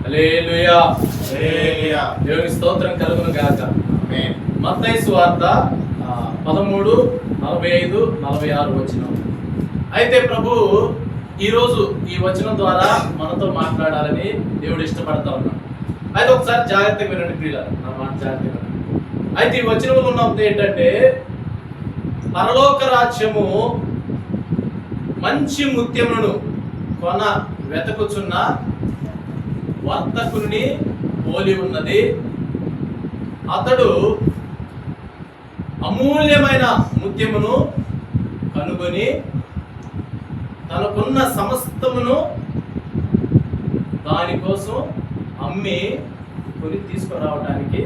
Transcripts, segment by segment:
హల్లెలూయా. హల్లెలూయా. దేవుని స్తోత్రం కలుగును గాక. ఆమేన్. మత్తయి సువార్త 13:45-46 వచనం. అయితే ప్రభు ఈరోజు ఈ వచనం ద్వారా మనతో మాట్లాడాలని దేవుడు ఇష్టపడతా ఉన్నాడు. అయితే ఒకసారి జాగ్రత్తగా వినండి ప్రియులారా, నా మాట జాగ్రత్తగా వినండి. అయితే ఈ వచనంలో ఉన్నది ఏంటంటే, పరలోక రాజ్యము మంచి ముత్యములను కొన వెతకుచున్న వర్తకుని పోలి ఉన్నది. అతడు అమూల్యమైన ముత్యమును కనుగొని తనకున్న సమస్తమును దానికోసం అమ్మి కొని తీసుకురావడానికి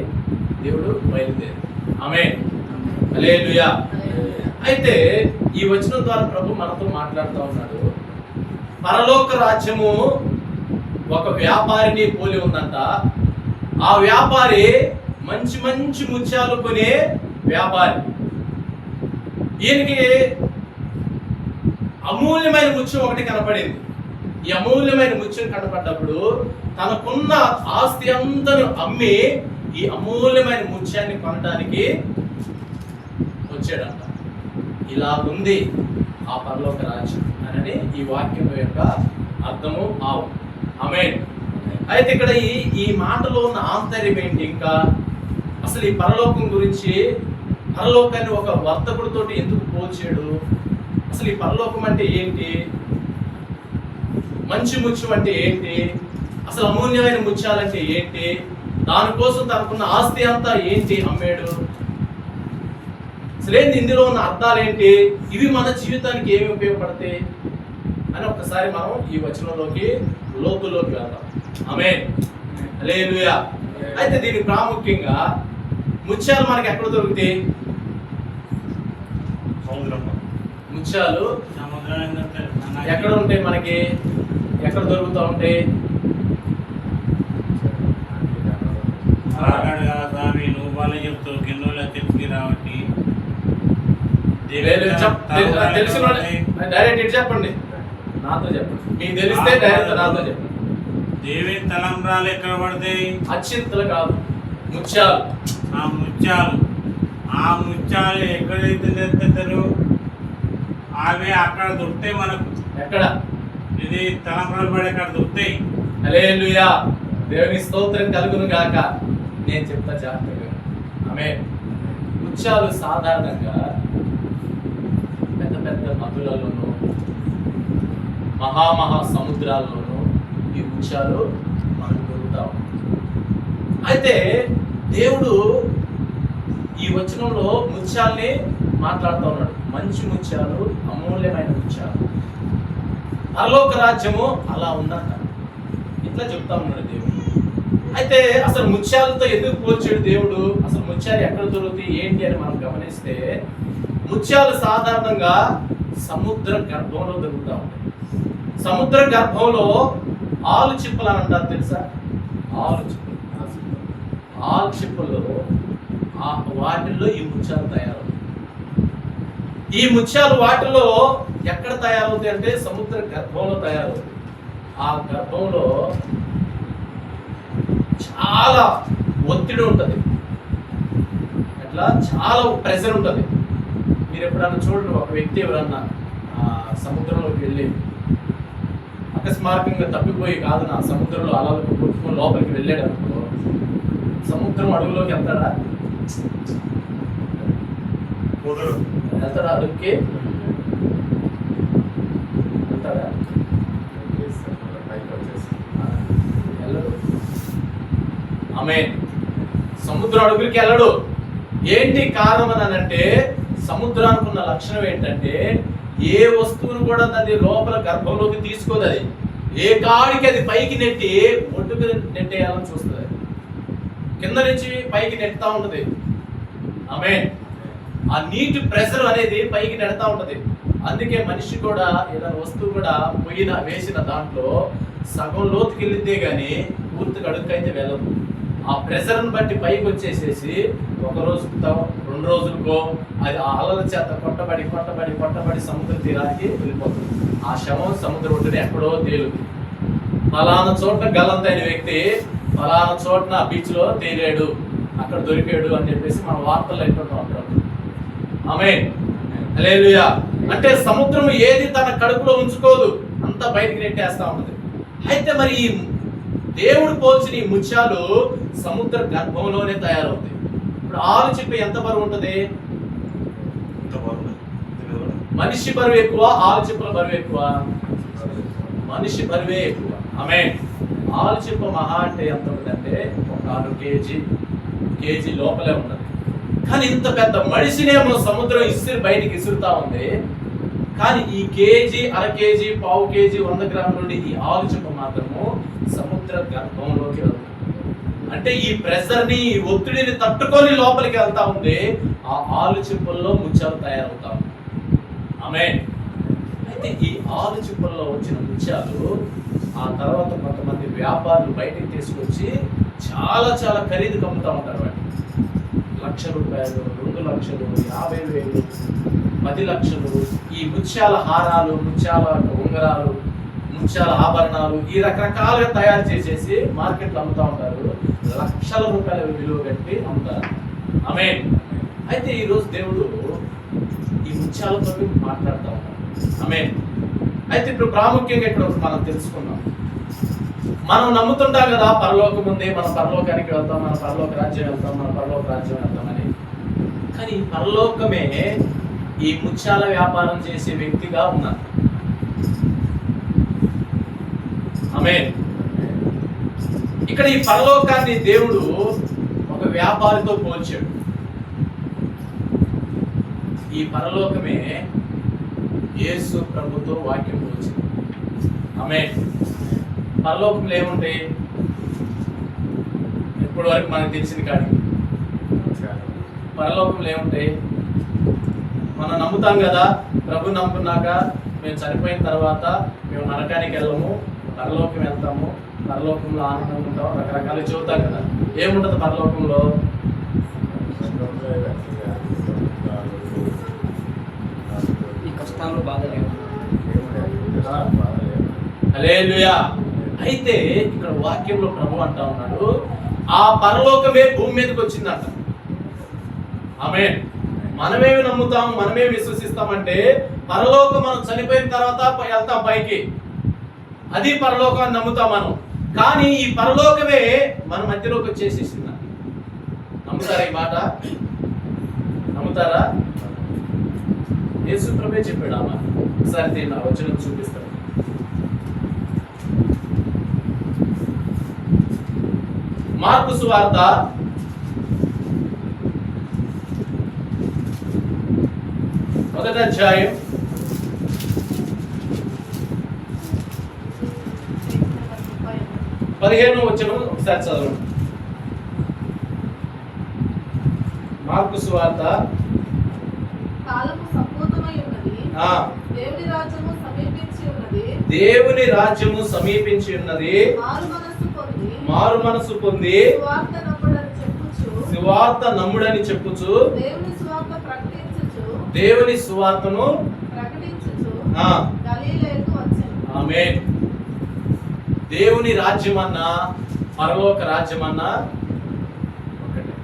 దేవుడు బయలుదేరి. ఆమేన్. హల్లెలూయా. అయితే ఈ వచనం ద్వారా ప్రభు మనతో మాట్లాడుతూ ఉన్నాడు. పరలోక రాజ్యము ఒక వ్యాపారిని పోలి ఉందంట. ఆ వ్యాపారి మంచి మంచి ముత్యాలు కొనే వ్యాపారి. ఈయనకి అమూల్యమైన ముత్యం ఒకటి కనపడింది. ఈ అమూల్యమైన ముత్యం కనపడ్డప్పుడు తనకున్న ఆస్తి అంతను అమ్మి ఈ అమూల్యమైన ముత్యాన్ని కొనడానికి వచ్చాడంట. ఇలా ఉంది ఆ పరలోక రాజ్యం అని ఈ వాక్యం యొక్క అర్థము. ఆమేన్. అయితే ఇక్కడ ఈ మాటలో ఉన్న ఆంతర్యం ఏంటి? ఇంకా అసలు ఈ పరలోకం గురించి, పరలోకాన్ని ఒక వర్తకుడితో ఎందుకు పోల్చాడు? అసలు ఈ పరలోకం అంటే ఏంటి? మంచి ముత్యం అంటే ఏంటి? అసలు అమూల్యమైన ముత్యాలంటే ఏంటి? దానికోసం తనకున్న ఆస్తి అంతా ఏంటి అమ్మాడు? అసలు ఏంటి ఇందులో ఉన్న అర్థాలు ఏంటి? ఇవి మన జీవితానికి ఏమి ఉపయోగపడతాయి అని ఒక్కసారి మనం ఈ వచనంలోకి లోతుల్లోకి వెళ్దాం. ఆమేన్. హల్లెలూయా. అయితే దీనికి ప్రాముఖ్యంగా ముత్యాలు మనకి ఎక్కడ దొరుకుతాయి? ముత్యాలు ఎక్కడ ఉంటాయి? మనకి ఎక్కడ దొరుకుతూ ఉంటాయి? తెలిసిన డైరెక్ట్ ఇటు చెప్పండి, నాతో చెప్పండి. మీకు తెలిస్తే డైరెక్ట్ నాతో చెప్పండి. దేవి తలంబ్రాలు ఎక్కడ పడతాయి? అక్షింతలు కాదు, ముత్యాలు. ఆ ముత్యాలు ఎక్కడైతే తెస్తారు అవి అక్కడ దొరుకుతాయి మనకు. ఎక్కడ? ఇది తలంబ్రాలు పడి అక్కడ దొరుకుతాయి. హల్లెలూయా. దేవుని స్తోత్రం కలుగును గాక. నేను చెప్తా జాగ్రత్తగా. ఆమేన్. ముత్యాలు సాధారణంగా పెద్ద పెద్ద నదులలోనూ మహా సముద్రాల్లోనూ ఈ ముత్యాలు మనకు దొరుకుతాం. అయితే దేవుడు ఈ వచనంలో ముత్యాల్ని మాట్లాడుతూ ఉన్నాడు. మంచి ముత్యాలు, అమూల్యమైన ముత్యాలు. పరలోక రాజ్యము అలా ఉందంట. ఇట్లా చెప్తా ఉన్నాడు దేవుడు. అయితే అసలు ముత్యాలతో ఎందుకు పోల్చాడు దేవుడు? అసలు ముత్యాలు ఎక్కడ దొరుకుతాయి ఏంటి అని మనం గమనిస్తే, ముత్యాలు సాధారణంగా సముద్ర గర్భంలో దొరుకుతూ ఉంటాయి. సముద్ర గర్భంలో ఆలు చిప్పలు అని అంటారు, తెలుసా? ఆలు చిప్పల్లో వాటిల్లో ఈ ముత్యాలు తయారవుతాయి. ఈ ముత్యాలు వాటిలో ఎక్కడ తయారవుతాయి అంటే సముద్ర గర్భంలో తయారవుతాయి. ఆ గర్భంలో చాలా ఒత్తిడి ఉంటుంది, అట్లా చాలా ప్రెషర్ ఉంటుంది. మీరు ఎప్పుడన్నా చూడండి, ఒక వ్యక్తి ఎవరన్నా సముద్రంలోకి వెళ్ళి అకస్మాత్తుగా తప్పిపోయి కాదు నా సముద్రంలో అలలకు కొట్టుకొని లోపలికి వెళ్ళాడు అనుకో, సముద్రం అడుగులోకి వెళ్తాడా? వెళ్తాడా? అడుగుకి వెళ్తాడా? వెళ్ళడు. ఆమేన్. సముద్రం అడుగులకి వెళ్ళడు. ఏంటి కారణం అని అంటే, సముద్రానికి ఉన్న లక్షణం ఏంటంటే, ఏ వస్తువును కూడా అది లోపల గర్భంలోకి తీసుకోదు. అది ఏ కాడికి అది పైకి నెట్టి ఒడ్డుకు నెట్టేయాలని చూస్తుంది. కింద నుంచి పైకి నెడతా ఉంటుంది. ఆమేన్. ఆ నీటి ప్రెషర్ అనేది పైకి నెడతా ఉంటుంది. అందుకే మనిషి కూడా ఏదైనా వస్తువు కూడా వేసిన దాంట్లో సగం లోతుకి వెళ్ళితే గానీ పూర్తిగా అడుగుకైతే వెళ్ళదు. ఆ ప్రెషర్ని బట్టి పైకి వచ్చేసేసి ఒక రోజుకో 2 రోజులకో అది ఆ అలల చేత కొట్టబడి సముద్ర తీరానికి వెళ్ళిపోతుంది. ఆ శవం సముద్ర ఒడ్డున ఎక్కడో తేలుతుంది. ఫలానా చోట్ల గల్లంతైన వ్యక్తి ఫలానా చోట్న బీచ్ లో తేలాడు, అక్కడ దొరికాడు అని చెప్పేసి మన వార్తలు ఎట్టుంటూ ఉంటాం. ఆమేన్, హల్లెలూయా. అంటే సముద్రం ఏది తన కడుపులో ఉంచుకోదు, అంతా బయటికి నెట్టేస్తా ఉంటది. అయితే మరి ఈ దేవుడు పోల్చిన ఈ ముత్యాలు సముద్ర గర్భంలోనే తయారవుతాయి. ఇప్పుడు ఆలు చిప్ప ఎంత బరువు ఉంటుంది? మనిషి బరువు ఎక్కువ, ఆలు చిప్పల బరువు ఎక్కువ? మనిషి బరువే ఎక్కువ. ఆమేన్. ఆలు చిప్ప మహా అంటే ఎంత ఉంటుందంటే 4 కేజీ లోపలే ఉన్నది. కానీ ఇంత పెద్ద మనిషినేమో సముద్రం బయటికి ఇసురుతా ఉంది. కానీ ఈ కేజీ, అర కేజీ, పావు కేజీ, 100 గ్రాముల నుండి ఈ ఆలు చిప్ప మాత్రము సముద్ర గర్భంలోకి వెళ్తుంది. అంటే ఈ ప్రెషర్ ని, ఈ ఒత్తిడిని తట్టుకొని లోపలికి వెళ్తా ఉంది. ఆ ఆలు చిప్పల్లో ముత్యాలు తయారవుతా ఉంది. ఆమేన్. అయితే ఈ ఆలు చిప్పల్లో వచ్చిన ముత్యాలు ఆ తర్వాత కొంతమంది వ్యాపారులు బయటికి తీసుకొచ్చి చాలా చాలా ఖరీదుకి అమ్ముతా ఉంటారు. వాటిని ₹1,00,000, 2 లక్షలు, 50,000, 10 లక్షలు. ఈ ముత్యాల హారాలు, ముత్యాల ఉంగరాలు, ముత్యాల ఆభరణాలు ఈ రకరకాలుగా తయారు చేసేసి మార్కెట్లో అమ్ముతా ఉంటారు. లక్షల రూపాయల విలువ పెట్టి అమ్ముతారు. ఆమేన్. అయితే ఈరోజు దేవుడు ఈ ముత్యాలతో మాట్లాడుతూ ఉన్నాడు. ఆమేన్. అయితే ఇప్పుడు ప్రాముఖ్యంగా ఇక్కడ మనం తెలుసుకుందాం. మనం నమ్ముతుంటాం కదా, పరలోకం ఉంది, మనం పరలోకానికి వెళ్తాం, మన పరలోక రాజ్యం వెళ్తాం, మన పరలోక రాజ్యం వెళ్తామని. కానీ ఈ పరలోకమే ఈ ముత్యాల వ్యాపారం చేసే వ్యక్తిగా ఉన్నారు. ఆమేన్. ఇక్కడ ఈ పరలోకాన్ని దేవుడు ఒక వ్యాపారితో పోల్చాడు. ఈ పరలోకమే యేసు ప్రభుతో వాక్యం పోల్చింది. ఆమేన్. పరలోకంలో ఏముంటాయి? ఇప్పటి వరకు మనకు తెలిసింది కానీ పరలోకంలో ఏముంటాయి? మనం నమ్ముతాం కదా, ప్రభు నమ్ముకున్నాక మేము చనిపోయిన తర్వాత మేము నరకానికి వెళ్ళము, పరలోకం వెళ్తాము, పరలోకంలో ఆనందంగా ఉంటాం, రకరకాలు చెబుతాం కదా. ఏముంటుంది పరలోకంలో? హల్లెలూయా. అయితే ఇక్కడ వాక్యంలో ప్రభు అంటా ఉన్నాడు, ఆ పరలోకమే భూమి మీదకి వచ్చిందంట. ఆమేన్. మనమేమి నమ్ముతాం, మనమేమి విశ్వసిస్తామంటే పరలోకం మనం చనిపోయిన తర్వాత వెళ్తాం పైకి, అది పరలోకాన్ని నమ్ముతాం మనం. కానీ ఈ పరలోకమే మన మధ్యలోకి వచ్చేసేసింది. నమ్ముతారా ఈ మాట? నమ్ముతారా? యేసు ప్రభువే చెప్పాడు ఆ మాట. ఒకసారి నా వచనం చూపిస్తాడు. మార్కు సువార్త 1వ అధ్యాయం 15వ వచనం ఒకసారి చదవండి. మార్కు సువార్త కాలము సంపూర్ణమై ఉన్నది, దేవుని రాజ్యము సమీపించి ఉన్నది, దేవుని రాజ్యము సమీపించి ఉన్నది, మారు మనసు పొంది సువార్త నమ్ముడని చెప్పుచు దేవుని సువార్తను ప్రకటించుచు ఆ గలిలయకు వచ్చెను. ఆమేన్. దేవుని రాజ్యం అన్నా పరలోక రాజ్యం అన్నా ఒకటే.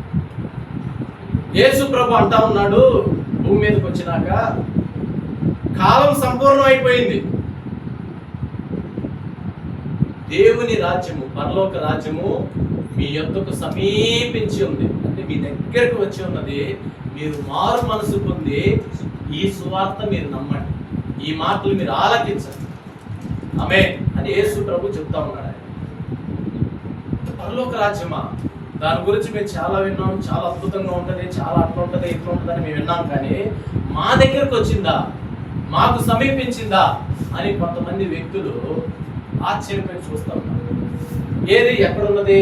యేసు ప్రభు అంటా ఉన్నాడు, భూమి మీదకి వచ్చినాక కాలం సంపూర్ణం అయిపోయింది. దేవుని రాజ్యము, పరలోక రాజ్యము మీ యొద్దకు సమీపించి ఉంది, అంటే మీ దగ్గరకు వచ్చి ఉన్నది. మీరు మారు మనసు పొంది ఈ సువార్త మీరు నమ్మండి, ఈ మాటలు మీరు ఆలకించండి. ఆమేన్ అని యేసు ప్రభు చెప్తా ఉన్నాడు. పరలోక రాజ్యమా, దాని గురించి మేము చాలా విన్నాం, చాలా అద్భుతంగా ఉంటుంది, చాలా అట్లా ఉంటుంది, ఇట్లా ఉంటుంది అని మేము విన్నాం. కానీ మా దగ్గరకు వచ్చిందా, మాకు సమీపించిందా అని కొంతమంది వ్యక్తులు ఆశ్చర్యపోయి చూస్తా ఉన్నారు. ఏది, ఎక్కడున్నది,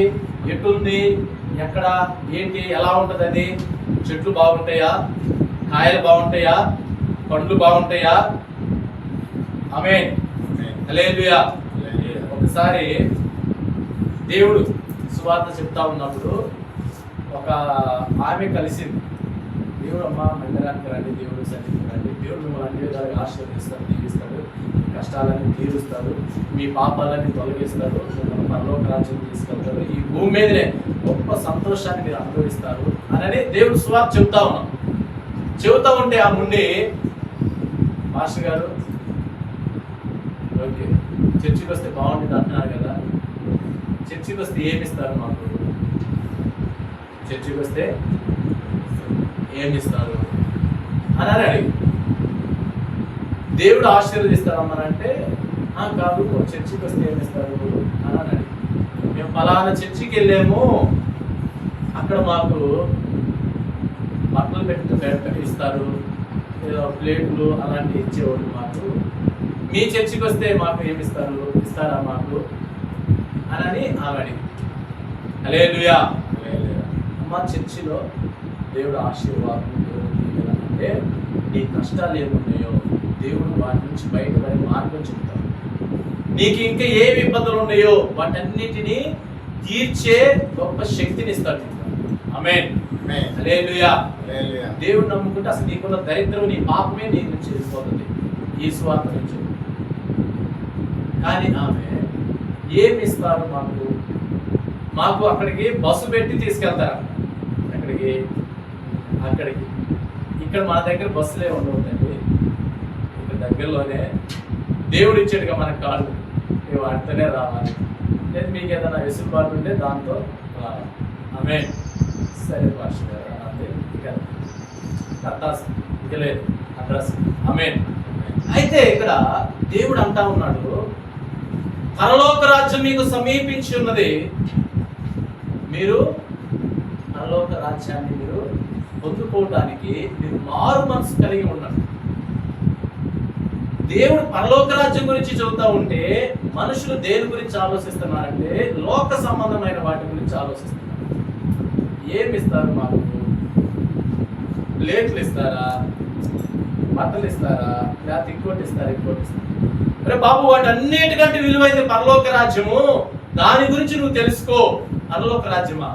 ఎటుంది, ఎక్కడ, ఏంటి, ఎలా ఉంటుంది? అది చెట్లు బాగుంటాయా, కాయలు బాగుంటాయా, పండ్లు బాగుంటాయా? ఆమేన్. హల్లెలూయా. ఒకసారి దేవుడు సువార్త చెప్తా ఉన్నప్పుడు ఒక ఆమె కలిసింది. దేవుడు అమ్మ మందిరానికి రండి, దేవుడు సన్నిధికి రండి, దేవుడు మిమ్మల్ని అన్ని విధాలుగా ఆశీర్వదిస్తాడు, దీవిస్తాడు, మీ కష్టాలన్నీ తీరుస్తాడు, మీ పాపాలన్నీ తొలగిస్తాడు, మిమ్మల్ని పరలోక రాజ్యం తీసుకెళ్తాడు, ఈ భూమి మీదనే గొప్ప సంతోషాన్ని మీరు అనుభవిస్తారు అని దేవుడు సువార్త చెబుతా ఉంటే ఆ ముందు మాస్టర్ గారు ఓకే చర్చికి వస్తే బాగుంటుంది అంటున్నారు కదా, చర్చికి వస్తే ఏమిస్తారు మాకు, చర్చికి వస్తే ఏమిస్తారు అని అడిగి దేవుడు ఆశీర్వదిస్తారమ్మనంటే కాదు చర్చికి వస్తే ఏమిస్తారు అని అడిగి మేము ఫలానా చర్చికి వెళ్ళాము, అక్కడ మాకు బట్టలు పెట్టి ఇస్తారు, ఏదో ప్లేట్లు అలాంటివి ఇచ్చేవాళ్ళు మాకు, మీ చర్చికి వస్తే మాకు ఏమిస్తారు, ఇస్తారా మాకు అని ఆమె అడిగి. హల్లెలూయా. అమ్మ చర్చిలో దేవుడు ఆశీర్వాదం, దేవుడు దీవెన అంటే నీ కష్టాలు ఏమున్నాయో దేవుడు వాటి నుంచి బయటపడే మార్గం చెప్తాడు, నీకు ఇంకా ఏ ఇబ్బందులు ఉన్నాయో వాటన్నిటినీ తీర్చే గొప్ప శక్తిని ఇస్తాడు. ఆమేన్. హల్లెలూయా. దేవుడు నమ్ముకుంటే అసలు నీకున్న దరిద్రం, నీ పాపమే నీ నుంచి వెళ్ళిపోతుంది ఈ స్వార్థ నుంచి. కానీ ఆమె ఏమి ఇస్తారు మాకు అక్కడికి బస్సు పెట్టి తీసుకెళ్తారు, అక్కడికి ఇక్కడ మన దగ్గర బస్సులే ఉండవుందండి, ఇక్కడ దగ్గరలోనే దేవుడు ఇచ్చాడుగా మనకు కాళ్ళు, మేము వాటితోనే రావాలి, లేదు మీకు ఏదైనా వెసులుబాటు ఉంటే దాంతో రావాలి. ఆమె సరే భాష అంటే ఇక లేదు అడ్రస్. ఆమె అయితే ఇక్కడ దేవుడు అంటా ఉన్నాడు, పరలోక రాజ్యం మీకు సమీపించి ఉన్నది, మీరు పరలోక రాజ్యాన్ని మీరు పొందుకోవడానికి మీరు మారు మనసు కలిగి ఉన్నారు. దేవుడు పరలోక రాజ్యం గురించి చెబుతా ఉంటే మనుషులు దేని గురించి ఆలోచిస్తున్నారంటే లోక సంబంధమైన వాటి గురించి ఆలోచిస్తున్నారు. ఏమి ఇస్తారు మాకు, ప్లేట్లు ఇస్తారా, బట్టలు ఇస్తారా, లేకపోతే ఇంకోటి ఇస్తారా. అరే బాబు వాటన్నిటికంటే విలువైంది పరలోక రాజ్యము, దాని గురించి నువ్వు తెలుసుకో. పరలోక రాజ్యమా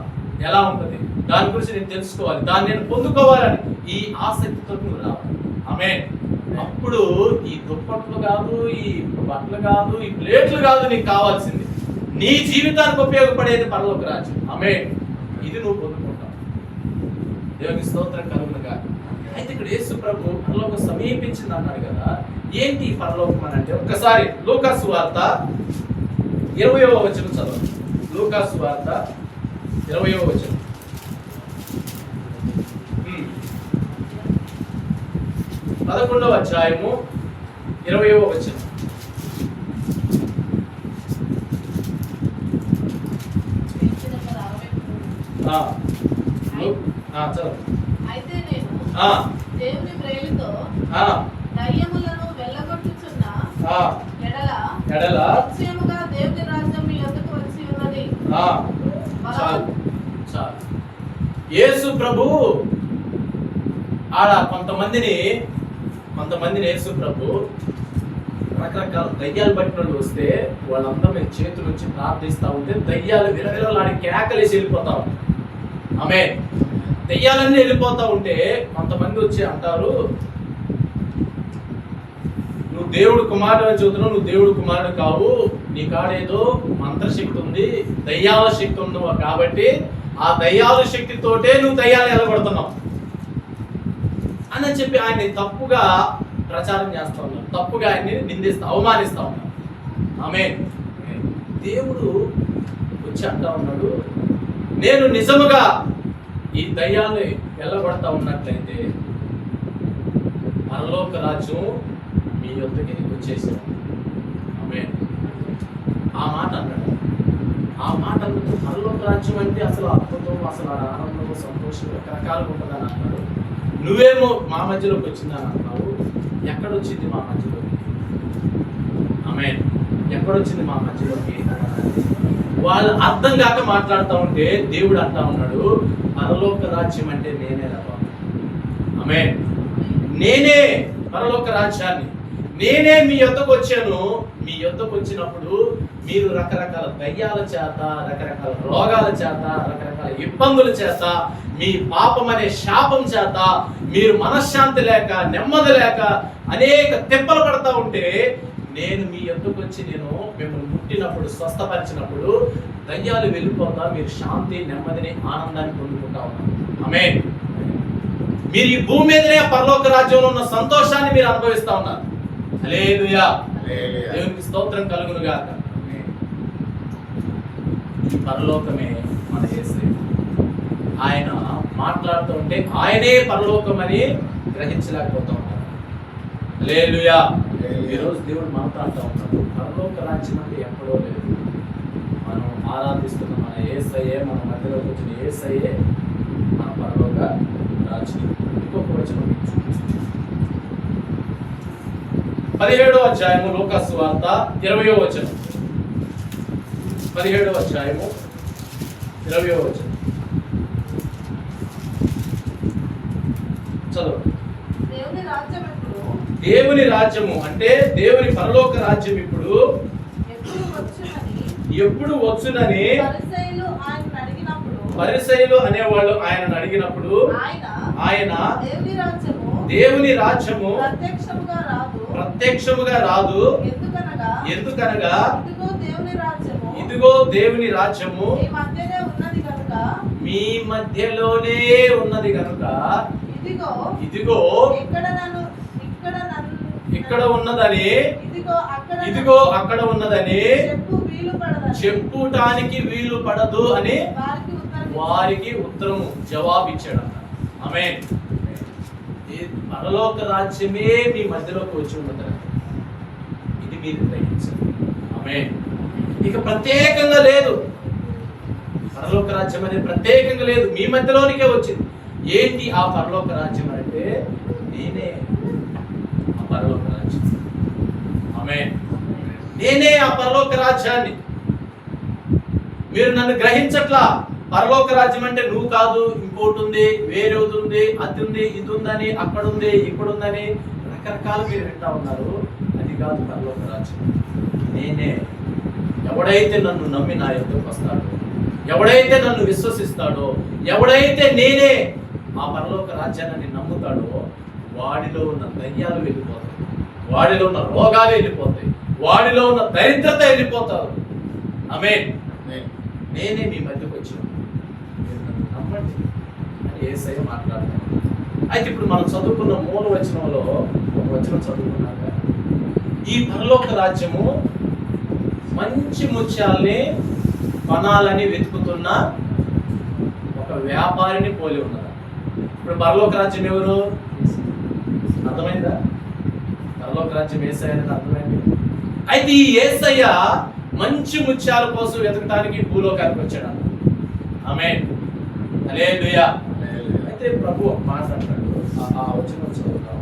ఎలా ఉంటుంది, దాని గురించి నేను తెలుసుకోవాలి, దాన్ని నేను పొందుకోవాలని ఈ ఆసక్తితో నువ్వు రావాలి. ఆమేన్. అప్పుడు ఈ దుప్పట్లు కాదు, ఈ బట్టలు కాదు, ఈ ప్లేట్లు కాదు, నీకు కావాల్సింది నీ జీవితానికి ఉపయోగపడేది పరలోక రాజ్యం. ఆమేన్. ఇది నువ్వు పొందుకుంటావు. దేవునికి స్తోత్రం కలుగునుగా. అయితే ఇక్కడ యేసు ప్రభు పరలోకం సమీపించింది అన్నాడు కదా, ఏంటి పరలోకం అని అంటే ఒక్కసారి లూకా సువార్త 20వ వచనం చదవండి. లూకా సువార్త 20వ వచనం. 11వ అధ్యాయము 20వ వచనం. అయితే నేను దేవుని ప్రేమతో దయ్యములను వెళ్ళగొట్టుచున్న ఎడల నిశ్చయముగా దేవుని రాజ్యం మీ యొద్దకు వచ్చి ఉన్నది. యేసు ప్రభు ఆడ కొంతమందిని యేసు ప్రభు రకరకాల దయ్యాలు పట్టిన వస్తే వాళ్ళందరూ మేము చేతుల నుంచి ప్రార్థిస్తూ ఉంటే దయ్యాలు విలవిలలాడి కేకలేసి వెళ్ళిపోతా ఉంటాయి. ఆమె దయ్యాలన్నీ వెళ్ళిపోతా ఉంటే కొంతమంది వచ్చి అంటారు, నువ్వు దేవుడు కుమారుడు అని చెబుతున్నావు, నువ్వు దేవుడు కుమారుడు కావు, నీ కాడేదో మంత్రశక్తి ఉంది, దయ్యాల శక్తి ఉంది కాబట్టి ఆ దయ్యాల శక్తితోటే నువ్వు దయ్యాలు ఎలగొడుతున్నావు అని చెప్పి ఆయన్ని తప్పుగా ప్రచారం చేస్తా ఉన్నాడు, తప్పుగా ఆయన్ని నిందిస్తా అవమానిస్తా ఉన్నాడు. ఆమేన్. దేవుడు వచ్చి అంటా ఉన్నాడు, నేను నిజముగా ఈ దయ్యాన్ని వెళ్ళగొడతా ఉన్నట్లయితే పరలోక రాజ్యం మీ యొద్దకి వచ్చేసాడు. ఆమేన్. ఆ మాట అన్నాడు. ఆ మాట అన్నట్టు పరలోక రాజ్యం అంటే అసలు అద్భుతం, అసలు ఆనందం, సంతోషం రకరకాలుగా ఉంటుందని అన్నాడు. నువ్వేమో మా మధ్యలోకి వచ్చిందని అన్నావు. ఎక్కడొచ్చింది మా మధ్యలోకి? ఆమేన్. ఎక్కడొచ్చింది మా మధ్యలోకి? వాళ్ళు అర్థం కాక మాట్లాడుతూ ఉంటే దేవుడు అంటా ఉన్నాడు, పరలోక రాజ్యం అంటే నేనే రాబా. ఆమేన్. నేనే పరలోక రాజ్యాన్ని, నేనే మీ యొద్దకు వచ్చాను, మీ యొద్దకు వచ్చినప్పుడు మీరు రకరకాల దయ్యాల చేత, రకరకాల రోగాల చేత, రకరకాల ఇబ్బందుల చేత, మీ పాపం అనే శాపం చేత మీరు మనశ్శాంతి లేక, నెమ్మది లేక అనేక తిప్పలు పడతా ఉంటే, నేను మీ యొద్దకు వచ్చి నేను మిమ్మల్ని ముట్టినప్పుడు, స్వస్థపరిచినప్పుడు దయ్యాలు వెళ్ళిపోతా, మీరు శాంతి, నెమ్మదిని, ఆనందాన్ని పొందుకుంటా ఉన్నారు. ఆమేన్. మీరు ఈ భూమి మీదనే పరలోక రాజ్యంలో ఉన్న సంతోషాన్ని మీరు అనుభవిస్తా ఉన్నారు. హల్లెలూయా. దేవునికి స్తోత్రం కలుగును గాక. ఈ పరలోకమే మన యేసయ్య. ఆయన మాట్లాడుతూ ఉంటే ఆయనే పరలోకం అని గ్రహించలేకపోతా ఉన్నారు. హల్లెలూయా. ఈరోజు దేవుడు మాట్లాడుతూ ఉన్నాడు, పరలోక రాజ్యం అంటే ఎక్కడో లేదు. మనం ఆరాధిస్తున్న మన యేసయ్యే, మన మధ్యలోకి వచ్చిన యేసయ్యే మన పరలోక రాజ్యం. ఇంకొక వచనం మీకు చూపిస్తాను. 17వ అధ్యాయము లూకా సువార్త 20వ వచనం. 17వ అధ్యాయము 20వ వచనం చదువు. దేవుని రాజ్యం ఎప్పుడు, దేవుని రాజ్యము అంటే దేవుని పరలోక రాజ్యం ఇప్పుడు ఎప్పుడు వచ్చునని పరిసయ్యులు అనేవాళ్ళు ఆయనను అడిగినప్పుడు ఆయన దేవుని రాజ్యము ప్రత్యక్షముగా రాదు, ఎందుకనగా ఇదిగో దేవుని రాజ్యము మీ మధ్యలోనే ఉన్నది కనుక, ఇదిగో ఇక్కడ ఉన్నదని, ఇదిగో అక్కడ ఉన్నదని చెప్పుటానికి వీలు పడదు అని వారికి ఉత్తరము జవాబిచ్చాడు. ఆమేన్. ఈ పరలోక రాజ్యమే మీ మధ్యలోకి వచ్చి ఉన్నది, ఇది మీరు గ్రహించండి. ఆమేన్. ఇక ప్రత్యేకంగా లేదు, పరలోక రాజ్యం అనేది ప్రత్యేకంగా లేదు, మీ మధ్యలోనికే వచ్చింది. ఏంటి ఆ పరలోక రాజ్యం అంటే, నేనే ఆ పరలోక రాజ్యం. ఆమేన్. నేనే ఆ పరలోక రాజ్యాన్ని. మీరు నన్ను గ్రహించట్లా. పరలోక రాజ్యం అంటే నువ్వు కాదు, ఇంకోటి ఉంది, వేరే ఉంది, అది ఉంది, ఇది ఉందని, అక్కడ ఉంది, ఇక్కడ ఉందని రకరకాలు మీరు వింటా ఉన్నారు. అది కాదు పరలోక రాజ్యం. నేనే. ఎవడైతే నన్ను నమ్మి నా యొద్దకు వస్తాడో, ఎవడైతే నన్ను విశ్వసిస్తాడో, ఎవడైతే నేనే ఆ పరలోక రాజ్యాన్ని నమ్ముతాడో, వాడిలో ఉన్న దయ్యాలు వెళ్ళిపోతాయి, వాడిలో ఉన్న రోగాలు వెళ్ళిపోతాయి, వాడిలో ఉన్న దరిద్రత వెళ్ళిపోతారు. ఆమేన్. నేనే మీ మధ్యకు వచ్చాను, మీరు నన్ను నమ్మండి అని యేసయ్య మాట్లాడతాను. అయితే ఇప్పుడు మనం చదువుకున్న మూల వచనంలో ఒక వచనం చదువుకున్నాక, ఈ పరలోక రాజ్యము మంచి ముత్యాల్ని కొనాలని వెతుకుతున్న ఒక వ్యాపారిని పోలి ఉన్నదా? ఇప్పుడు పరలోక రాజ్యం ఎవరు? అర్థమైందా? పరలోక రాజ్యం యేసయ్య అనేది అర్థమైంది. అయితే ఈ యేసయ్య మంచి ముత్యాల కోసం వెతకడానికి భూలోకానికి వచ్చాడు. ఆమేన్. హల్లెలూయా. అయితే ప్రభు ఒక మాట అంటాడు, ఆ వచనం చదువుతాం.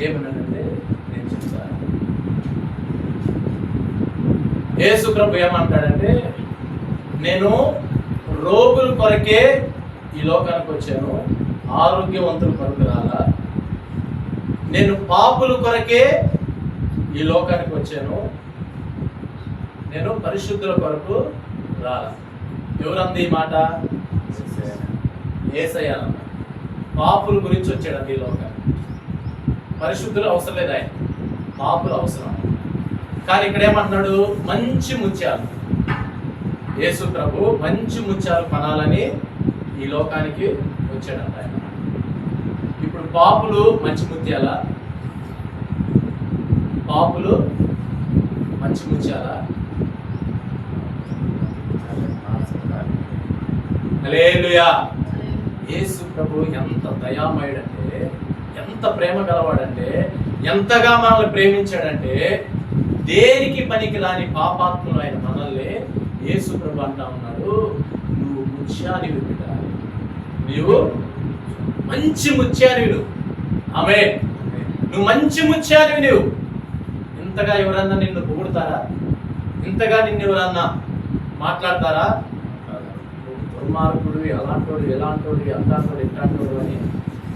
ఏమన్నాడంటే నేను చెప్తాను. యేసు ప్రభు ఏమంటాడంటే, నేను రోగుల కొరకే ఈ లోకానికి వచ్చాను, ఆరోగ్యవంతుల కొరకు రాలా. నేను పాపుల కొరకే ఈ లోకానికి వచ్చాను, నేను పరిశుద్ధుల కొరకు రాలా. ఎవరంది ఈ మాట? యేసయ్య అన్న. పాపుల గురించి వచ్చాడు ఈ లోకానికి. పరిశుద్ధులు అవసరం లేదు, ఆయన పాపులు అవసరం. కానీ ఇక్కడ ఏమంటున్నాడు? మంచి ముత్యాలు. యేసు ప్రభు మంచి ముత్యాలు కొనాలని ఈ లోకానికి వచ్చాడంట ఆయన. ఇప్పుడు పాపులు మంచి ముత్యాల? పాపులు మంచి ముత్యాల? హల్లెలూయా. యేసు ప్రభు ఎంత దయామయుడంటే, ఎంత ప్రేమ గలవాడంటే, ఎంతగా మనల్ని ప్రేమించాడంటే, దేనికి పనికిరాని పాపాత్ములు ఆయన మనల్ని యేసు ప్రభు అంటా ఉన్నాడు, నువ్వు ముత్యానివి బిడ్డ, నీవు మంచి ముత్యానివి నువ్వు. ఆమేన్. నువ్వు మంచి ముత్యానివి నువ్వు. ఇంతగా ఎవరన్నా నిన్ను పొగుడతారా? ఇంతగా నిన్ను ఎవరన్నా మాట్లాడతారా? దుర్మార్గుడు, అలాంటోడు, ఎలాంటోడు, అంటాంటోడు, ఇట్లాంటోడు అని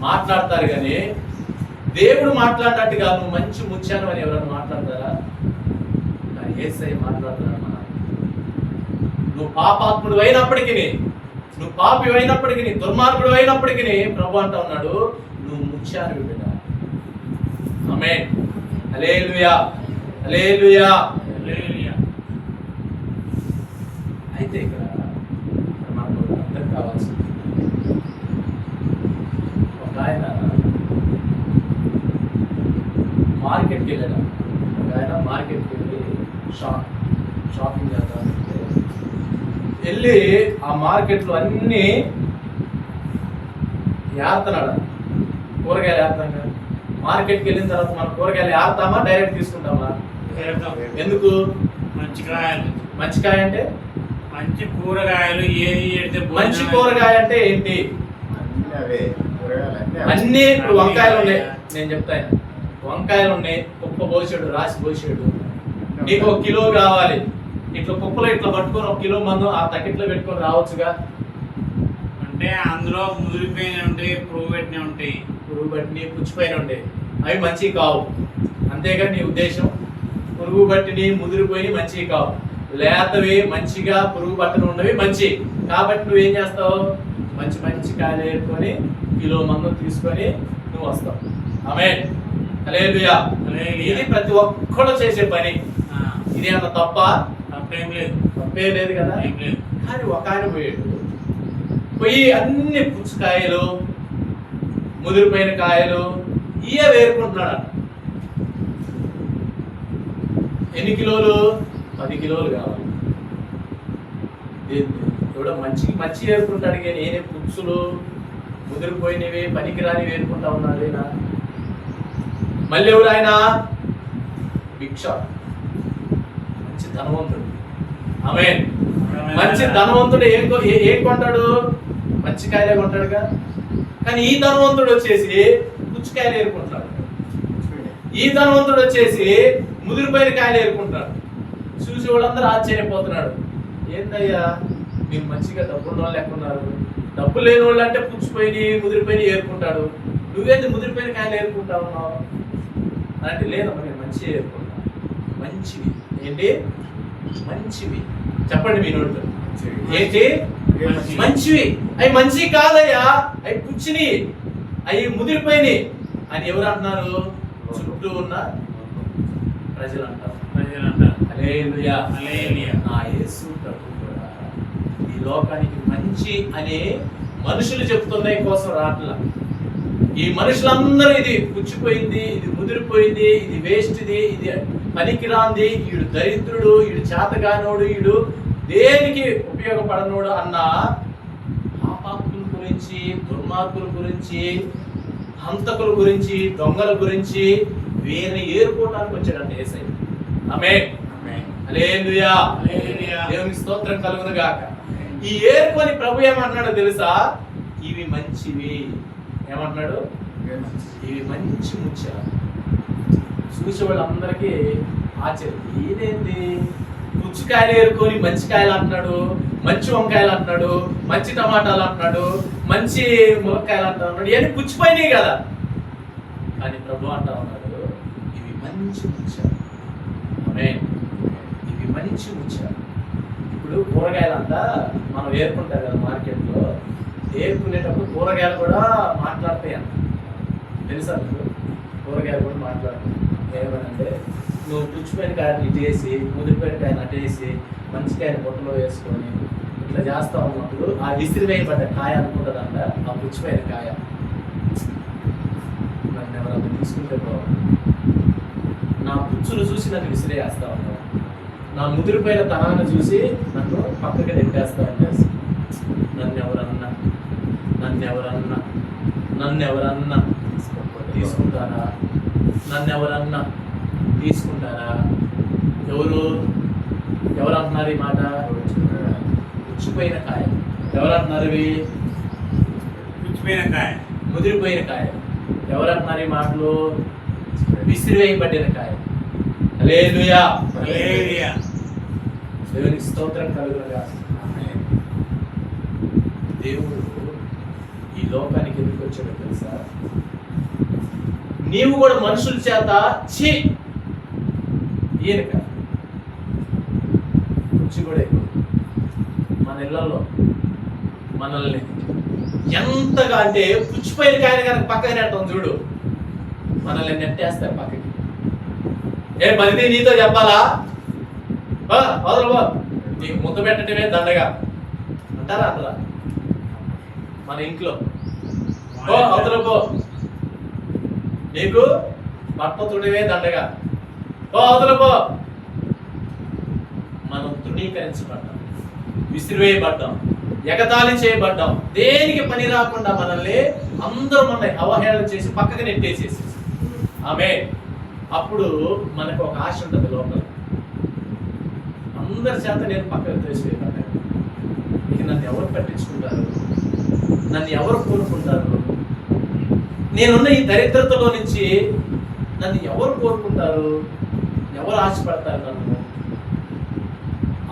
మాట్లాడతారు. కానీ దేవుడు మాట్లాడినట్టుగా నువ్వు మంచి ముత్యాను అని ఎవరైనా మాట్లాడతారా? కానీ యేసయ్య మాట్లాడుతున్నాడు. నువ్వు పాపాత్ముడు అయినప్పటికీ, నువ్వు పాపి అయినప్పటికీ, దుర్మార్గుడు అయినప్పటికీ ప్రభు అంటా ఉన్నాడు, నువ్వు ముత్యాన్ని బిడ్డ. ఆమేన్. హల్లెలూయా, హల్లెలూయా, హల్లెలూయా. అయితే ఇక్కడ మనకు అర్థం కావాల్సింది, ఒక ఆయన మార్కెట్కి వెళ్ళాడు. ఒక ఆయన మార్కెట్కి వెళ్ళి షాపింగ్ చేద్దామంటే వెళ్ళి ఆ మార్కెట్లో అన్నీ ఏరుతున్నాడు. కూరగాయలు ఏరుతాం కదా, మార్కెట్కి వెళ్ళిన తర్వాత మనం కూరగాయలు ఏరుతామా డైరెక్ట్ తీసుకుంటామా? ఎందుకు? మంచి కాయలు, మంచి కాయ అంటే మంచి కూరగాయలు ఏది ఏడితే మంచి కూరగాయ అంటే ఏంటి? అన్ని ఇప్పుడు వంకాయలు ఉన్నాయి, నేను చెప్తాను. వంకాయలు ఉన్నాయి, కుప్ప పోసాడు, రాసి పోసాడు. నీకు 1 కిలో కావాలి, ఇట్లా కుప్పలో ఇట్లా పట్టుకొని 1 కిలో మందు ఆ తకెట్లో పెట్టుకొని రావచ్చుగా. అంటే అందులో ముదిరిపోయిన ఉంటాయి, పురుగు పెట్టినవి ఉంటాయి. పురుగు బట్టిని పుచ్చిపోయిన ఉంటాయి, అవి మంచివి కావు. అంతేగా నీ ఉద్దేశం? పురుగు బట్టిని ముదిరిపోయి మంచివి కావు, లేతవి మంచిగా పురుగు బట్టలు ఉన్నవి మంచి. కాబట్టి నువ్వేం చేస్తావు? మంచి మంచి కాయలు ఏరుకొని కిలో మందు తీసుకొని నువ్వు వస్తావు. ఆమేన్. హల్లెలూయా. ఇది ప్రతి ఒక్కరు చేసే పని. ఇది అంత తప్ప? తప్పేం లేదు, తప్పే లేదు కదా. ఏం లేదు. కానీ ఒక ఆయన పోయి అన్ని పుచ్చకాయలు, ముదిరిపోయిన కాయలు ఇవే వేరుకుంటున్నాడు. ఎన్ని కిలోలు? 10 కిలోలు కావాలి. ఎవడో మంచి వేరుకుంటాడు, కానీ నేనే పుచ్చులు ముదిరిపోయినవి పనికిరాని వేరుకుంటా ఉన్నాడు ఆయన. మళ్ళీ ఎవరు ఆయన? భిక్ష, మంచి ధనవంతుడు. ఆమేన్. మంచి ధనవంతుడు ఏం కొంటాడు? మంచి కాయలే కొంటాడుగా. కానీ ఈ ధనవంతుడు వచ్చేసి పుచ్చకాయలు ఏరుకుంటాడు. ఈ ధనవంతుడు వచ్చేసి ముదిరిపోయిన కాయలు ఏరుకుంటాడు. చూసి వాళ్ళందరూ ఆశ్చర్యపోతున్నాడు. ఏందయ్యా మీరు మంచిగా డబ్బున్న వాళ్ళు ఎక్కున్నారు, డబ్బు లేని వాళ్ళు అంటే పుచ్చిపోయి ముదిరిపోయి ఏరుకుంటాడు, నువ్వేంది ముదిరిపోయిన కాయలు ఏరుకుంటా ఉన్నావు అంటే? లేదమ్మా నేను మంచిగా ఏరుకుంటాను. మంచివి ఏంటి? మంచివి చెప్పండి మీ నోటితో. ఏంటి? మంచివి. అవి మంచి కాదయ్యా, అవి పుచ్చిని, అవి ముదిరిపోయినాయి అని ఎవరు అంటున్నారు? చుట్టూ ఉన్న ప్రజలు అంటారు. హల్లెలూయా, హల్లెలూయా. నా యేసు ప్రభు కూడా ఈ లోకానికి మంచి అనే మనుషులు చెప్తున్నాయి కోసం రాట్ల. ఈ మనుషులందరూ ఇది పుచ్చిపోయింది, ఇది ముదిరిపోయింది, ఇది వేస్ట్, ఇది పనికిరాంది, ఈడు దరిద్రుడు, ఈడు చేతగానోడు, ఈడు దేనికి ఉపయోగపడనోడు అన్న పాపాత్ముల గురించి, దుర్మార్గుల గురించి, హంతకుల గురించి, దొంగల గురించి వీరిని ఏరుకోవడానికి వచ్చాడంట యేసయ్య. ఆమేన్. హల్లెలూయా, హల్లెలూయా. దేవునికి స్తోత్రం కలుగును గాక. ఈ ఏరుకొని ప్రభు ఏమంటున్నాడో తెలుసా? ఇవి మంచివి. ఏమంటున్నాడు? ఇవి మంచి ముత్యాలు. చూసే వాళ్ళందరికీ ఆశ్చర్యం. ఇదేంటి? పుచ్చకాయలు ఏరుకొని మంచి కాయలు అంటున్నాడు, మంచి వంకాయలు అంటున్నాడు, మంచి టమాటాలు అంటున్నాడు, మంచి ములక్కాయలు అంటున్నాడు. ఇవన్నీ పుచ్చిపోయినాయి కదా. కానీ ప్రభు అంటా ఉన్నాడు, ఇవి మంచి ముత్యాలు. ఆమేన్. ఇవి మంచి ముత్యాలు. ఇప్పుడు కూరగాయలంతా మనం ఏరుకుంటాం కదా మార్కెట్లో. ఏరుకునేటప్పుడు కూరగాయలు కూడా మాట్లాడతాయి అంట. తెలుసా మీకు? కూరగాయలు కూడా మాట్లాడతాయి. ఏమనంటే నువ్వు పుచ్చిపోయిన కాయలు ఇటు వేసి, ముదిరిపోయిన కాయలు అటు వేసి, మంచి కాయలు బొట్టలో వేసుకొని ఇట్లా చేస్తా ఉన్నప్పుడు ఆ విసిరి వేయబడ్డ కాయ అనుకుంటుందంట ఆ పుచ్చిపోయిన కాయ. నన్ను ఎవరన్నా తీసుకుంటే బాగుంది. నా పుచ్చులు చూసి నన్ను విసిరేస్తా ఉన్నావు, నా ముదిరిపోయిన తనాన్ని చూసి నన్ను పక్కకి నెట్టేస్తా ఉంటారు. నన్నెవరన్నా తీసుకుంటారా? నన్నెవరన్నా తీసుకుంటారా? ఎవరు అంటున్నారు ఈ మాట? పుచ్చిపోయిన కాయ. ఎవరు అంటున్నారు ఇవి? పుచ్చిపోయిన కాయ, ముదిరిపోయిన కాయ. ఎవరు అంటున్నారు ఈ మాటలు? విసిరివేయబడిన కాయ. హల్లెలూయా, హల్లెలూయా. దేవునికి స్తోత్రం కలుగునుగా. దేవుడు ఈ లోకానికి ఎందుకు వచ్చాడో తెలుసా? నీవు కూడా మనుషుల చేత ఛీ ఈయనక రుచి కూడా ఎక్కువ. మన ఇళ్లలో మనల్ని ఎంతగా అంటే పుచ్చిపోయిన కాయన కనుక పక్కకి నెట్టం చూడు, మనల్ని నెట్టేస్తారు పక్కకి. ఏ మరిది నీతో చెప్పాలా, వదలు నీకు ముద్ద పెట్టడమే దండగా అంటారా అట్లా? మన ఇంట్లో అవతల పో, నీకు బట్టతుడివే దండగా, అవతల పో. మనం తృణీకరించబడ్డాం, విసిరివేయబడ్డాం, ఎగతాళి చేయబడ్డాం. దేనికి పని రాకుండా మనల్ని అందరూ మనల్ని అవహేళన చేసి పక్కకి నెట్టేసేసి ఆమె. అప్పుడు మనకు ఒక ఆశ ఉంటుంది లోపల, అందరి చేత నేను పక్కకు తోసివేయబడ్డాను, ఇక నన్ను ఎవరు పట్టించుకుంటారు, నన్ను ఎవరు కోరుకుంటారు, నేనున్న ఈ దరిద్రతలో నుంచి నన్ను ఎవరు కోరుకుంటారు, ఎవరు ఆశపడతారు నన్ను?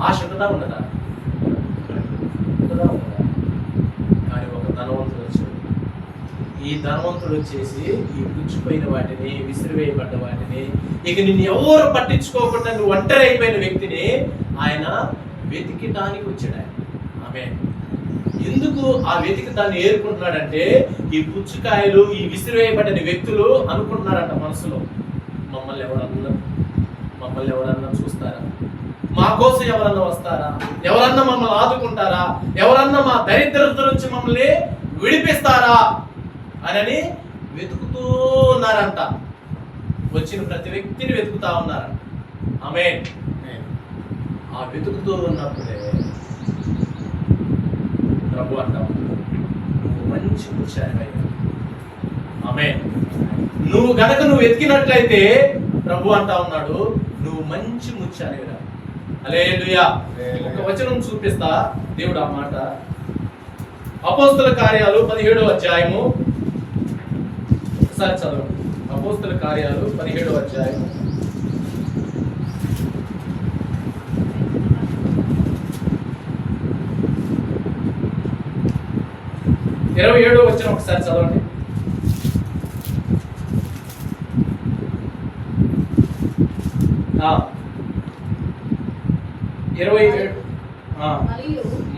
ఆశ ఉంటుందా ఉండదా? ఉంటుందా ఉండదా? కానీ ఒక ధనవంతుడు వచ్చాడు. ఈ ధనవంతుడు వచ్చేసి ఈ పుచ్చిపోయిన వాటిని, విసిరివేయబడ్డ వాటిని, ఇక నిన్ను ఎవరు పట్టించుకోకుండా నువ్వు ఒంటరి అయిపోయిన వ్యక్తిని ఆయన వెతికటానికి వచ్చాడు. ఆయన ఆమె ఎందుకు ఆ వెతికితాన్ని ఏరుకుంటున్నాడంటే, ఈ పుచ్చకాయలు, ఈ విసిరివేయబడిన వ్యక్తులు అనుకుంటున్నారంట మనసులో, మమ్మల్ని ఎవరన్నా చూస్తారా, మా కోసం ఎవరన్నా వస్తారా, ఎవరన్నా మమ్మల్ని ఆదుకుంటారా, ఎవరన్నా మా దరిద్రత నుంచి మమ్మల్ని విడిపిస్తారా అని వెతుకుతూ ఉన్నారంట. వచ్చిన ప్రతి వ్యక్తిని వెతుకుతా ఉన్నారంట. ఆమేన్. ఆ వెతుకుతూ ఉన్నప్పుడే ప్రభు అంటావు, నువ్వు మంచి పురుషానివయ్యా. ఆమేన్. నువ్వు గనక నువ్వు వెతికినట్లయితే ప్రభు అంటా ఉన్నాడు, నువ్వు మంచి ముత్యానివిరా. హల్లెలూయా. ఒక వచనం చూపిస్తా దేవుడు ఆ మాట. అపోస్తల కార్యాలు 17వ అధ్యాయము, ఒకసారి చదవండి. అపోస్తల కార్యాలు 17వ అధ్యాయం 27వ వచనం ఒకసారి చదవండి.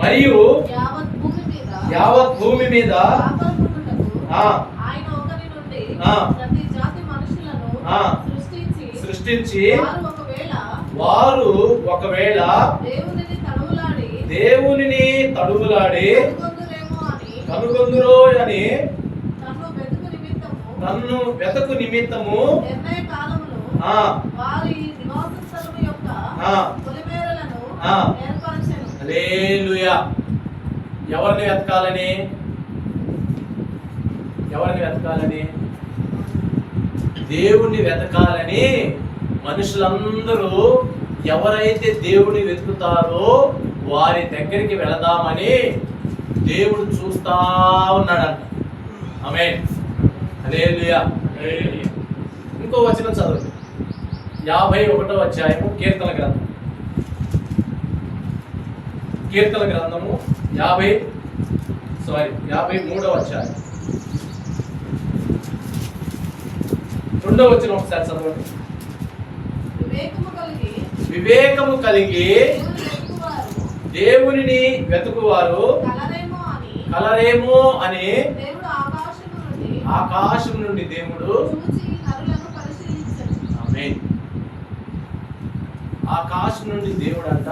మరియు యావత్ భూమి మీద సృష్టించి వారు ఒకవేళ దేవునిని తడువులాడి కనుగొందురో అని నన్ను వెతకు నిమిత్తము హల్లెలూయా. ఎవరిని వెతకాలని? దేవుణ్ణి వెతకాలని మనుషులందరూ ఎవరైతే దేవుని వెతుకుతారో వారి దగ్గరికి వెళదామని దేవుడు చూస్తా ఉన్నాడంట. ఆమేన్. హల్లెలూయా. ఇంకో వచనం చదవండి. 51వ అధ్యాయము కీర్తన గ్రంథము 53వ అధ్యాయం 2వ వచనం ఒకసారి చదవండి. వివేకము కలిగి దేవునిని వెతుకువారు కలరేమో అని ఆకాశం నుండి దేవుడు ఆమేన్. ఆకాశం నుండి దేవుడు అంట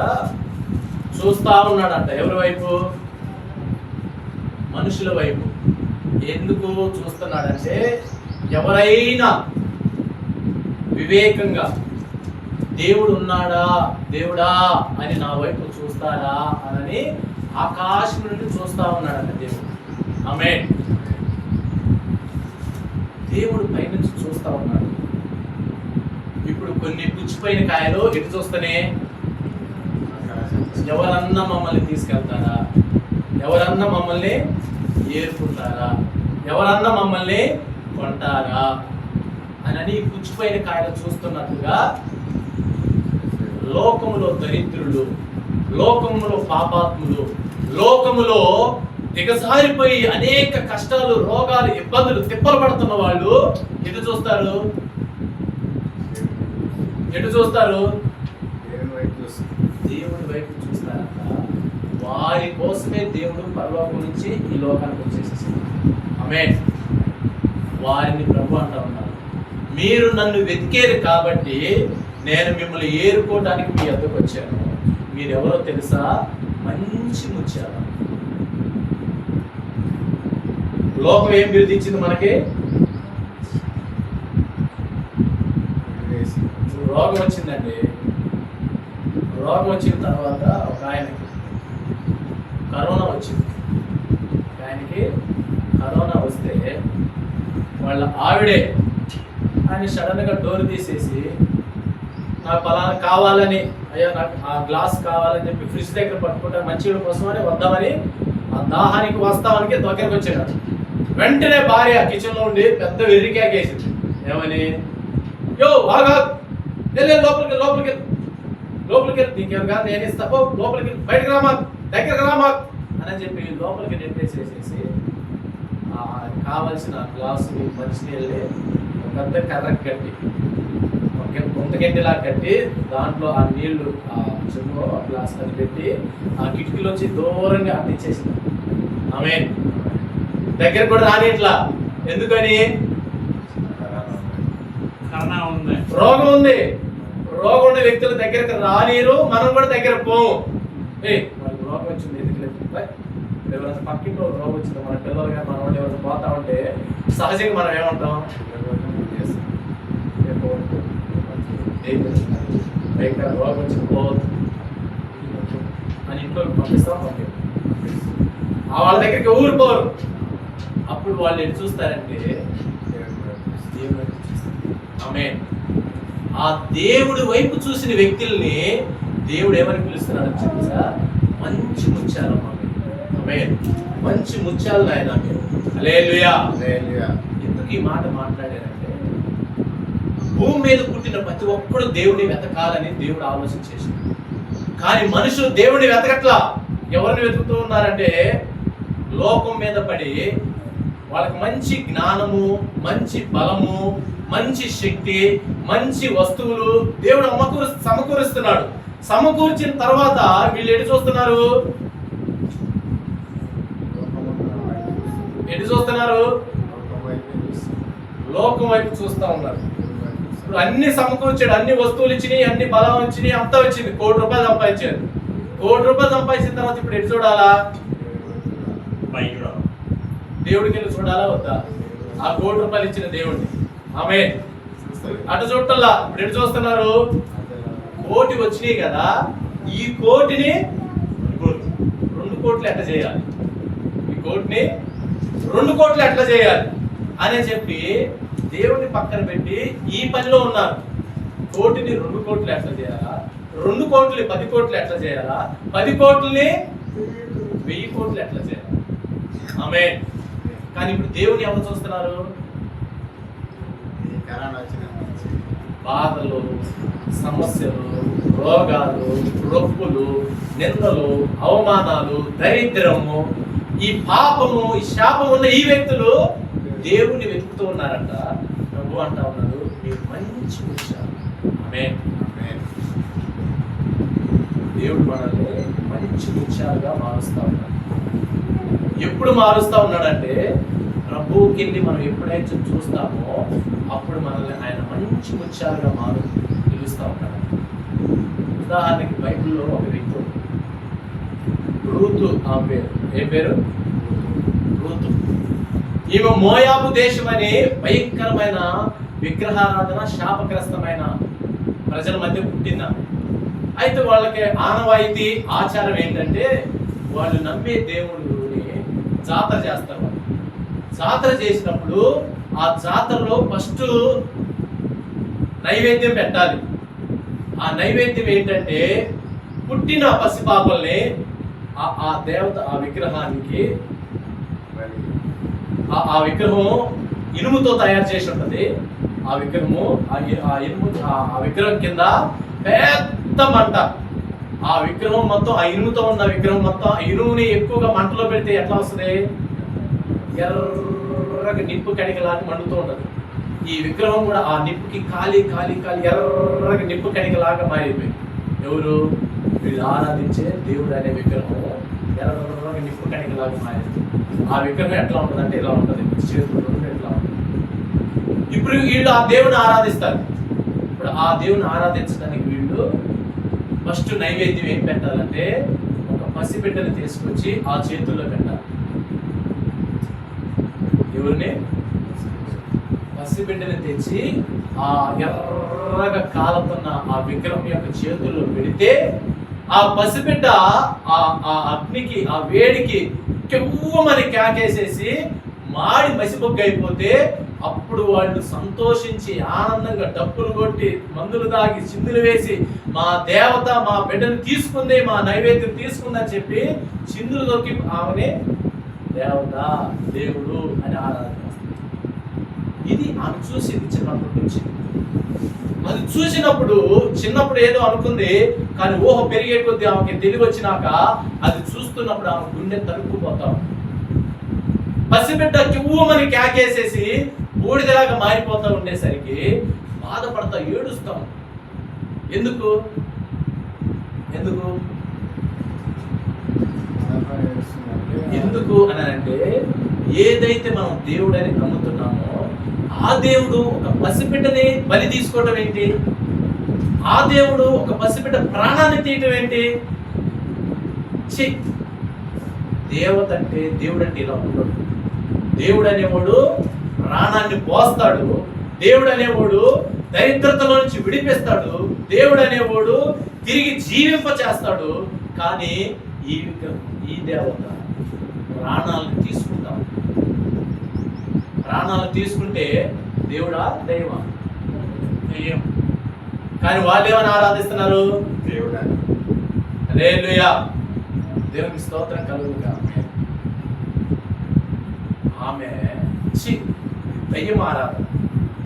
చూస్తా ఉన్నాడంట. ఎవరి వైపు? మనుషుల వైపు. ఎందుకు చూస్తున్నాడంటే, ఎవరైనా వివేకంగా దేవుడు ఉన్నాడా, దేవుడా అని నా వైపు చూస్తారా అని ఆకాశం నుండి చూస్తా ఉన్నాడంట దేవుడు. ఆమేన్. దేవుడు పైనుంచి చూస్తా ఉన్నాడు. ఇప్పుడు కొన్ని పుచ్చిపోయిన కాయలు ఎటు చూస్తేనే, ఎవరన్నా మమ్మల్ని తీసుకెళ్తారా, ఎవరన్నా మమ్మల్ని ఏరుకుంటారా, ఎవరన్నా మమ్మల్ని కొంటారా అని పుచ్చిపోయిన కాయలు చూస్తున్నట్టుగా లోకములో దరిద్రులు, లోకములో పాపాత్ములు, లోకములో దిగజారిపోయి అనేక కష్టాలు, రోగాలు, ఇబ్బందులు, తిప్పలు పడుతున్న వాళ్ళు ఎటు చూస్తారు? దేవుడి వైపు చూస్తారంట. వారి కోసమే దేవుడు పరలోకం నుంచి ఈ లోకానికి వచ్చేసేసాడు. ఆమేన్. వారిని ప్రభు అంటా ఉన్నారు, మీరు నన్ను వెతికేరు కాబట్టి నేను మిమ్మల్ని ఏరుకోవడానికి మీ వద్దకు వచ్చాను. మీరెవరో తెలుసా? మంచి ముత్యాలు. లోకం ఏం బిరుదిచ్చింది మనకి? రోగం వచ్చిందండి. రోగం వచ్చిన తర్వాత ఒక ఆయనకి కరోనా వచ్చింది. ఆయనకి కరోనా వస్తే వాళ్ళ ఆవిడే ఆయన సడన్గా డోర్ తీసేసి నాకు పలానా కావాలని, అయ్యా నాకు ఆ గ్లాస్ కావాలని చెప్పి ఫ్రిడ్జ్ దగ్గర పట్టుకుంటా మంచినీళ్ళ కోసమని వద్దామని ఆ దాహానికి వస్తామనికి దగ్గరకు వచ్చాడు. వెంటనే భార్య కిచెన్లో ఉండి పెద్ద వెర్రికేకేసింది. ఏమని? యో బాగా లోపలికి నీకెవరు కాదు, నేను ఇస్తా, లోపలికి, బయటకు రామా, దగ్గరకు రామా అని చెప్పి లోపలికి నెట్టేసేసేసి కావలసిన గ్లాసు మంచినీళ్ళని ఒక పెద్ద కర్రకు కట్టి, ఒక గుంతగడ్డిలా కట్టి దాంట్లో ఆ నీళ్లు ఆ చెంబు గ్లాస్ అది పెట్టి ఆ కిటికీలోంచి దూరంగా అందించేసింది. ఆమె దగ్గర కూడా రాని ఇట్లా. ఎందుకని? రోగం ఉంది. రోగం ఉన్న వ్యక్తుల దగ్గరకు రానిరు, మనం కూడా దగ్గర పోము. వాళ్ళకి రోగం వచ్చింది ఎందుకు లేదు? ఎవరైనా పక్కింట్లో రోగం వచ్చింది, మన పిల్లలు కానీ మన వాళ్ళు ఎవరైనా పోతా ఉంటే సహజంగా మనం ఏమంటాం? రోగం వచ్చింది పోవద్దు అని ఇంట్లో పంపిస్తాం. వాళ్ళ దగ్గరికి ఊరిపోరు. అప్పుడు వాళ్ళు ఎటు చూస్తారంటే ఆమేన్. ఆ దేవుడి వైపు చూసిన వ్యక్తుల్ని దేవుడు ఏమని పిలుస్తున్నాడు తెలుసా? మంచి ముత్యాలు. ఆమేన్. మంచి ముత్యాలు ఆయన. హల్లెలూయా. ఎందుకు ఈ మాట మాట్లాడారంటే భూమి మీద పుట్టిన ప్రతి ఒక్కడు దేవుడిని వెతకాలని దేవుడు ఆలోచన చేశాడు. కానీ మనుషులు దేవుడిని వెతకట్లా. ఎవరిని వెతుకుతూ ఉన్నారంటే లోకం మీద పడి వాళ్ళకి మంచి జ్ఞానము, మంచి బలము, మంచి శక్తి, మంచి వస్తువులు దేవుడు సమకూరుస్తున్నాడు. సమకూర్చిన తర్వాత వీళ్ళు ఎటు చూస్తున్నారు? లోకం వైపు చూస్తా ఉన్నారు. ఇప్పుడు అన్ని సమకూర్చాడు, అన్ని వస్తువులు ఇచ్చినాయి, అన్ని బలం వచ్చినాయి, అంతా వచ్చింది. ₹1 కోటి సంపాదించారు. ₹1 కోటి సంపాదించిన తర్వాత ఇప్పుడు ఎటు చూడాలా? దేవుడికి వెళ్ళి చూడాలా వద్దా? ఆ ₹1 కోటి ఇచ్చిన దేవుడిని. ఆమె అటు చూడటల్లా. ఇప్పుడు ఎటు చూస్తున్నారు? 1 కోటి వచ్చినాయి కదా, ఈ కోటిని 2 కోట్లు ఎట్లా చేయాలి, ఈ కోటిని 2 కోట్లు ఎట్లా చేయాలి అని చెప్పి దేవుడిని పక్కన పెట్టి ఈ పనిలో ఉన్నారు. కోటిని 2 కోట్లు ఎట్లా చేయాలా, 2 కోట్లు 10 కోట్లు ఎట్లా చేయాలా, 10 కోట్లని 1000 కోట్లు ఎట్లా చేయాలి. ఆమె కానీ ఇప్పుడు దేవుని ఎవరు చూస్తున్నారు? బాధలు, సమస్యలు, రోగాలు, రొప్పులు, నిందలు, అవమానాలు, దరిద్రము, ఈ పాపము, ఈ శాపం ఉన్న ఈ వ్యక్తులు దేవుణ్ణి వెతుకుతూ ఉన్నారంట. ప్రభు అంటా ఉన్నారు, మీరు మంచి ముత్యాలు. ఆమేన్. దేవుడు మనల్ని మంచి ముత్యాలుగా మారుస్తా ఉన్నాడు. ఎప్పుడు మారుస్తా ఉన్నాడంటే ప్రభువుకి వెళ్ళి మనం ఎప్పుడైతే చూస్తామో అప్పుడు మనల్ని ఆయన మంచి ముత్యాలుగా పిలుస్తా ఉన్నాడు. ఉదాహరణకి బైబిల్లో ఒక వ్యక్తి రూతు, ఆ పేరు ఏ పేరు? రూతు. ఈమె మోయాబు దేశం అనే భయంకరమైన విగ్రహారాధన, శాపగ్రస్తమైన ప్రజల మధ్య పుట్టిందా. అయితే వాళ్ళకి ఆనవాయితీ ఆచారం ఏంటంటే వాళ్ళు నమ్మే దేవుడిని జాతర చేస్తారు. జాతర చేసినప్పుడు ఆ జాతరలో ఫస్ట్ నైవేద్యం పెట్టాలి. ఆ నైవేద్యం ఏంటంటే పుట్టిన పసిపాపల్ని ఆ దేవత, ఆ విగ్రహానికి, ఆ విగ్రహం ఇనుముతో తయారు చేసి ఉంటుంది. ఆ విగ్రహం కింద పెద్ద మంట, ఆ విగ్రహం మొత్తం, ఆ ఇనుముతో ఉన్న విగ్రహం మొత్తం, ఆ ఇనుముని ఎక్కువగా మంటలో పెడితే ఎట్లా వస్తుంది? ఎర్రగా నిప్పు కణికలాగా మండుతూ ఉండదు. ఈ విగ్రహం కూడా ఆ నిప్పుకి కాలి కాలి కాలి ఎర్రగా నిప్పు కణికలాగా మారిపోయింది. ఎవరు? వీళ్ళు ఆరాధించే దేవుడు అనే విగ్రహం ఎర్రగా నిప్పు కణికలాగా మారింది. ఆ విగ్రహం ఎట్లా ఉంటుంది అంటే ఇలా ఉంటుంది, చేతులు ఎట్లా ఉంటుంది. ఇప్పుడు వీళ్ళు ఆ దేవుని ఆరాధిస్తారు. ఇప్పుడు ఆ దేవుని ఆరాధించడానికి వీళ్ళు ఫస్ట్ నైవేద్యం ఏం పెట్టాలంటే ఒక పసిబిడ్డని తీసుకొచ్చి ఆ చేతుల్లో పెట్టాలి. ఎవరిని? పసిబిడ్డని తెచ్చి ఆ ఎర్రగా కాలుతున్న ఆ విగ్రహం యొక్క చేతుల్లో పెడితే ఆ పసిబిడ్డ ఆ అగ్నికి, ఆ వేడికి కెవ్వమని కేకేసేసి మాడి మసిబొగ్గ అయిపోతే అప్పుడు వాళ్ళు సంతోషించి ఆనందంగా డప్పులు కొట్టి మందులు తాగి చిందులు వేసి మా దేవత మా బిడ్డను తీసుకుంది, మా నైవేద్యం తీసుకుందని చెప్పి చిందులు దొరికి ఆమెనే దేవత, దేవుడు అని ఆరాధన చేస్తారు. ఇది ఆమె చూసింది చిన్నప్పటి నుంచి. అది చూసినప్పుడు చిన్నప్పుడు ఏదో అనుకుంది, కానీ ఊహ పెరిగే కొద్దీ ఆమెకి తెలివి వచ్చినాక అది చూస్తున్నప్పుడు ఆమె గుండె తరుక్కుపోతాం. పసిబిడ్డ కివ్వమని కేకేసేసి బూడిదలాగా మారిపోతా ఉండేసరికి బాధపడతా, ఏడుస్తాం. ఎందుకు ఎందుకు ఎందుకు అని అంటే, ఏదైతే మనం దేవుడని నమ్ముతున్నామో ఆ దేవుడు ఒక పసిబిడ్డని బలి తీసుకోవటం ఏంటి? ఆ దేవుడు ఒక పసిబిడ్డ ప్రాణాన్ని తీయటం ఏంటి? దేవత అంటే, దేవుడు అంటే ఇలా ఉండడు. దేవుడు అనేవాడు ప్రాణాన్ని పోస్తాడు. దేవుడు అనేవాడు దరిద్రతలో నుంచి విడిపిస్తాడు. దేవుడు అనేవాడు తిరిగి జీవింప చేస్తాడు. కానీ ఈ దేవత ప్రాణాలను తీసుకుంటాం. ప్రాణాలు తీసుకుంటే దేవుడా దైవం? దెయ్యం. కానీ వాళ్ళు ఏమని ఆరాధిస్తున్నారు? దేవుడా. హల్లెలూయా, దేవునికి స్తోత్రం కలుగుగా. ఆమె దయ్యం ఆరాధన,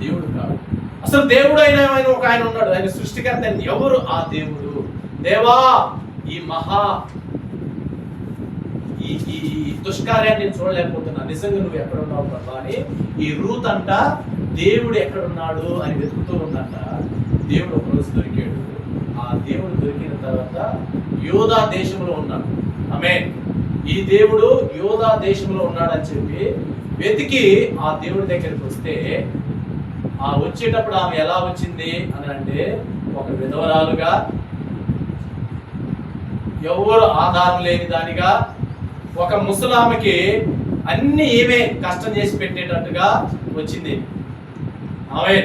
దేవుడు కాదు. అసలు దేవుడు అయిన ఒక ఆయన ఉన్నాడు, ఆయన సృష్టికర్త. ఎవరు ఆ దేవుడు? దేవా, ఈ దుష్కార్యాన్ని నేను చూడలేకపోతున్నా, నిజంగా నువ్వు ఎక్కడున్నావు ప్రభా అని ఈ రూత్ అంట దేవుడు ఎక్కడున్నాడు అని వెతుకుతూ ఉందంట. దేవుడు ఒక రోజు దొరికాడు. ఆ దేవుడు దొరికిన తర్వాత యోధా దేశంలో ఉన్నాడు. ఆమేన్. ఈ దేవుడు యోధా దేశంలో ఉన్నాడని చెప్పి వెతికి ఆ దేవుడి దగ్గరికి వస్తే, ఆ వచ్చేటప్పుడు ఆమె ఎలా వచ్చింది అని అంటే, ఒక విధవరాలుగా, ఎవరు ఆధారం లేని దానిగా, ఒక ముసలామెకి అన్ని ఏమే కష్టం చేసి పెట్టేటట్టుగా వచ్చింది. ఆమె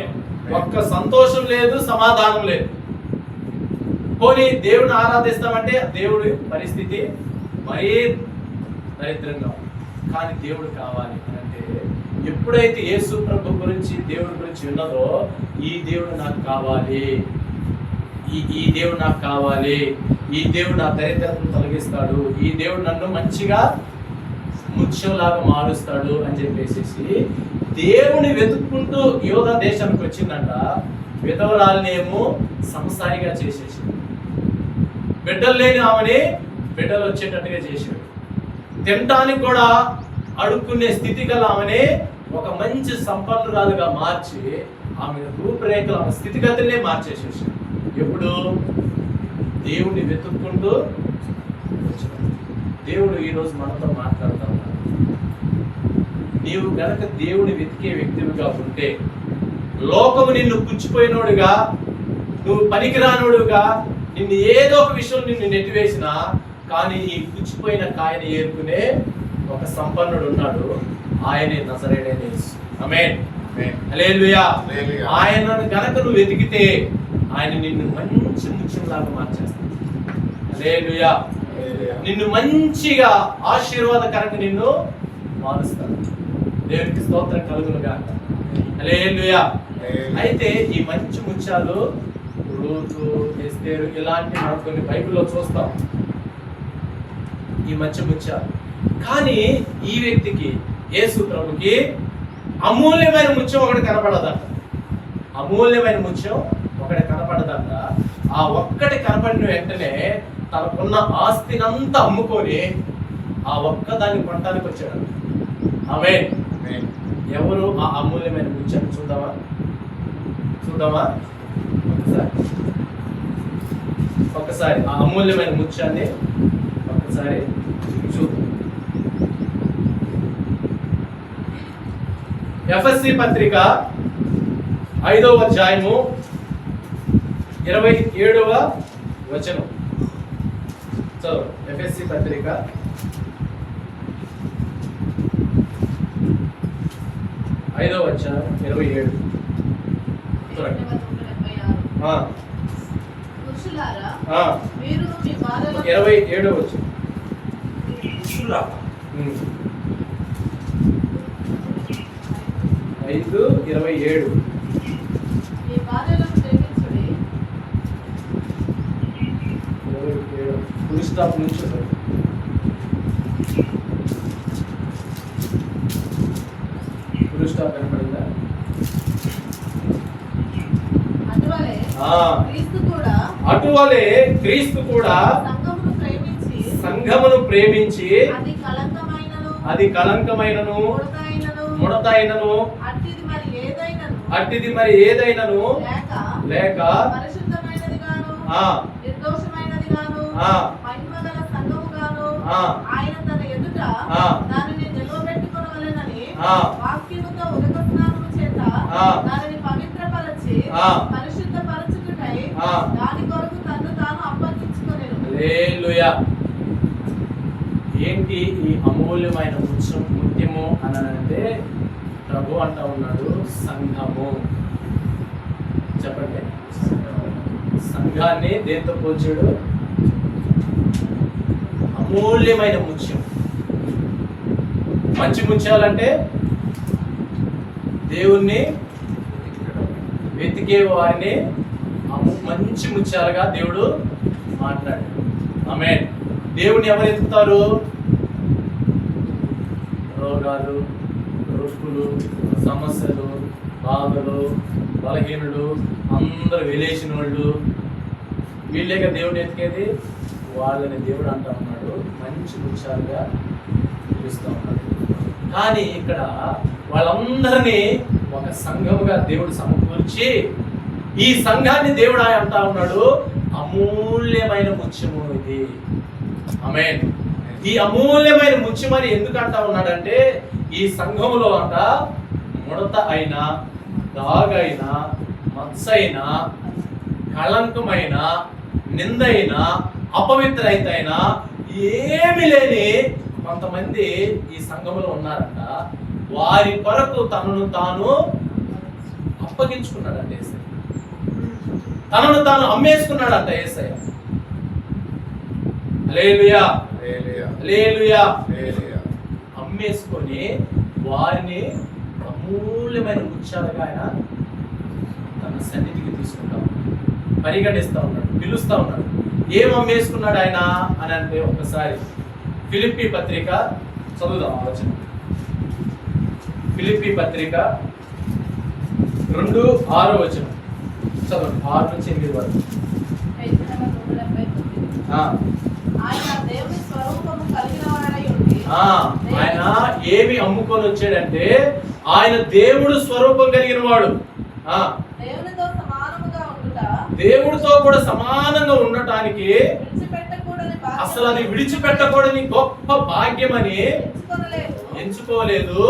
ఒక్క సంతోషం లేదు, సమాధానం లేదు. పోనీ దేవుడిని ఆరాధిస్తామంటే దేవుడి పరిస్థితి మరీ దరిద్రంగా ఉంది. కానీ దేవుడు కావాలి అని అంటే, ఎప్పుడైతే యేసు ప్రభు గురించి, దేవుడి గురించి విన్నదో, ఈ దేవుడు నాకు కావాలి, ఈ దేవుడు నాకు కావాలి, ఈ దేవుడు నా దరిద్రతను తొలగిస్తాడు, ఈ దేవుడు నన్ను మంచిగా ముత్యంలాగా మారుస్తాడు అని చెప్పేసి దేవుని వెతుక్కుంటూ యోధా దేశానికి వచ్చిందంట. విధవరాలనేమో సంసారిగా చేసేసి, బిడ్డలు లేని ఆమెని బిడ్డలు వచ్చేటట్టుగా చేశాడు. తినటానికి కూడా అడుక్కునే స్థితి గల ఆమెని ఒక మంచి సంపన్నురాలుగా మార్చి ఆమె రూపురేఖలు, ఆమె స్థితిగతులనే మార్చేసేసాడు. ఎప్పుడు? దేవుడిని వెతుక్కుంటూ వచ్చినాడు. దేవుడు ఈరోజు మనతో మాట్లాడుతూ ఉన్నాడు. నీవు గనక దేవుని వెతికే వ్యక్తివిగా ఉంటే, లోకము నిన్ను పుచ్చిపోయినోడుగా, నువ్వు పనికిరానోడుగా, నిన్ను ఏదో ఒక విషయం నిన్ను నెట్టివేసినా, కానీ ఈ పుచ్చిపోయిన కాయని ఏరుకునే ఒక సంపన్నుడు ఉన్నాడు. ఆయనే నజరేయుడైన యేసు. ఆమేన్. హల్లెలూయా. ఆయనను గనక నువ్వు వెతికితే ఆయన నిన్ను మంచి ముత్యంలాగా మార్చేస్తాడు. హల్లెలూయా. నిన్ను మంచిగా ఆశీర్వాదకరంగా నిన్ను మారుస్తాడు. దేవునికి స్తోత్రం కలుగునుగా. హల్లెలూయా. అయితే ఈ మంచి ముత్యాలు రూతు, ఎస్తేరు ఇలాంటి మనం కొన్ని బైబిల్లో చూస్తాం, ఈ మంచి ముత్యాలు. కానీ ఈ వ్యక్తికి, యేసు ప్రభుకి అమూల్యమైన ముత్యం ఒకటి కనపడదంట. అమూల్యమైన ముత్యం ఒకటి కనపడదంట. ఆ ఒక్కటి కనపడిన వెంటనే తనకున్న ఆస్తినంతా అమ్ముకొని ఆ ఒక్క దాన్ని కొనడానికి వచ్చాడు. ఆమేన్. ఎవరు ఆ అమూల్యమైన ముత్యాన్ని చూద్దామా ఒక్కసారి ఆ అమూల్యమైన ముత్యాన్ని ఒక్కసారి చూద్దాం. ఎఫెసీ పత్రిక 5వ అధ్యాయము 27వ వచనం చదువు. ఎఫెసీ పత్రిక 5వ అధ్యాయం 27. చూడండి. పురుషులారా, ఆ, మీరు మీ భార్యలకు 27వ వచనం. పురుషులా? 5:27. మీ భార్యలను ప్రేమించుడి. 27 ఫుల్ స్టాప్ నుంచి చదువు. ఫుల్ స్టాప్ కనపడిందా? అటువలే ఆ, క్రీస్తు కూడా అటువలే క్రీస్తు కూడా సంఘమును ప్రేమించి అది కళంకమైనను ముడతైనను అట్టిది మరి ఏదైనను లేక ఆ, ఆ, ఆ, ఆయన తన ఎదుట ఆ, దానిని నిలవబెట్టుకొనవలెనని ఆ, వాక్యముతో ఉదక స్నానము చేత ఆ, దానిని పవిత్రపరచి ఆ, పరిశుద్ధపరచుటకై ఆ. దాని కొరకు తన్ను తాను అప్పగించుకొనెను. హల్లెలూయా. ఏంటి ఈ అమూల్యమైన ముత్యము అని అంటే ప్రభు అంటా ఉన్నాడు సంఘము. చెప్పండి, సంఘాన్ని దేంతో పోల్చాడు? అమూల్యమైన ముత్యం. మంచి ముత్యాలంటే దేవుణ్ణి వెతికే వారిని మంచి ముత్యాలుగా దేవుడు మాట్లాడాడు. ఆమేన్. దేవుని ఎవరు ఎత్తుతారు? రోగాలు, రుక్కులు, సమస్యలు, బాధలు, బలహీనులు, అందరూ వెలేసిన వాళ్ళు, వీళ్ళేగా దేవుని ఎత్తికేది. వాళ్ళని దేవుడు అంటా ఉన్నాడు మంచి ముత్యాలుగా పిలుస్తూ ఉన్నాడు. కానీ ఇక్కడ వాళ్ళందరినీ ఒక సంఘముగా దేవుడు సమకూర్చి ఈ సంఘాన్ని దేవుడు అంటా ఉన్నాడు అమూల్యమైన ముత్యము ఇది. ఆమేన్. ఈ అమూల్యమైన ముత్యమని ఎందుకు అంటా ఉన్నాడంటే ఈ సంఘములో అంట ముడత అయినా, దాగైనా, మత్సైన, కళంకమైన, నిందైన, అపవిత్రైతైనా ఏమి లేని కొంతమంది ఈ సంఘములో ఉన్నారంట. వారి కొరకు తనను తాను అప్పగించుకున్నాడంట యేసయ్య. తనను తాను అమ్మేసుకున్నాడంట యేసయ్య. హల్లెలూయా, హల్లెలూయా. అమ్మేసుకొని వారిని అమూల్యమైన ముత్యాలుగా ఆయన తన సన్నిధికి తీసుకుంటా ఉన్నాడు, పరిగణిస్తా ఉన్నాడు, పిలుస్తా ఉన్నాడు. ఏం అమ్మేసుకున్నాడు ఆయన అని అంటే ఒకసారి ఫిలిప్పీ పత్రిక చదువుదాం. ఆలోచన. ఫిలిప్పీ పత్రిక 2:6 వచనం చదవండి. 6 నుంచి 8 వరకు. ఆయన దేవుని స్వరూపము కలిగిన వాడై ఉండి ఆయన ఏమి అమ్ముకొని వచ్చాడంటే ఆయన దేవుడు స్వరూపం కలిగిన వాడు. దేవునితో సమానముగా ఉండుట, దేవుడితో కూడా సమానంగా ఉండటానికి విడిచిపెట్టకూడని అసలు అది విడిచిపెట్టకూడని గొప్ప భాగ్యమని ఎంచుకోలేదు.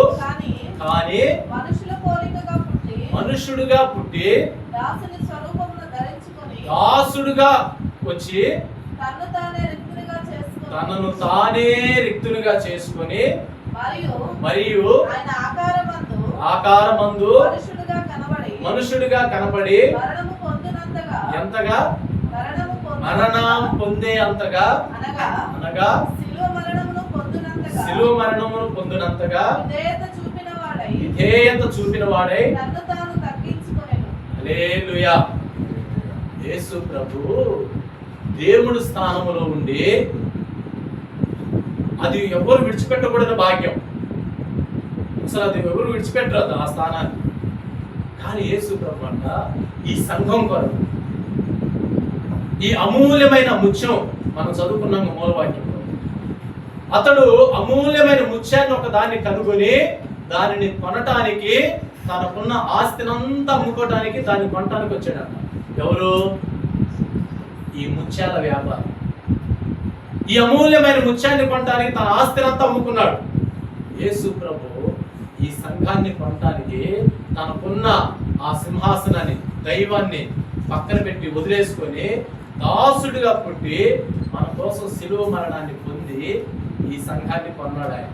కానీ మనుషుడుగా పుట్టి దాసుని స్వరూపమును ధరించుకొని దాసుడుగా వచ్చి తనను తానే రిక్తునిగా చేసుకొని మరియు ఆయన ఆకారమందు మనుషుడుగా కనబడి మరణము పొందినంతగా ఎంతగా మరణం పొందే అంతగా అనగా శిలువ మరణమును పొందినంతగా విధేయత చూపిన వాడై హల్లెలూయా. యేసు ప్రభు దేవుడి స్థానములో ఉండి అది ఎవరు విడిచిపెట్టకూడని భాగ్యం. అసలు అది ఎవరు విడిచిపెట్టరు ఆ స్థానాన్ని. కానీ యేసు ప్రభు అంట ఈ సంఘం కొరకు ఈ అమూల్యమైన ముత్యం మనం చదువుకున్నాం మూలవాక్యంలో. అతడు అమూల్యమైన ముత్యాన్ని ఒక దాన్ని కనుగొని దానిని కొనటానికి, తనకున్న ఆస్తినంతా అమ్ముకోవటానికి, దాన్ని కొనటానికి వచ్చాడట. ఎవరు? ఈ ముత్యాల వ్యాపారం. ఈ అమూల్యమైన ముత్యాన్ని కొనటానికి తన ఆస్తినంతా అమ్ముకున్నాడు. యేసు ప్రభు ఈ సంఘాన్ని కొనటానికి తనకున్న ఆ సింహాసనాన్ని, దైవాన్ని పక్కన పెట్టి వదిలేసుకొని దాసుడిగా పుట్టి మన కోసం శిలువ మరణాన్ని పొంది ఈ సంఘాన్ని కొన్నాడు ఆయన.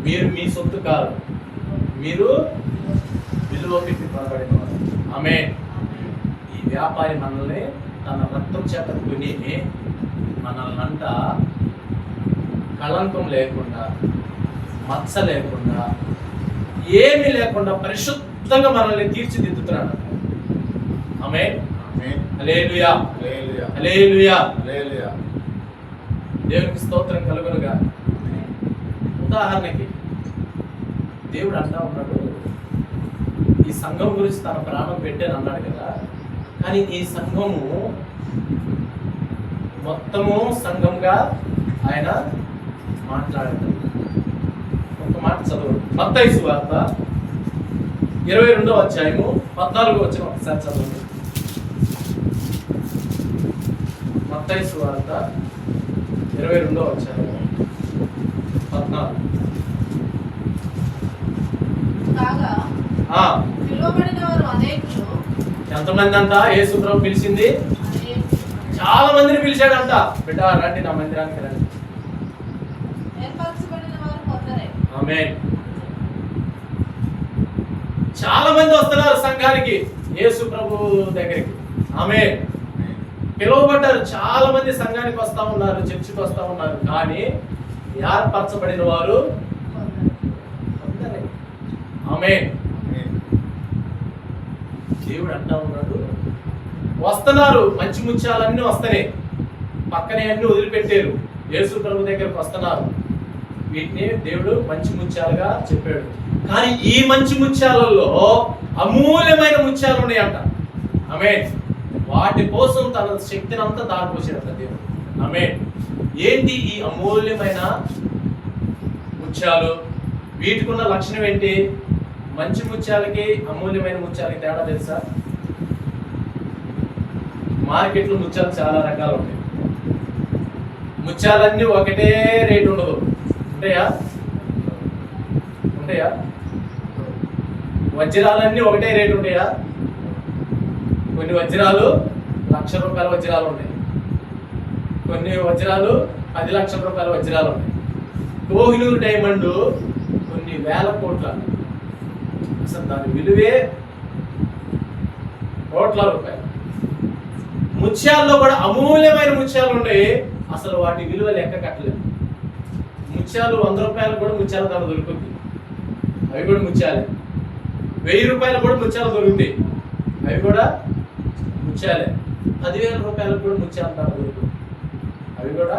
మీరు మీ సొత్తు కాదు, మీరు విలువ పెట్టి కొనబడిన వారు. ఆమేన్. ఈ వ్యాపారి మనల్ని తన రక్తం చేత కొని మనల్నంట కళంకం లేకుండా, మచ్చ లేకుండా, ఏమీ లేకుండా పరిశుద్ధంగా మనల్ని తీర్చిదిద్దుతున్నాడు. ఆమేన్. హల్లెలూయా, హల్లెలూయా, హల్లెలూయా, హల్లెలూయా. దేవునికి స్తోత్రం కలుగునుగా. ఉదాహరణకి దేవుడు అంటా ఉన్నాడు, ఈ సంఘం గురించి తన ప్రాణం పెట్టాను అన్నాడు కదా. కానీ ఈ సంఘము మొత్తము సంఘంగా ఆయన మాట్లాడాడు. ఒక మాట చదువు. మత్తయి సువార్త 22వ అధ్యాయము 14వ వచనం ఒకసారి చదవండి. మత్తయి సువార్త 22వ అధ్యాయము 14. కాగా పిలువబడిన వారు అనేకులు. ఎంతమంది అంట యేసు ప్రభు పిలిచింది? చాలా మందిని పిలిచాడంట. బిడ్డ రండి, నా మందిరానికి రండి. ఏర్పరచబడిన వారు కొందరే. ఆమేన్. చాలా మంది వస్తున్నారు సంఘానికి, యేసు ప్రభు దగ్గరికి. ఆమేన్. పిలువబడ్డారు, చాలా మంది సంఘానికి వస్తా ఉన్నారు, చర్చికి వస్తా ఉన్నారు. కానీ ఏర్పరచబడిన వారు కొందరే. ఆమేన్. దేవుడు అంటా ఉన్నాడు, వస్తున్నారు, మంచి ముత్యాలన్నీ వస్తాయి, పక్కనే అన్ని వదిలిపెట్టారు, యేసు ప్రభు దగ్గరకు వస్తున్నారు. వీటిని దేవుడు మంచి ముత్యాలుగా చెప్పాడు. కానీ ఈ మంచి ముత్యాలలో అమూల్యమైన ముత్యాలు ఉన్నాయంట. ఆమేన్. వాటి కోసం తన శక్తిని అంతా దారిపోసాడంట దేవుడు. ఆమేన్. ఏంటి ఈ అమూల్యమైన ముత్యాలు? వీటికి ఉన్న లక్షణం ఏంటి? మంచి ముత్యాలకి అమూల్యమైన ముత్యాలకి తేడా తెలుసా? మార్కెట్లో ముత్యాలు చాలా రకాలు ఉంటాయి. ముత్యాలన్నీ ఒకటే రేటు ఉండదు. ఉంటాయా? ఉంటాయా? వజ్రాలన్నీ ఒకటే రేటు ఉంటాయా? కొన్ని వజ్రాలు ₹1,00,000 వజ్రాలు ఉంటాయి, కొన్ని వజ్రాలు 10 లక్షల రూపాయల వజ్రాలు ఉంటాయి. కోహినూరు డైమండ్ కొన్ని వేల కోట్ల, అసలు దాని విలువే కోట్ల రూపాయలు. ముత్యాల్లో కూడా అమూల్యమైన ముత్యాలు ఉన్నాయి, అసలు వాటి విలువ లెక్క కట్టలేదు. ముత్యాలు 100 రూపాయలు కూడా ముత్యాల ధర దొరుకుతుంది, అవి కూడా ముత్యాలే. 1000 రూపాయలు కూడా ముత్యాలు దొరుకుతాయి, అవి కూడా ముత్యాలే. 10,000 రూపాయలకు కూడా ముత్యాల ధర దొరుకుతుంది, అవి కూడా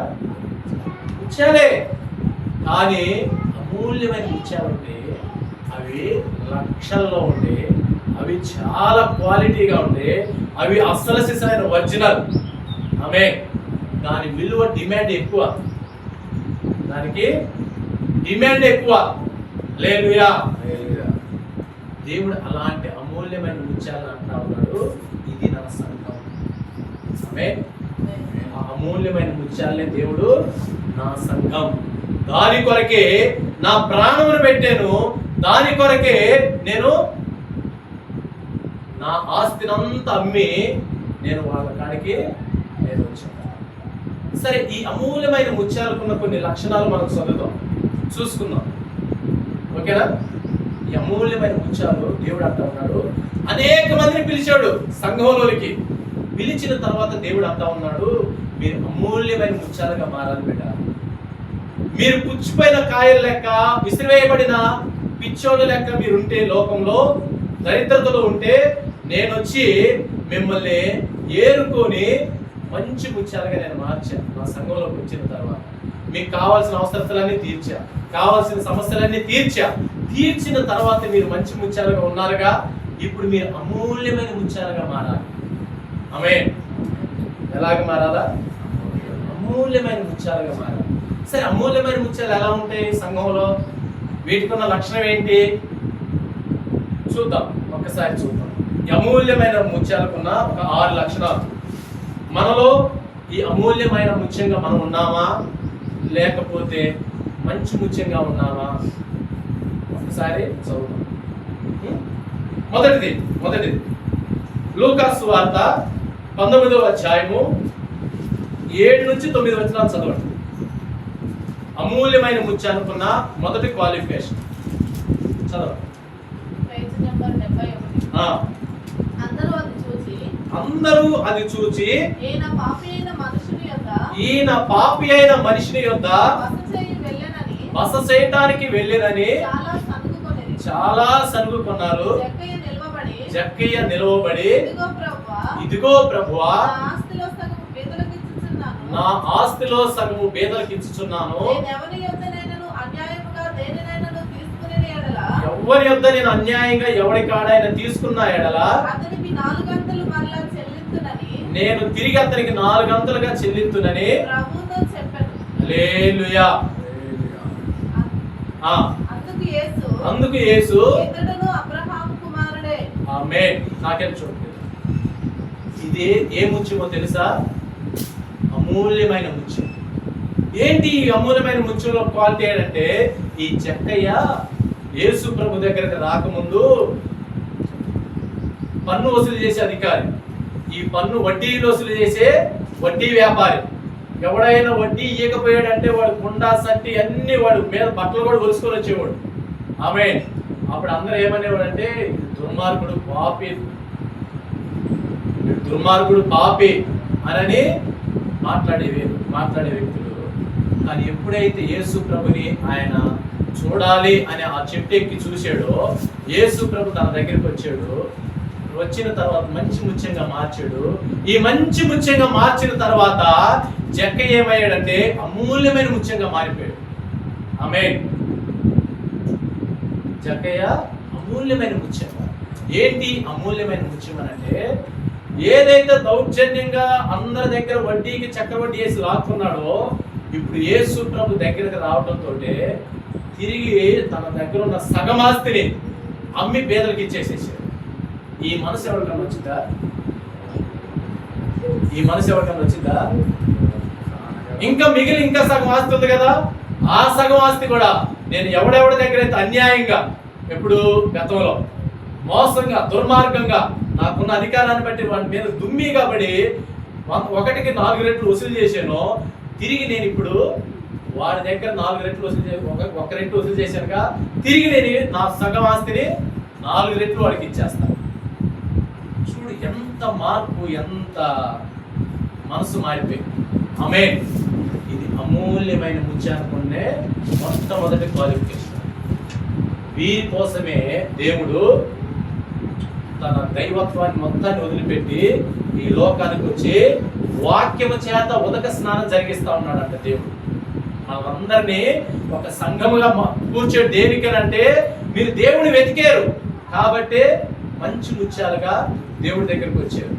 ముత్యాలే. కానీ అమూల్యమైన ముత్యాలు ఉంటే అవి లక్షల్లో ఉంటే, అవి చాలా క్వాలిటీగా ఉంటే, అవి అస్సలు సిసలైన ఒరిజినల్. ఆమె దాని విలువ డిమాండ్ ఎక్కువ, దానికి డిమాండ్ ఎక్కువ. హల్లెలూయా. దేవుడు అలాంటి అమూల్యమైన ముత్యాలను అంటా ఉన్నాడు, ఇది నా సంఘం. ఆమె ఆ అమూల్యమైన ముత్యాలనే దేవుడు నా సంఘం, దాని కొరకే నా ప్రాణమును పెట్టాను, దాని కొరకే నేను నా ఆస్తినంతా అమ్మి నేను వాళ్ళ కాడికి నేను వచ్చాను. సరే, ఈ అమూల్యమైన ముత్యాలకున్న కొన్ని లక్షణాలు మనం చూసుకుందాం. ఓకేనా? ఈ అమూల్యమైన ముత్యాలు దేవుడు అంటా ఉన్నాడు, అనేక మందిని పిలిచాడు సంఘంలోనికి. పిలిచిన తర్వాత దేవుడు అంటా ఉన్నాడు, మీరు అమూల్యమైన ముత్యాలుగా మారాలి బిడ్డ. మీరు పుచ్చిపోయిన కాయల లెక్క, విసిరివేయబడిన పిచ్చోళ్ళ లెక్క మీరుంటే, లోకంలో దరిద్రతలో ఉంటే, నేను వచ్చి మిమ్మల్ని ఏరుకొని మంచి ముత్యాలుగా నేను మార్చాను. నా సంఘంలోకి వచ్చిన తర్వాత మీకు కావాల్సిన అవసరతలన్నీ తీర్చా, కావాల్సిన సమస్యలన్నీ తీర్చిన తర్వాత మీరు మంచి ముత్యాలుగా ఉన్నారుగా, ఇప్పుడు మీరు అమూల్యమైన ముత్యాలుగా మారాలి. ఆమేన్. ఎలాగ మారాలా? అమూల్యమైన ముత్యాలుగా మారాలి. సరే, అమూల్యమైన ముత్యాలు ఎలా ఉంటాయి సంఘంలో? వీటికి ఉన్న లక్షణం ఏంటి చూద్దాం, ఒక్కసారి చూద్దాం. ఈ అమూల్యమైన ముత్యాలకున్న ఒక 6 లక్షణాలు. మనలో ఈ అమూల్యమైన ముత్యంగా మనం ఉన్నామా, లేకపోతే మంచి ముత్యంగా ఉన్నామా? ఒకసారి చదువుతాం. మొదటిది లూకాసు సువార్త 19వ అధ్యాయము 7 నుంచి 9 వచనాలు చదవండి. అమూల్యమైన ముత్యానుకున్న మొదటి క్వాలిఫికేషన్ చదవండి. Page number 71. అందరూ అది చూచి ఈయన పాపి అయిన మనిషిని యొద్ద బస చేయటానికి వెళ్ళినని చాలా సనుగుకున్నారు. జక్కయ్య నిలవబడి, ఇదిగో ప్రభువా, నా ఆస్తిలో సగము బేదలకిచ్చుచున్నాను. ఎవరి యొద్ద నేను అన్యాయంగా ఎవరి కాడైనా తీసుకున్న ఎడల నేను తిరిగి అతనికి 4 గంటలుగా చెల్లింతునని హల్లెలూయా. అందుకు యేసు ఆమేన్. నాకేం చూడండి, ఇది ఏ ముత్యమో తెలుసా? అమూల్యమైన ముత్యం. ఏంటి ఈ అమూల్యమైన ముత్యంలో క్వాలిటీ ఏంటంటే, ఈ జక్కయ్య యేసు ప్రభు దగ్గరకు రాకముందు పన్ను వసూలు చేసే అధికారి, ఈ పన్ను వడ్డీలు వసూలు చేసే వడ్డీ వ్యాపారి. ఎవడైనా వడ్డీ ఇవ్వకపోయాడంటే వాడు గుండా సట్టి అన్ని వాడు మీద బట్టలు కూడా ఒలుసుకొని వచ్చేవాడు. ఆమేన్. అప్పుడు అందరూ ఏమనేవాడు అంటే, దుర్మార్గుడు పాపి అని మాట్లాడే వ్యక్తులు. కానీ ఎప్పుడైతే యేసు ప్రభుని ఆయన చూడాలి అని ఆ చెట్టు ఎక్కి చూశాడో, యేసు ప్రభు తన దగ్గరికి వచ్చాడు. వచ్చిన తర్వాత మంచి ముత్యంగా మార్చాడు. ఈ మంచి ముత్యంగా మార్చిన తర్వాత జక్కయ్య ఏమయ్యాడంటే అమూల్యమైన ముత్యంగా మారిపోయాడు. ఆమేన్. జక్కయ్య అమూల్యమైన ముత్యం. ఏంటి అమూల్యమైన ముత్యం అంటే, ఏదైతే దౌర్జన్యంగా అందరి దగ్గర వడ్డీకి చక్రవడ్డీ వేసి లాక్కున్నాడో, ఇప్పుడు యేసు ప్రభు దగ్గరకు రావడంతో తిరిగి తన దగ్గర ఉన్న సగమాస్తిని అమ్మి పేదలకు ఇచ్చేసేసాడు. ఈ మనసు ఎవరికన్నా వచ్చిందా? ఇంకా సగం ఆస్తి ఉంది కదా, ఆ సగం ఆస్తి కూడా నేను ఎవడెవడి దగ్గర అయితే అన్యాయంగా, ఎప్పుడు గతంలో మోసంగా దుర్మార్గంగా నాకున్న అధికారాన్ని బట్టి వాడి మీద దుమ్మిగా పడి 1కి 4 రెట్లు వసూలు చేశాను, తిరిగి నేను ఇప్పుడు వాడి దగ్గర 4 రెట్లు వసూలు చేసి 1 రెట్లు వసూలు చేశానుగా, తిరిగి నేను నా సగం ఆస్తిని 4 రెట్లు వాడికి ఇచ్చేస్తాను. చూడు ఎంత మార్పు, ఎంత మనసు మారిపోయింది. ఆమేన్. ఇది అమూల్యమైన ముత్యానుకునే మొట్టమొదటి క్వాలిఫికేషన్. వీరి కోసమే దేవుడు తన దైవత్వాన్ని మొత్తాన్ని వదిలిపెట్టి ఈ లోకానికి వచ్చి వాక్యము చేత ఉదక స్నానం జరిగిస్తా ఉన్నాడంట దేవుడు. మనందరినీ ఒక సంఘముగా కూర్చోడు. దేనికనంటే, మీరు దేవుని వెతికారు కాబట్టి మంచి ముత్యాలుగా దేవుడి దగ్గరకు వచ్చారు.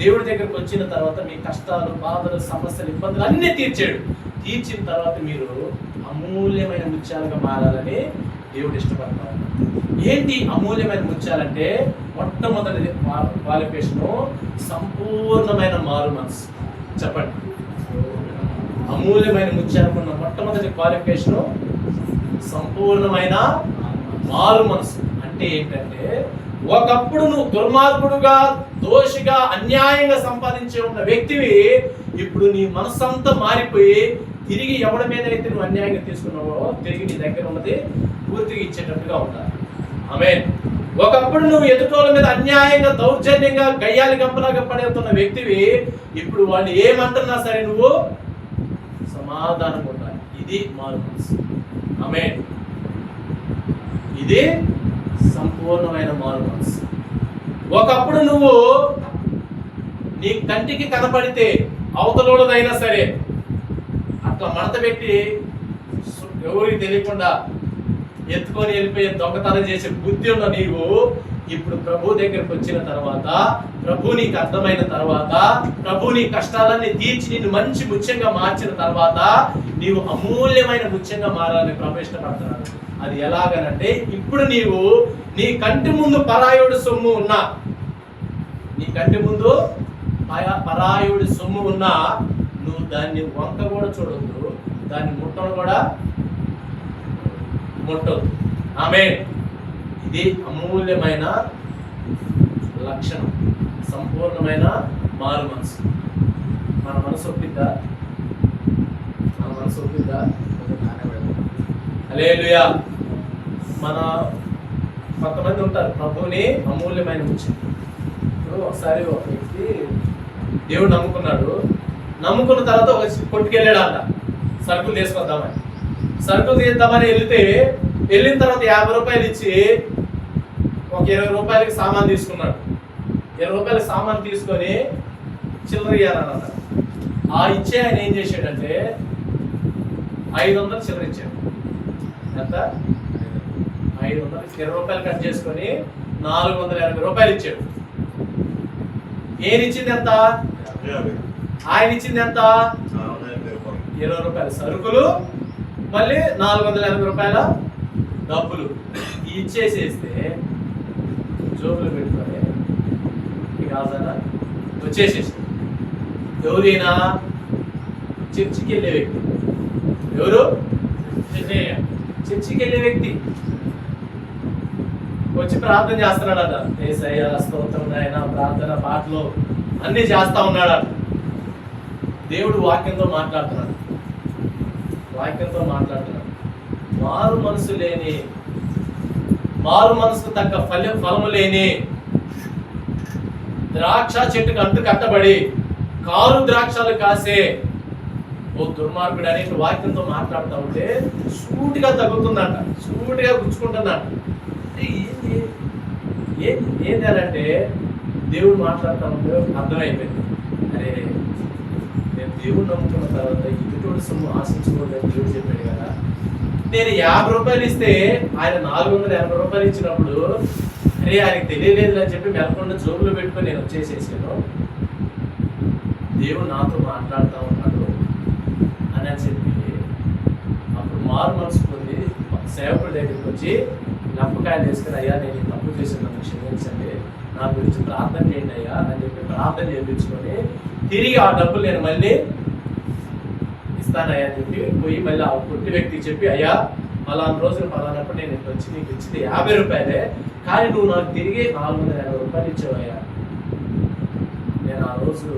దేవుడి దగ్గరకు వచ్చిన తర్వాత మీ కష్టాలు, బాధలు, సమస్యలు, ఇబ్బందులు అన్నీ తీర్చాడు. తీర్చిన తర్వాత మీరు అమూల్యమైన ముత్యాలుగా మారాలని దేవుడు ఇష్టపడతాడు. ఏంటి అమూల్యమైన ముత్యాలంటే, మొట్టమొదటి క్వాలిఫికేషను సంపూర్ణమైన మారు మనసు. చెప్పండి. అమూల్యమైన ముత్యాలకున్న మొట్టమొదటి క్వాలిఫికేషను సంపూర్ణమైన మారు మనసు. అంటే ఏంటంటే, ఒకప్పుడు నువ్వు దుర్మార్గుడుగా, దోషిగా, అన్యాయంగా సంపాదించే ఉన్న వ్యక్తివి, ఇప్పుడు నీ మనస్సంతా మారిపోయి తిరిగి ఎవరి మీద అయితే నువ్వు అన్యాయంగా తీసుకున్నావో తిరిగి నీ దగ్గర ఉన్నది పూర్తిగా ఇచ్చేటట్టుగా ఉండాలి. ఆమేన్. ఒకప్పుడు నువ్వు ఎదుటోళ్ళ మీద అన్యాయంగా, దౌర్జన్యంగా, గయ్యాలి గంపలాగా పడేస్తున్న వ్యక్తివి, ఇప్పుడు వాళ్ళు ఏమంటున్నా సరే నువ్వు సమాధానం ఉండాలి. ఇది మారు మనసు. ఆమేన్. ఇది సంపూర్ణమైన మారు మనసు. ఒకప్పుడు నువ్వు నీ కంటికి కనపడితే అవతలోడదైనా సరే అట్లా మడత పెట్టి ఎవరికి తెలియకుండా ఎత్తుకొని వెళ్ళిపోయి దొంగతనం చేసే బుద్ధి ఉన్న నీవు ఇప్పుడు ప్రభు దగ్గరకు వచ్చిన తర్వాత, ప్రభు నీకు అర్థమైన తర్వాత, ప్రభు నీ కష్టాలన్నీ తీర్చి నిన్ను మంచి ముత్యంగా మార్చిన తర్వాత నీవు అమూల్యమైన ముత్యంగా మారాలని ప్రభు ఇష్టపడుతున్నాడు. అది ఎలాగనంటే, ఇప్పుడు నీవు నీ కంటి ముందు పరాయుడు సొమ్ము ఉన్నా, నీ కంటి ముందు పరాయుడు సొమ్ము ఉన్నా నువ్వు దాన్ని వంక కూడా చూడొద్దు, దాన్ని ముట్టను కూడా ముట్టొద్దు. ఆమేన్. ఇది అమూల్యమైన లక్షణం, సంపూర్ణమైన మారు మనసు. మన మనసు ఒప్పిద్దా? మన మనసు ఒప్పిద్దా? హల్లెలూయా. మన కొంతమంది ఉంటారు ప్రభువుని అమూల్యమైన ముత్యం. ఇప్పుడు ఒకసారి ఒక వ్యక్తి దేవుడు నమ్ముకున్నాడు, నమ్ముకున్న తర్వాత ఒక కొట్టుకెళ్ళాడు అంట సరుకులు తీసుకొద్దామని. సరుకులు తీద్దామని వెళ్ళిన తర్వాత 50 రూపాయలు ఇచ్చి ఒక 20 రూపాయలకి సామాన్ తీసుకున్నాడు. 20 రూపాయలకి సామాన్ తీసుకొని చిల్లర ఇయ్యాలన్నమాట. ఆ ఇచ్చే ఆయన ఏం చేశాడంటే 500 చిల్లర ఇచ్చాడు. ఎంత? 500, 20 రూపాయలు కట్ చేసుకొని 480 రూపాయలు ఇచ్చాడు. ఏది ఇచ్చింది ఎంత? ఆయన ఇచ్చింది ఎంత? 20 రూపాయలు సరుకులు, మళ్ళీ 480 రూపాయల డబ్బులు ఇచ్చేసేస్తే జోబులు పెట్టుకొని ఇక వచ్చేసేసి. ఎవరైనా చర్చికి వెళ్ళే వ్యక్తి, ఎవరు? చర్చికి వెళ్ళే వ్యక్తి వచ్చి ప్రార్థన చేస్తున్నాడట. యేసయ్య స్తోత్రం నాయనా, ప్రార్థన పాటలు అన్నీ చేస్తా ఉన్నాడట. దేవుడు వాక్యంతో మాట్లాడుతున్నాడు. మారు మనసుకు తగ్గ ఫలము లేని ద్రాక్ష చెట్టుకు అంటు కట్టబడి కారు ద్రాక్షలు కాసే ఓ దుర్మార్గుడు అనే వాక్యంతో మాట్లాడుతూ ఉంటే సూటిగా తగ్గుతుందంట, సూటిగా గుచ్చుకుంటుందంట. ఏంటి అంటే దేవుడు మాట్లాడుతూ ఉంటే అర్థమైపోయింది, అరే నేను దేవుడు నమ్ముకున్న తర్వాత ఎదుటోడి సొమ్ము ఆశించకూడదని దేవుడు చెప్పాడు కదా. నేను 50 రూపాయలు ఇస్తే ఆయన 480 రూపాయలు ఇచ్చినప్పుడు అరే ఆయనకి తెలియలేదు అని చెప్పి మెలకుండా జోబులో పెట్టుకొని నేను వచ్చేసేసాను. దేవుడు నాతో మాట్లాడుతూ ఉన్నాడు అని చెప్పి అప్పుడు మారు మనసు పొంది సేవకుడి దగ్గరికి వచ్చి లప్పకాయలు వేసుకుని, అయ్యా నేను తప్పు చేసిన నన్ను క్షమించండి, నా గురించి ప్రార్థన చేయండి అయ్యా అని చెప్పి ప్రార్థన చేయించుకొని తిరిగి ఆ డబ్బులు నేను మళ్ళీ ఇస్తానయ్యా అని చెప్పి పోయి మళ్ళీ ఆ కొట్టి వ్యక్తికి చెప్పి, అయ్యా పలానా రోజులు పలానప్పుడు నేను వచ్చి నీకు ఇచ్చింది 50 రూపాయలే, కానీ నువ్వు నాకు తిరిగి 480 రూపాయలు ఇచ్చావయ్యా. నేను ఆ రోజు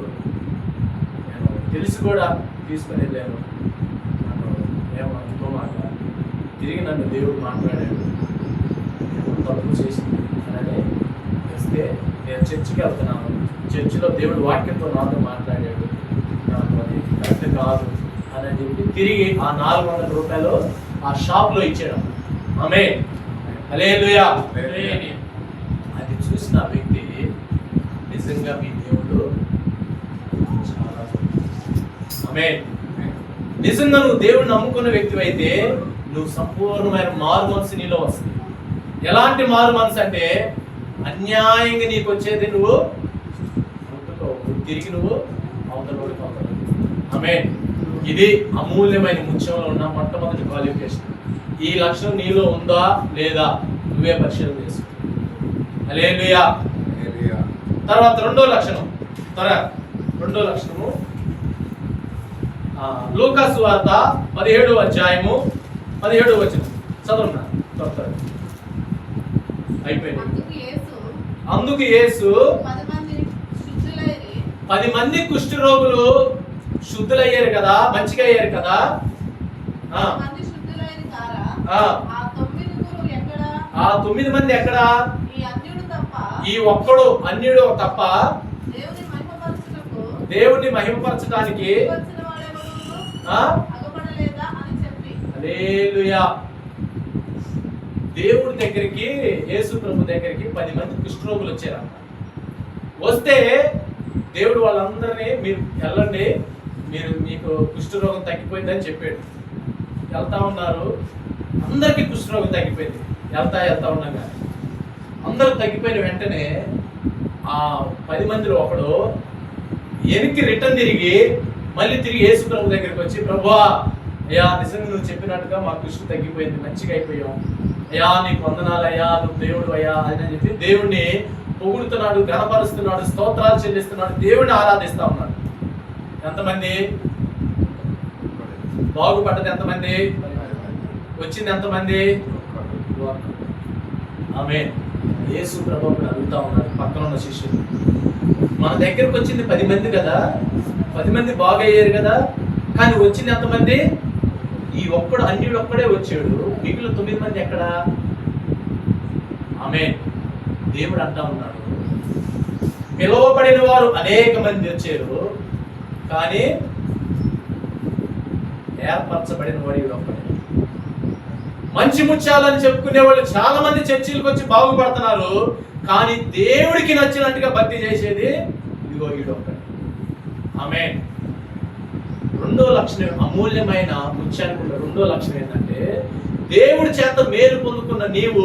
నేను తెలిసి కూడా తీసుకొని వెళ్ళాను, నన్ను ఏమో అనుకోమాట, తిరిగి నన్ను దేవుడు మాట్లాడాడు, తప్పు చేసింది అని వస్తే నేను చర్చికి వెళ్తున్నాను, చర్చిలో దేవుడు వాక్యంతో నాతో మాట్లాడాడు, నాకు అది కరెక్ట్ కాదు అని చెప్పి తిరిగి ఆ 400 రూపాయలు ఆ షాప్లో ఇచ్చాడు. ఆమేన్. హల్లెలూయా. అది చూసిన వ్యక్తి నిజంగా మీ దేవుడు చాలా, ఆమేన్. నిజంగా నువ్వు దేవుడు నమ్ముకున్న వ్యక్తి అయితే నువ్వు సంపూర్ణమైన మారు మనసు నీలో వస్తుంది. ఎలాంటి మారు మనసు అంటే అన్యాయంగా నీకు వచ్చేది నువ్వు తిరిగి నువ్వు అవతలకి. ఆమేన్. ఇది అమూల్యమైన ముత్యంలో ఉన్న మొట్టమొదటి క్వాలిఫికేషన్. ఈ లక్షణం నీలో ఉందా లేదా నువ్వే పరిశీలన చేసుకో. హల్లెలూయా. తర్వాత రెండో లక్షణము లూకా సువార్త 17వ అధ్యాయము 17వ వచనం చదువున్నా త్వరగా. అయిపోయింది. అందుకు యేసు 10 మంది కుష్ఠరోగులు శుద్ధులయ్యారు కదా, మంచిగా అయ్యారు కదా. ఆ 9 మంది ఎక్కడ? ఈ ఒక్కడు అన్యుడు తప్ప దేవుణ్ణి మహిమపరచడానికి. హల్లెలూయా. దేవుడి దగ్గరికి, యేసు ప్రభు దగ్గరికి 10 మంది కుష్ఠరోగులు వచ్చారంట. వస్తే దేవుడు వాళ్ళందరినీ మీరు వెళ్ళండి, మీకు కుష్ఠరోగం తగ్గిపోయిందని చెప్పాడు. వెళ్తా ఉన్నారు, అందరికీ కుష్ఠరోగం తగ్గిపోయింది. వెళ్తా ఉన్నాగా అందరూ తగ్గిపోయిన వెంటనే ఆ 10 మందిలో ఒకడు వెనక్కి రిటర్న్ తిరిగి మళ్ళీ తిరిగి యేసు ప్రభు దగ్గరికి వచ్చి, ప్రభువా అయ్యా, నిజంగా నువ్వు చెప్పినట్టుగా మా కృషి తగ్గిపోయింది, మంచిగా అయిపోయాం అయ్యా, నీకు వందనాలు అయ్యా, నువ్వు దేవుడు అయ్యా అని చెప్పి దేవుణ్ణి పొగుడుతున్నాడు, ఘనపరుస్తున్నాడు, స్తోత్రాలు చెల్లిస్తున్నాడు, దేవుడిని ఆరాధిస్తా ఉన్నాడు. ఎంతమంది బాగుపడ్డది? ఎంతమంది వచ్చింది? ఎంతమంది? ఆమె యేసు ప్రభు అడుగుతా ఉన్నాడు పక్కన ఉన్న శిష్యులు, మన దగ్గరకు వచ్చింది 10 మంది కదా, 10 మంది బాగయ్యారు కదా, కానీ వచ్చింది ఎంతమంది? ఈ ఒక్కడు, అన్యుడు ఒక్కడే వచ్చాడు, మిగిలిన 9 మంది ఎక్కడ? ఆమె దేవుడు అంటా ఉన్నాడు, పిలువబడిన వారు అనేక మంది వచ్చారు, కానీ ఏర్పరచబడిన వాడు ఒక్కడే. మంచి ముత్యాలని చెప్పుకునే వాళ్ళు చాలా మంది చర్చిలకు వచ్చి బాగుపడుతున్నారు, కానీ దేవుడికి నచ్చినట్టుగా భక్తి చేసేది ఇదిగో ఈడొక్కడే. ఆమె రెండో లక్షణం, అమూల్యమైన ముత్యానికి ఉన్న రెండో లక్షణం ఏంటంటే, దేవుడి చేత మేలు పొందుకున్న నీవు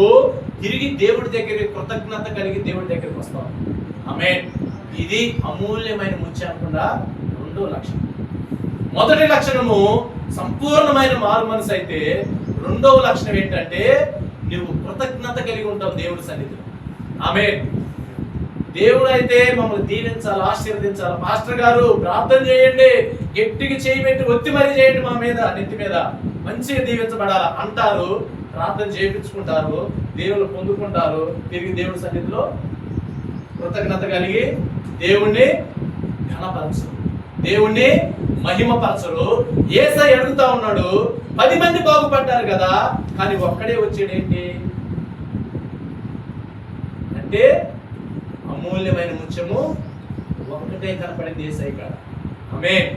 తిరిగి దేవుడి దగ్గరికి కృతజ్ఞత కలిగి దేవుడి దగ్గరికి వస్తావు. ఆమె ఇది అమూల్యమైన ముత్యానికి ఉన్న రెండో లక్షణం. మొదటి లక్షణము సంపూర్ణమైన మారు మనసు అయితే, రెండవ లక్షణం ఏంటంటే నువ్వు కృతజ్ఞత కలిగి ఉంటావు దేవుడి సన్నిధిలో. ఆమె దేవుడు అయితే మమ్మల్ని దీవించాలి, ఆశీర్వదించాలి, పాస్టర్ గారు ప్రార్థన చేయండి, గట్టిగా చేయబెట్టి ఒత్తి మరీ చేయండి, మా మీద నెత్తి మీద మంచిగా దీవించబడాలి అంటారు, ప్రార్థన చేయించుకుంటారు, దేవుళ్ళు పొందుకుంటారు, తిరిగి దేవుడి సన్నిధిలో కృతజ్ఞత కలిగి దేవుణ్ణి ఘనపరచరు, దేవుణ్ణి మహిమపరచరు. యేసయ్య అడుగుతా ఉన్నాడు, 10 మంది బాగుపడ్డారు కదా, కానీ ఒక్కడే వచ్చాడేంటి అంటే, అమూల్యమైన ముత్యము ఒక్కటే కనపడింది యేసయ్య కాడ. ఆమేన్.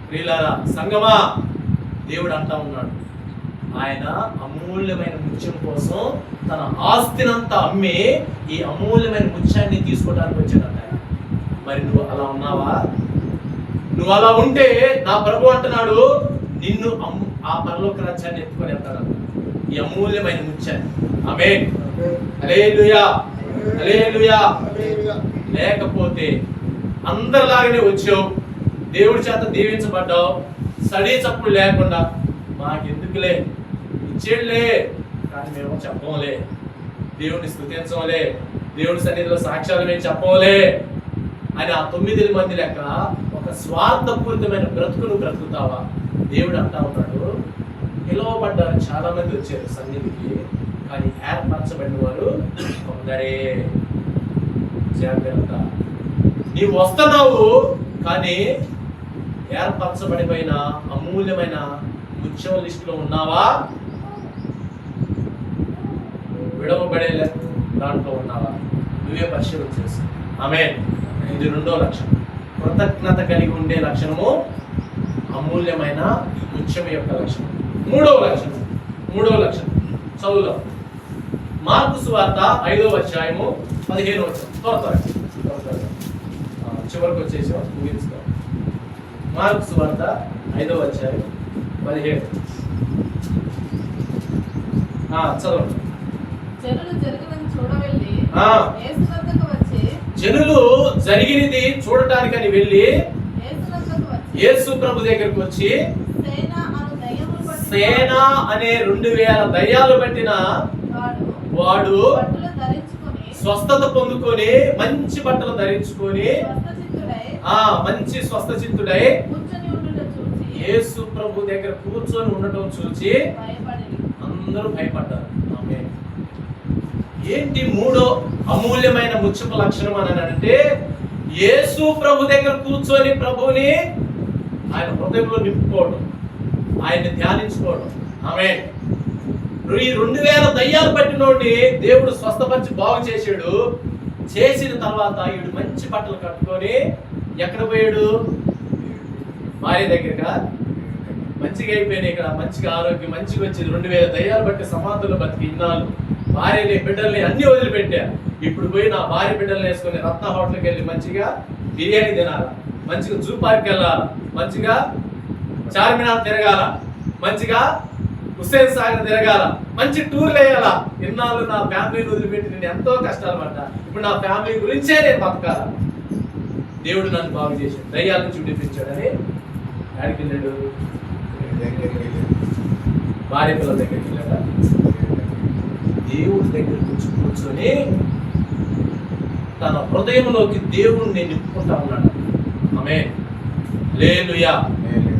ప్రియులారా, సంగమా, దేవుడు అంటా ఉన్నాడు, ఆయన అమూల్యమైన ముత్యం కోసం తన ఆస్తినంతా అమ్మి ఈ అమూల్యమైన ముత్యాన్ని తీసుకోవడానికి వచ్చాడంట. మరి నువ్వు అలా ఉన్నావా? నువ్వు అలా ఉంటే నా ప్రభు అంటున్నాడు, నిన్ను ఆ పరలోక రాజ్యాన్ని ఎత్తుకొని వెళ్తాడు, ఈ అమూల్యమైన ముత్యాన్ని. ఆమేన్. హల్లెలూయా, హల్లెలూయా. లేకపోతే అందరిలాగానే వచ్చావు, దేవుడి చేత దీవించబడ్డావు, సడీ చప్పుడు లేకుండా మాకెందుకులే, ఇచ్చేళ్ళే, కానీ మేము చెప్పంలే, దేవుని స్తుతించంలే, దేవుడి సన్నిధిలో సాక్ష్యాలు మేము చెప్పంలే అని ఆ 9 మంది లెక్క ఒక స్వార్థపూరితమైన బ్రతుకును బ్రతుకుతావా? దేవుడు అంటా ఉన్నాడు, పిలువబడ్డారు, చాలా మంది వచ్చారు సన్నిధికి, కానీ ఏర్పరచబడిన వారు కొందరే. జాగ్రత్త, నీవు వస్తున్నావు, కానీ ఏర్పరచబడిపోయిన అమూల్యమైన ముత్యం లిస్టులో ఉన్నావా? విడవబడే దాంట్లో ఉన్నావా? నువ్వే పరిశీలన చేసి. ఆమేన్. ఇది రెండో లక్షణం, కృతజ్ఞత కలిగి ఉండే లక్షణము, అమూల్యమైన ముత్యం యొక్క లక్షణం. మూడవ లక్షణం చదువుదాం. మార్కు సువార్త 5వ అధ్యాయము 15వ వచనం. త్వరగా చివరికి వచ్చేసి ముగించుతాం. మార్కు సువార్త 5వ అధ్యాయం 17. చదవండి. జనులు జరిగినది చూడటానికని వెళ్ళి యేసు ప్రభు దగ్గరికి వచ్చి, సేన అనే 2000 దయ్యాలు పట్టిన వాడు స్వస్థత పొందుకొని మంచి బట్టలు ధరించుకొని మంచి స్వస్థచిత్తుడై యేసు ప్రభు దగ్గర కూర్చొని ఉండటం చూసి అందరూ భయపడ్డారు. ఆమేన్. ఏంటి మూడో అమూల్యమైన ముత్యపు లక్షణం అని అంటే, యేసు ప్రభు దగ్గర కూర్చొని ప్రభువుని ఆయన హృదయంలో నింపుకోవడం, ఆయన్ని ధ్యానించుకోవడం. ఆమేన్. ఈ 2000 దయ్యాలు పట్టినోడిని దేవుడు స్వస్థపరిచి బాగు చేశాడు. చేసిన తర్వాత ఈడు మంచి బట్టలు కట్టుకొని ఎక్కడ పోయాడు? భార్య దగ్గరగా. మంచిగా అయిపోయినాయి, ఇక్కడ మంచిగా ఆరోగ్యం మంచిగా వచ్చింది. 2000 దయ్యాలు బట్టి సమాధులు బతికి ఇన్నాళ్ళు భార్యని బిడ్డల్ని అన్ని వదిలిపెట్టా. ఇప్పుడు పోయి నా భార్య బిడ్డల్ని వేసుకొని రత్న హోటల్కి వెళ్ళి మంచిగా బిర్యానీ తినాలా, మంచిగా జూ పార్క్ వెళ్ళాలా, మంచిగా చార్మినార్ తిరగాల, మంచిగా హుస్సేన్ సాగర్ తిరగాల, మంచి టూర్లు వేయాల. ఇన్నాళ్ళు నా ఫ్యామిలీని వదిలిపెట్టి నేను ఎంతో కష్టాలు పడ్డా, ఇప్పుడు నా ఫ్యామిలీ గురించే నేను బతకాల. దేవుడు నన్ను బాగు చేశాడు, దయ్యాల నుంచి విడిపించాడని ఎక్కడికి వెళ్ళాడు? భార్య పిల్లల దగ్గరికి వెళ్ళాడా? దేవుడి దగ్గరికి కూర్చొని తన హృదయంలోకి దేవుణ్ణి నింపుకుంటా ఉన్నాడు. ఆమేన్, హల్లెలూయా,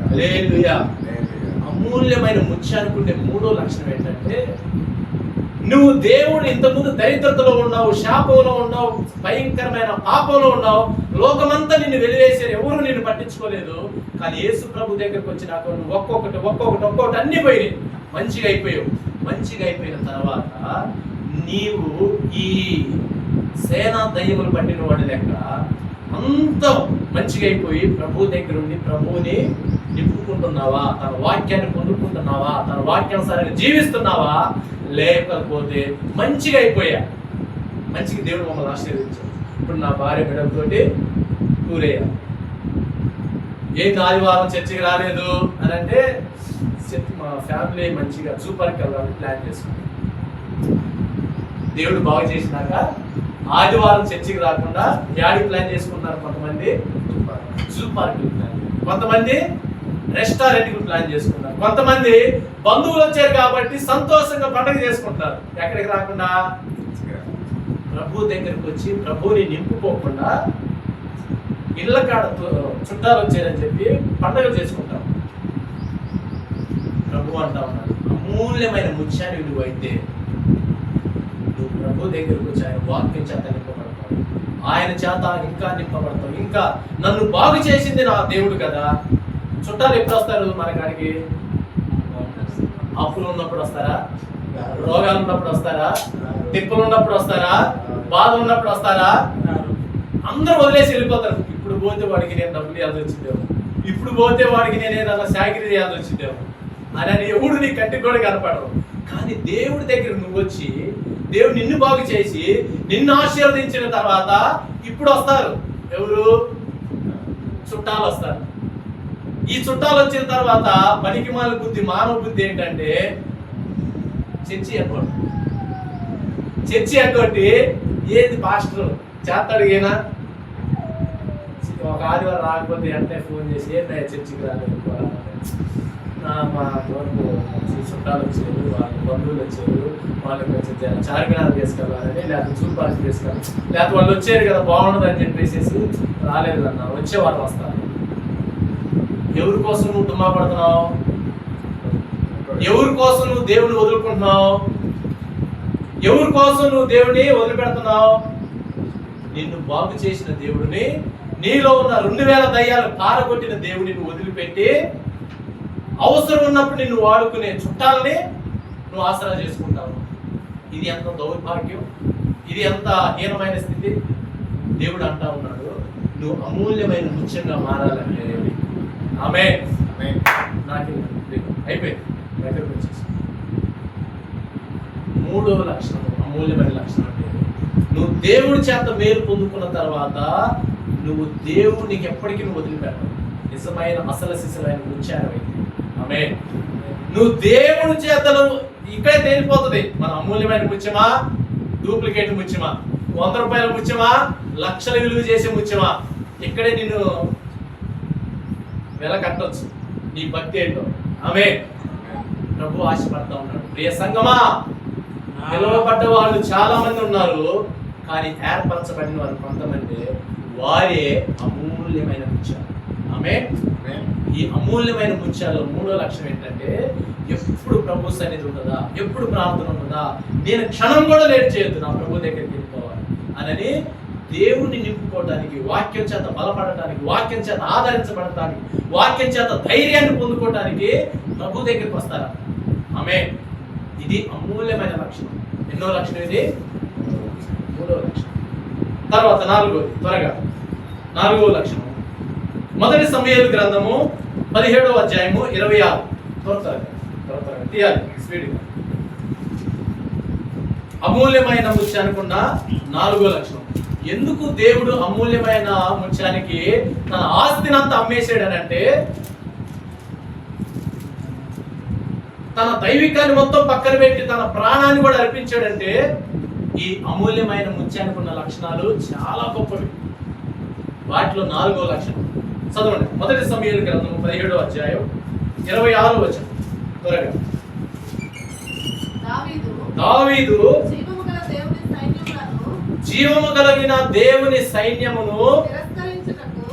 హల్లెలూయా. అమూల్యమైన ముత్యానికి ఉండే మూడో లక్షణం ఏంటంటే, నువ్వు దేవుడు ఇంతకుముందు దరిద్రతలో ఉన్నావు, శాపంలో ఉన్నావు, భయంకరమైన పాపంలో ఉన్నావు, లోకమంతా నిన్ను వెలివేసారు, ఎవరు నిన్ను పట్టించుకోలేదు. కానీ యేసు ప్రభు దగ్గరకు వచ్చినాక నువ్వు ఒక్కొక్కటి అన్ని పోయినాయి, మంచిగా అయిపోయావు. మంచిగా అయిపోయిన తర్వాత నీవు ఈ సేనా దయ్యములు పట్టిన వాడి లెక్క అంత మంచిగా అయిపోయి ప్రభు దగ్గర ఉండి ప్రభువుని నింపుకుంటున్నావా? తన వాక్యాన్ని పొందుకుంటున్నావా? తన వాక్యానుసారంగా జీవిస్తున్నావా? లేకపోతే మంచిగా అయిపోయా, మంచిగా దేవుడు మమ్మల్ని ఆశీర్వదించాడు. ఇప్పుడు నా భార్య బిడ్డలతోటి టూరయ్యా, ఏంటి ఆదివారం చర్చికి రాలేదు అని అంటే, మా ఫ్యామిలీ మంచిగా జూ పార్క్ వెళ్ళాలని ప్లాన్ చేసుకున్నాం. దేవుడు బాగు చేసినాక ఆదివారం చర్చికి రాకుండా యాడికి ప్లాన్ చేసుకున్నారు? కొంతమంది జూ పార్క్ ప్లాన్, కొంతమంది రెస్టారెంట్కి ప్లాన్ చేసుకున్నారు, కొంతమంది బంధువులు వచ్చారు కాబట్టి సంతోషంగా పండుగ చేసుకుంటారు. ఎక్కడికి రాకుండా ప్రభు దగ్గరికి వచ్చి ప్రభువుని నింపుకోకుండా ఇళ్ళ కాడ చుట్టాలు వచ్చారని చెప్పి పండుగలు చేసుకుంటాం. ప్రభు అంటా ఉన్నాడు, అమూల్యమైన ముత్యాన్ని నువ్వు అయితే నువ్వు ప్రభు దగ్గరకు వచ్చి ఆయన వాక్యం చేత నింపబడతావు, ఆయన చేత ఇంకా నింపబడతావు. ఇంకా నన్ను బాగు చేసింది నా దేవుడు కదా. చుట్టాలు ఎప్పుడు వస్తారు మన కాడికి? అప్పులు ఉన్నప్పుడు వస్తారా? రోగాలు ఉన్నప్పుడు వస్తారా? తిప్పులు ఉన్నప్పుడు వస్తారా? బాధలు ఉన్నప్పుడు వస్తారా? అందరూ వదిలేసి వెళ్ళిపోతారు. ఇప్పుడు పోతే వాడికి నేను డబ్బులు ఇవ్వాల్సి వచ్చిందేమో, ఇప్పుడు పోతే వాడికి నేను ఏదైనా చాకరీ చేయాల్సి వచ్చిందేమో అని ఎవడు నీ కంటికి కూడా కనపడరు. కానీ దేవుడి దగ్గర నువ్వు వచ్చి దేవుడు నిన్ను బాగు చేసి నిన్ను ఆశీర్వదించిన తర్వాత ఇప్పుడు వస్తారు ఎవరు? చుట్టాలు వస్తారు. ఈ చుట్టాలు వచ్చిన తర్వాత పనికిమాల బుద్ధి, మానవ బుద్ధి ఏంటంటే చర్చి ఎక్కొట్టి ఏది పాస్టర్ చేస్తాడు ఈయన. ఒక ఆదివారం రాకపోతే వెంటనే ఫోన్ చేసి ఏంటంటే చర్చికి రాలేదు, మా వరకు చుట్టాలు వచ్చారు, వాళ్ళ బంధువులు వచ్చారు, వాళ్ళకి కొంచెం చార్మినార్ తీసుకెళ్ళాలని, లేకపోతే జూ పార్క్ తీసుకెళ్ళాలి, లేకపోతే వాళ్ళు వచ్చారు కదా బాగుండదు అని చెప్పేసి రాలేదు అన్న. వచ్చేవాళ్ళు వస్తారు. ఎవరి కోసం నువ్వు డుమ్మా పడుతున్నావు? ఎవరి కోసం నువ్వు దేవుని వదులుకుంటున్నావు? ఎవరి కోసం నువ్వు దేవుని వదిలిపెడుతున్నావు? నిన్ను బాగు చేసిన దేవుడిని, నీలో ఉన్న 2000 దయ్యాలు పారగొట్టిన దేవుడిని నువ్వు వదిలిపెట్టి అవసరం ఉన్నప్పుడు నిన్ను వాడుకునే చుట్టాలని నువ్వు ఆసరా చేసుకుంటావు. ఇది ఎంత దౌర్భాగ్యం, ఇది ఎంత హీనమైన స్థితి. దేవుడు అంటా ఉన్నాడు, నువ్వు అమూల్యమైన ముత్యంగా మారాలంటే ఆమేన్. నాకు అయిపోయింది, దగ్గరకు వచ్చేసి మూడవ లక్షణం, అమూల్యమైన లక్షణం అంటే నువ్వు దేవుడి చేత మేలు పొందుకున్న తర్వాత నువ్వు దేవుడికి ఎప్పటికీ నువ్వు వదిలిపెట్టవు. నిజమైన అసలు శిశులైన ముత్యాలమైంది. ఆమేన్. నువ్వు దేవుడి చేతను ఇక్కడే తేలిపోతుంది. మన అమూల్యమైన ముత్యమా, డూప్లికేట్ ముత్యమా, 100 రూపాయల ముత్యమా, లక్షల విలువ చేసే ముత్యమా, ఇక్కడే నిన్ను వెల కట్టొచ్చు. నీ భక్తి ఏంటో. ఆమేన్. ప్రభు ఆశపడతా ఉన్నాడు. ప్రియ సంగమా, పిలువబడ్డ వాళ్ళు చాలా మంది ఉన్నారు, కానీ ఏర్పరచబడిన వారు కొంతమంది. వారే అమూల్యమైన ముత్యాలు. ఆమేన్. ఈ అమూల్యమైన ముత్యాల్లో మూడో లక్షణం ఏంటంటే, ఎప్పుడు ప్రభు సన్నిధి ఉంటుందా, ఎప్పుడు ప్రార్థన ఉంటుందా, నేను క్షణం కూడా లేట్ చేయొద్దు, నా ప్రభు దగ్గరికి వెళ్ళిపోవాలి అని దేవుణ్ణి నింపుకోవడానికి, వాక్యం చేత బలపడటానికి, వాక్యం చేత ఆదరించబడటానికి, వాక్యం చేత ధైర్యాన్ని పొందుకోవడానికి ప్రభు దగ్గరికి వస్తారా? ఆమేన్. ఇది అమూల్యమైన లక్షణం. ఎన్నో లక్షణం ఇది? మూడవ లక్షణం. తర్వాత నాలుగోది, త్వరగా 4వ లక్షణం. మొదటి సమూయేలు గ్రంథము 17వ అధ్యాయము 26. త్వరగా తీయాలి, స్పీడ్గా. అమూల్యమైన ముత్యానికి ఉన్న 4వ లక్షణం. ఎందుకు దేవుడు అమూల్యమైన ముత్యానికి తన ఆస్తినంతా అమ్మేసాడనంటే, తన దైవికాన్ని మొత్తం పక్కన పెట్టి తన ప్రాణాన్ని కూడా అర్పించాడంటే ఈ అమూల్యమైన ముత్యానికి ఉన్న లక్షణాలు చాలా గొప్పవి. వాటిలో 4వ లక్షణం చదవండి. 1 సమూయేలు గ్రంథం 17వ అధ్యాయం 26వ వచనం త్వరగా. దావీదు జీవము కలిగిన దేవుని సైన్యమును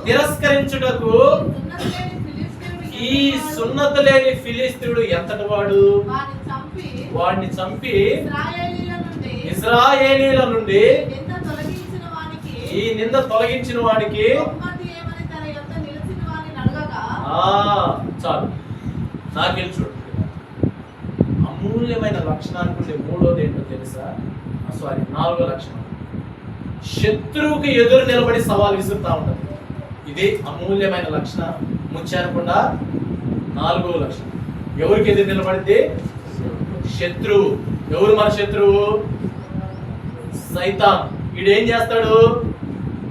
తిరస్కరించుటకు ఈ సున్నతి లేని ఫిలిస్తీయుడు ఎంతటి వాడు, వాడిని చంపి ఇశ్రాయేలీల నుండి ఈ నింద తొలగించిన వానికి చాలు. నాకెళ్ళి చూడు, అమూల్యమైన లక్షణానికి ఉండే 3వది ఏంటో తెలుసా? 4వ లక్షణం, శత్రువుకి ఎదురు నిలబడి సవాల్ విసురుతా ఉంటుంది. ఇది అమూల్యమైన లక్షణం. ముత్యానకుండా 4వ లక్షణం. ఎవరికి ఎదురు నిలబడితే? శత్రువు. ఎవరు మన శత్రువు? సైతాన్. వీడేం చేస్తాడు?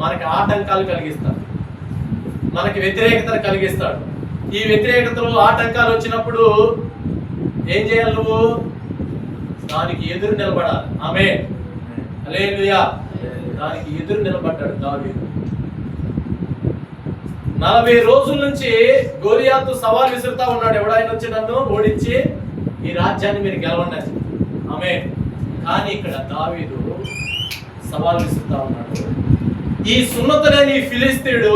మనకి ఆటంకాలు కలిగిస్తాడు, మనకి వ్యతిరేకతను కలిగిస్తాడు. ఈ వ్యతిరేకతలు ఆటంకాలు వచ్చినప్పుడు ఏం చేయాలి? నువ్వు దానికి ఎదురు నిలబడాలి. ఆమేన్, హల్లెలూయా. దానికి ఎదురు నిలబడ్డాడు దావీదు. 40 రోజుల నుంచి గోలియాతు సవాల్ విసురుతా ఉన్నాడు. ఎవడైనా వచ్చి నన్ను ఓడించి ఈ రాజ్యాన్ని మీరు గెలవండి. ఆమేన్. కానీ ఇక్కడ దావీదు సవాల్ విసురుతా ఉన్నాడు. ఈ సున్నతులేని ఫిలిస్తీయుడు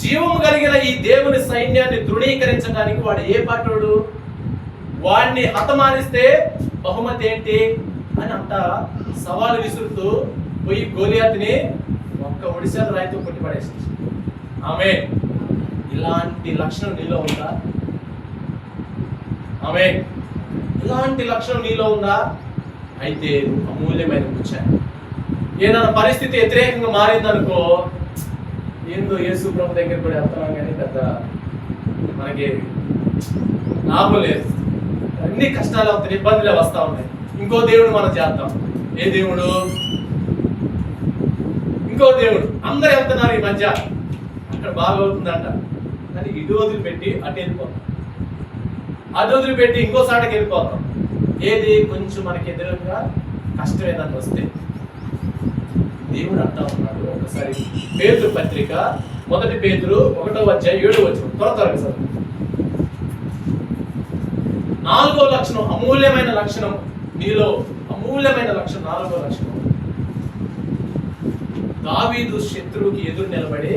జీవము కలిగిన ఈ దేవుని సైన్యాన్ని దృఢీకరించడానికి వాడు ఏ పాటోడు? వాడిని హతమానిస్తే బహుమతి ఏంటి అని అంతా సవాలు విసురుతూ పోయి గోలియాతుని ఒక్క ఒడిశాల రాయితో కొట్టిపడేసి. ఆమె ఇలాంటి లక్షణం నీలో ఉందా? ఆమె ఇలాంటి లక్షణం నీలో ఉందా? అయితే అమూల్యమైన ముత్యాలు. ఏదైనా పరిస్థితి వ్యతిరేకంగా మారిందనుకో, ఏందో యేసు ప్రభు దగ్గర కూడా వెళ్తున్నాం కానీ పెద్ద మనకి లాభం లేదు. అన్ని కష్టాలు అవుతాయి, ఇబ్బందులే వస్తూ ఉన్నాయి. ఇంకో దేవుడు మనం చేద్దాం. ఏ దేవుడు? ఇంకో దేవుడు. అందరు వెళ్తున్నారు ఈ మధ్య, అక్కడ బాగా అవుతుందంట. కానీ ఇటు వదిలిపెట్టి అటు వెళ్ళిపోతాం, అటు వదిలిపెట్టి ఇంకో సాటకి వెళ్ళిపోతాం. ఏది కొంచెం మనకి ఎదురుగా కష్టం ఏదన్నా వస్తే దేవుడు అంటా ఉన్నాడు. ఒకసారి పేతురు పత్రిక 1 పేతురు 1వ అధ్యాయం 7వ వచనం త్వరగా సార్. 4వ లక్షణం, అమూల్యమైన లక్షణం నీలో, అమూల్యమైన లక్షణం 4వ లక్షణం. దావీదు శత్రువుకి ఎదురు నిలబడి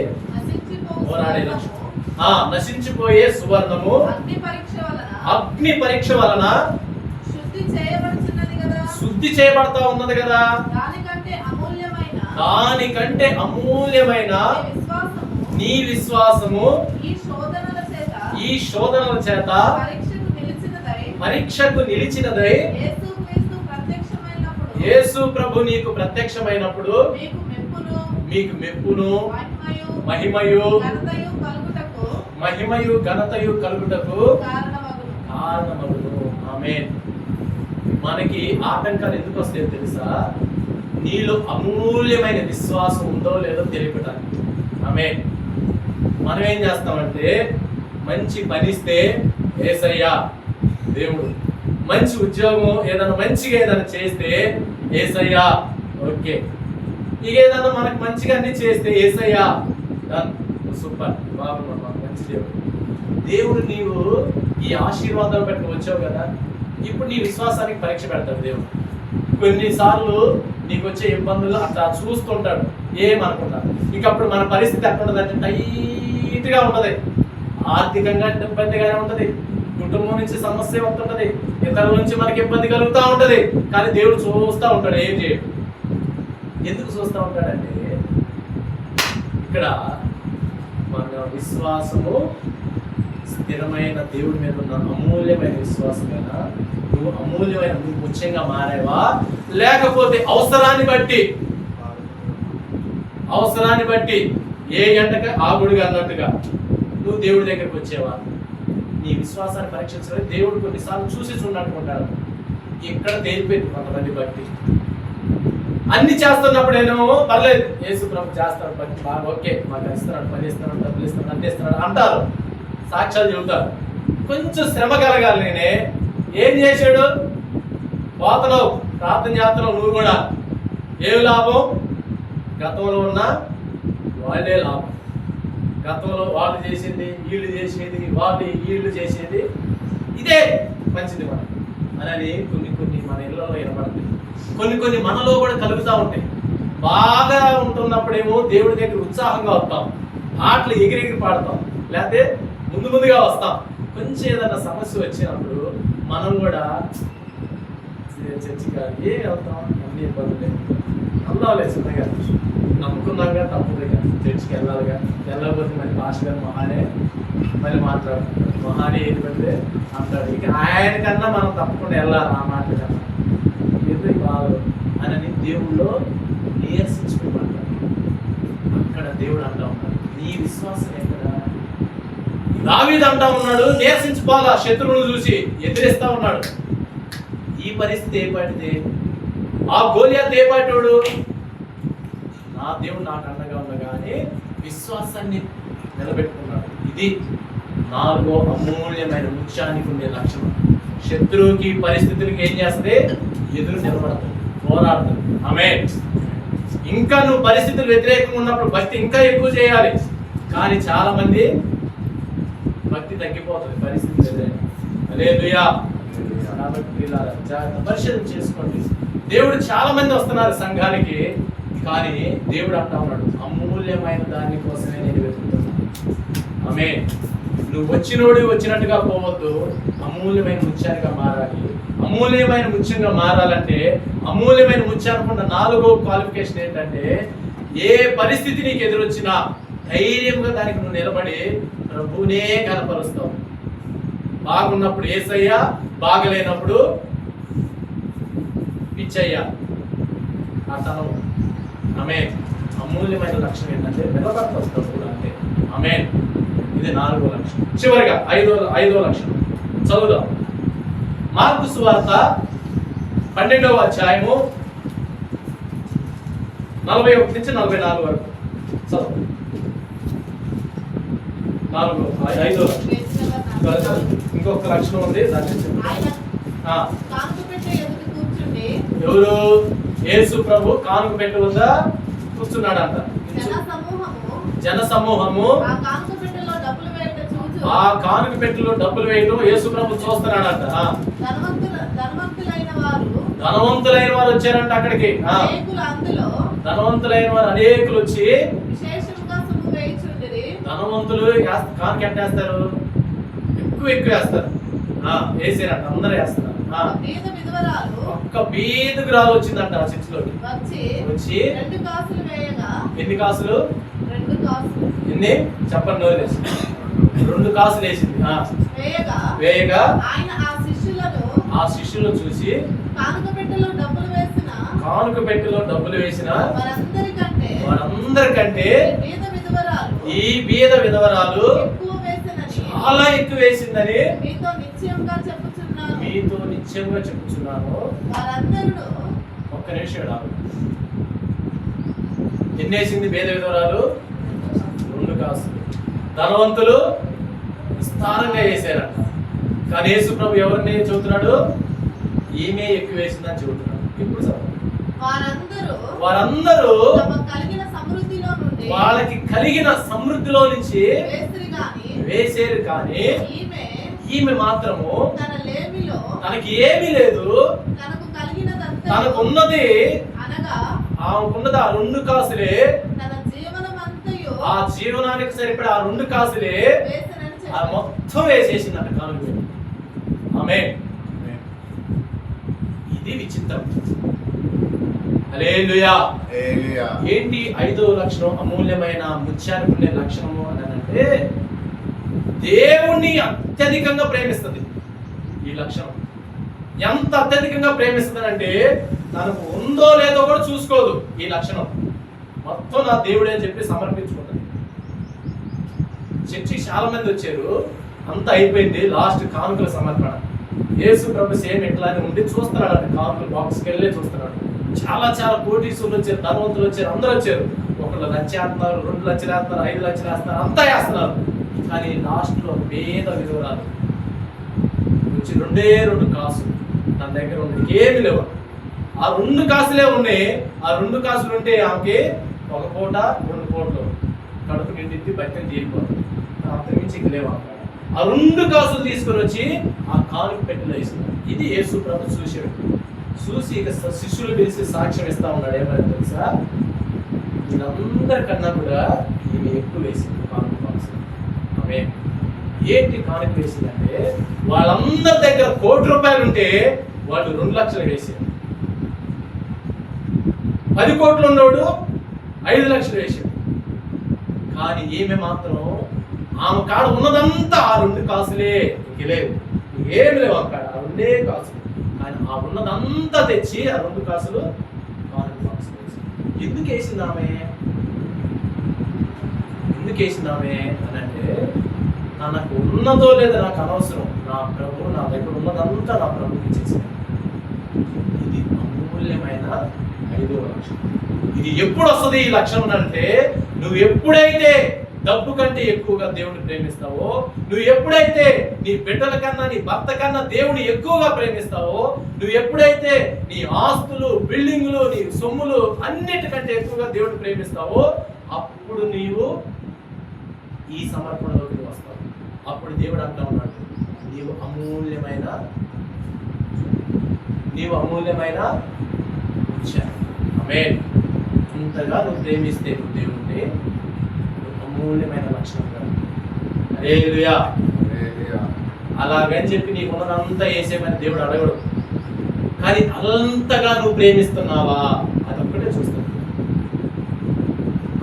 పోరాడే లక్షణం. నశించిపోయే సువర్ణము అగ్ని పరీక్ష వలన శుద్ధి చేయబడతా ఉన్నది కదా. దానికంటే అమూల్యమైన నీ విశ్వాసము ఈ శోధనల చేత పరీక్షకు నిలిచినదై యేసు ప్రభు నీకు ప్రత్యక్షమైనప్పుడు మీకు మెప్పును మహిమయు ఘనతయు కలుగుటకు కారణమగును. ఆమేన్. మనకి ఆటంకాలు ఎందుకు వస్తాయో తెలుసా? నీలో అమూల్యమైన విశ్వాసం ఉందో లేదో తెలియటానికి. ఆమేన్. మనం ఏం చేస్తామంటే, మంచి పనిస్తే యేసయ్యా దేవుడు, మంచి ఉద్యోగం ఏదైనా మంచిగా ఏదైనా చేస్తే యేసయ్యా ఓకే, ఇక ఏదైనా మనకు మంచిగా అన్ని చేస్తే యేసయ్యా సూపర్, బాగున్నాడు, మంచి దేవుడు. దేవుడు నీవు ఈ ఆశీర్వాదాలు పెట్టుకుని వచ్చావు కదా, ఇప్పుడు నీ విశ్వాసానికి పరీక్ష పెడతాడు దేవుడు. కొన్నిసార్లు నీకు వచ్చే ఇబ్బందులు అట్లా చూస్తుంటాడు, ఏమనుకుంటా. ఇంకప్పుడు మన పరిస్థితి ఎక్కడ ఉంటుంది అంటే టైట్గా ఉంటుంది, ఆర్థికంగా ఇబ్బందిగానే ఉంటుంది, కుటుంబం నుంచి సమస్య ఉంటుంటది, ఇతరుల నుంచి మనకి ఇబ్బంది కలుగుతూ ఉంటది. కానీ దేవుడు చూస్తూ ఉంటాడు, ఏం చేయడు. ఎందుకు చూస్తూ ఉంటాడంటే, ఇక్కడ మన విశ్వాసము స్థిరమైన దేవుడి మీద ఉన్న అమూల్యమైన విశ్వాసమైన నువ్వు అమూల్యమైన నువ్వు ముఖ్యంగా మారావా, లేకపోతే అవసరాన్ని బట్టి ఏ గంటగా ఆ గుడిగా అన్నట్టుగా నువ్వు దేవుడి దగ్గరికి వచ్చేవా? నీ విశ్వాసాన్ని పరీక్షించడం దేవుడు కొన్నిసార్లు చూసి చూడనుకుంటాడు. ఇక్కడ తేలిపోయింది కొంతమంది బట్టి. అన్ని చేస్తున్నప్పుడేమో పర్లేదు, యేసు ప్రభు చేస్తాడు పని బాగా, ఓకే మాకు ఇస్తున్నాడు, పని ఇస్తున్నాడు, డబ్బులు ఇస్తున్నాడు, అంతే ఇస్తున్నాడు అంటారు, సాక్ష్యాలు చెబుతారు. కొంచెం శ్రమ కలగాలి, నేనే ఏం చేశాడు? పోతనావు, ప్రార్థన చేస్తున్నావు నువ్వు కూడా. ఏమి లాభం? గతంలో ఉన్న వాళ్ళే లాభం. గతంలో వాళ్ళు చేసింది, వీళ్ళు చేసేది, వీళ్ళు చేసేది ఇదే మంచిది మనం అని కొన్ని మన ఇళ్ళలో వినపడుతుంది. కొన్ని మనలో కూడా కలుగుతూ ఉంటాయి. బాగా ఉంటున్నప్పుడేమో దేవుడి దగ్గర ఉత్సాహంగా వస్తాం, పాటలు ఎగిరెగిరి పాడతాం, లేకపోతే ముందుగా వస్తాం. కొంచెం ఏదైనా సమస్య వచ్చినప్పుడు మనం కూడా చర్చిగా వెళ్తాం, అన్ని ఇబ్బందులే అల్లాలే చిన్నగా నమ్ముకున్నాగా తప్పదుగా, చర్చికి వెళ్ళాలిగా, వెళ్ళకపోతే మళ్ళీ భాష గారు మళ్ళీ మాట్లాడుతుంటారు. మహానే ఏది పెడితే అంటాడు. ఇక ఆయన కన్నా మనం తప్పకుండా వెళ్ళాలి ఆ మాట కన్నా ఎందుకు బాగు అని దేవుళ్ళు నీరసించుకుని మాట్లాడు. అక్కడ దేవుడు అంటా ఉన్నాడు, నీ విశ్వాసం ఎక్కడ? దావీదు అంటా ఉన్నాడు, నీరసించుకోవాలా, శత్రువును చూసి ఎదిరిస్తా ఉన్నాడు. ఈ పరిస్థితి ఏపాటిది? ఆ గోలియాతు ఏపాటోడు? నా దేవుడు నాకు అండగా ఉండగానే విశ్వాసాన్ని నిలబెట్టుకున్నాడు. ఇది 4వ అమూల్యమైన ముఖ్యానికి ఉండే లక్షణం. శత్రువుకి పరిస్థితులకి ఏం చేస్తుంది? ఎదురు నిలబడతాడు, పోరాడతాడు. ఆమేన్. ఇంకా నువ్వు పరిస్థితులు వ్యతిరేకంగా ఉన్నప్పుడు భక్తి ఇంకా ఎక్కువ చేయాలి. కానీ చాలా మంది భక్తి తగ్గిపోతుంది పరిస్థితులు ఎదురైనా. హల్లెలూయా. కాబట్టి జాగ్రత్త పరిశీలన చేసుకోండి. దేవుడు చాలా మంది వస్తున్నారు సంఘానికి, కానీ దేవుడు అంటా ఉన్నాడు, అమూల్యమైన దాని కోసమే నేను వెతుకుతున్నాను. ఆమేన్. నువ్వు వచ్చినట్టుగా పోవద్దు, అమూల్యమైన ముత్యానిగా మారాలి. అమూల్యమైన ముత్యంగా మారాలంటే, అమూల్యమైన ముత్యానికి 4వ క్వాలిఫికేషన్ ఏంటంటే, ఏ పరిస్థితి నీకు ఎదురొచ్చినా ధైర్యంగా దానికి నువ్వు నిలబడి ప్రభువునే కనపరుస్తావు. బాగున్నప్పుడు యేసయ్య, బాగలేనప్పుడు పిచ్చయ్య అతను. ఆమేన్. అమూల్యమైన లక్ష్యం ఏంటంటే నిలబడతావు కూడా అంటే. ఆమేన్. ఇది 4వ లక్ష్యం. చివరిగా 5వ లక్ష్యం చదువుదాం. మార్కు సువార్త 12వ అధ్యాయము 41 నుంచి 44 వరకు చదువు. 5వ లక్ష్యం. ఇంకొక లక్షణం ఉంది, ఎవరు? యేసు ప్రభు కానుక పెట్టె వద్ద కూర్చున్నాడంట. జన సమూహము ఆ కానుక పెట్టెలో డబ్బులు వేయడం యేసు ప్రభు చూస్తున్నాడంట. ధనవంతులైన వారు వచ్చారంట అక్కడికి. ధనవంతులైన వారు అనేకులు వచ్చి, ధనవంతులు కానుక ఎట్టేస్తారు? ఎక్కువ వేస్తారు. వేసారంట, అందరూ వేస్తున్నారు. ఒక్క బీదుగురాలు వచ్చిందంట ఆ చర్చిలోకి. వచ్చి ఎన్ని కాసులు? ఎన్ని చెప్పండి? 2 కాసులు వేసింది. వేయగా ఆ శిష్యులను చూసి, కానుక పెట్టెలో డబ్బులు వేసిన వారందరికంటే ఈ బీద విధవరాలు చాలా ఎక్కువ వేసిందని మీతో నిశ్చయంగా చెప్పుచున్నాను. ఒక్క నిమిషం. ఎన్ని వేసింది బీద విధవరాలు? 2 కాసులు. ధనవంతులు విస్తారంగా వేసారంట. కానీ యేసు ప్రభు ఎవరిని చెబుతున్నాడు? ఈమె ఎక్కువ వేసిందని చెబుతున్నాడు. ఇప్పుడు వారందరూ వాళ్ళకి కలిగిన సమృద్ధిలో నుంచి వేసేరు, కానీ ఈమె మాత్రము తనకి ఏమీ లేదు. తనకున్నది ఆమెకున్నది ఆ 2 కాసులే. ఆ జీవనానికి సరిపడే ఆ 2 కాసులే మొత్తం వేసేసిందంట కానుక. ఆమేన్. ఇది విచిత్రం. హల్లెలూయా. ఏంటి 5వ లక్షణం? అమూల్యమైన ముత్యానికి ఉండే లక్షణము అని అంటే, దేవుణ్ణి అత్యధికంగా ప్రేమిస్తుంది. ఈ లక్షణం ఎంత అత్యధికంగా ప్రేమిస్తుంది అంటే, తనకు ఉందో లేదో కూడా చూసుకోదు. ఈ లక్షణం మొత్తం నా దేవుడే అని చెప్పి సమర్పించుకుంటుంది. చర్చికి చాలా మంది వచ్చారు, అంతా అయిపోయింది, లాస్ట్ కానుకల సమర్పణ. యేసు ప్రభు సేమ్ ఎట్లానే ఉండి చూస్తున్నాడు అంటే, కానుకల బాక్స్కి వెళ్ళే చూస్తున్నాడు. చాలా కోటీసులు వచ్చారు, ధనవంతులు వచ్చారు, అందరూ వచ్చారు. 1 లక్ష వేస్తున్నారు, 2 లక్షలు వేస్తున్నారు, 5 లక్షలు వేస్తున్నారు, అంతా వేస్తున్నారు. కానీ లాస్ట్ లో పేద విధవరాలు వచ్చి 2 కాసులు తన దగ్గర ఉంది, ఏమి లేవు. ఆ 2 కాసులే ఉన్నాయి. ఆ 2 కాసులు ఉంటే ఆమెకి 1 పూట 2 పూటలు కడుపు నిండి బయటకు తీరిపోతుంది. అంతకుమించి ఇంక లేవు. ఆ 2 కాసులు తీసుకొని వచ్చి ఆ కాలుకి పెట్టిలో ఇస్తున్నారు. ఇది యేసు ప్రభు చూసాడు. చూసి ఇక శిష్యులు పిలిచి సాక్ష్యం ఇస్తా ఉన్నాడు. ఏమైనా తెలుసా, వీళ్ళందరికన్నా కూడా ఈమె ఎక్కువ వేసింది కానుక బాక్స్. ఆమె ఏంటి కానుక వేసిందంటే, వాళ్ళందరి దగ్గర ₹1,00,00,000 ఉంటే వాళ్ళు 2 లక్షలు వేసారు. 10 కోట్లు ఉన్నోడు 5 లక్షలు వేసాడు. కానీ ఈమె మాత్రం ఆమె కాడ ఉన్నదంతా ఆ 2 కాసులే, ఇంక లేవు, ఏమి లేవు ఆమె కాడ, ఆ 2 కాసులు. కానీ ఆ ఉన్నదంతా తెచ్చి ఆ 2 కాసులు కానుక బాక్స్ వేసింది. ఎందుకు వేసింది ఆమె? అని అంటే, నాకు ఉన్నదో లేదో నాకు అనవసరం, నా ప్రభు నా దగ్గర ఉన్నదంతా నా ప్రభుకి ఇచ్చేసాను. ఇది అమూల్యమైన 5వ లక్షణం. ఇది ఎప్పుడు వస్తుంది ఈ లక్షణం అంటే, నువ్వు ఎప్పుడైతే డబ్బు కంటే ఎక్కువగా దేవుడిని ప్రేమిస్తావో, నువ్వు ఎప్పుడైతే నీ బిడ్డల కన్నా నీ భర్త కన్నా దేవుని ఎక్కువగా ప్రేమిస్తావో, నువ్వు ఎప్పుడైతే నీ ఆస్తులు బిల్డింగులు నీ సొమ్ములు అన్నిటికంటే ఎక్కువగా దేవుడిని ప్రేమిస్తావో, అప్పుడు నీవు ఈ సమర్పణలోకి వస్తావు. అప్పుడు దేవుడు అంటా ఉన్నాడు, నీవు అమూల్యమైన ఆమేన్. ఇంతగా నువ్వు ప్రేమిస్తే దేవుడిని, అమూల్యమైన లక్షణం. హల్లెలూయా. అలాగని చెప్పి నీకు ఉన్నదంతా వేసేమని దేవుడు అడగడు. కానీ అంతగా నువ్వు ప్రేమిస్తున్నావా, అదొక్కటే చూస్తావు.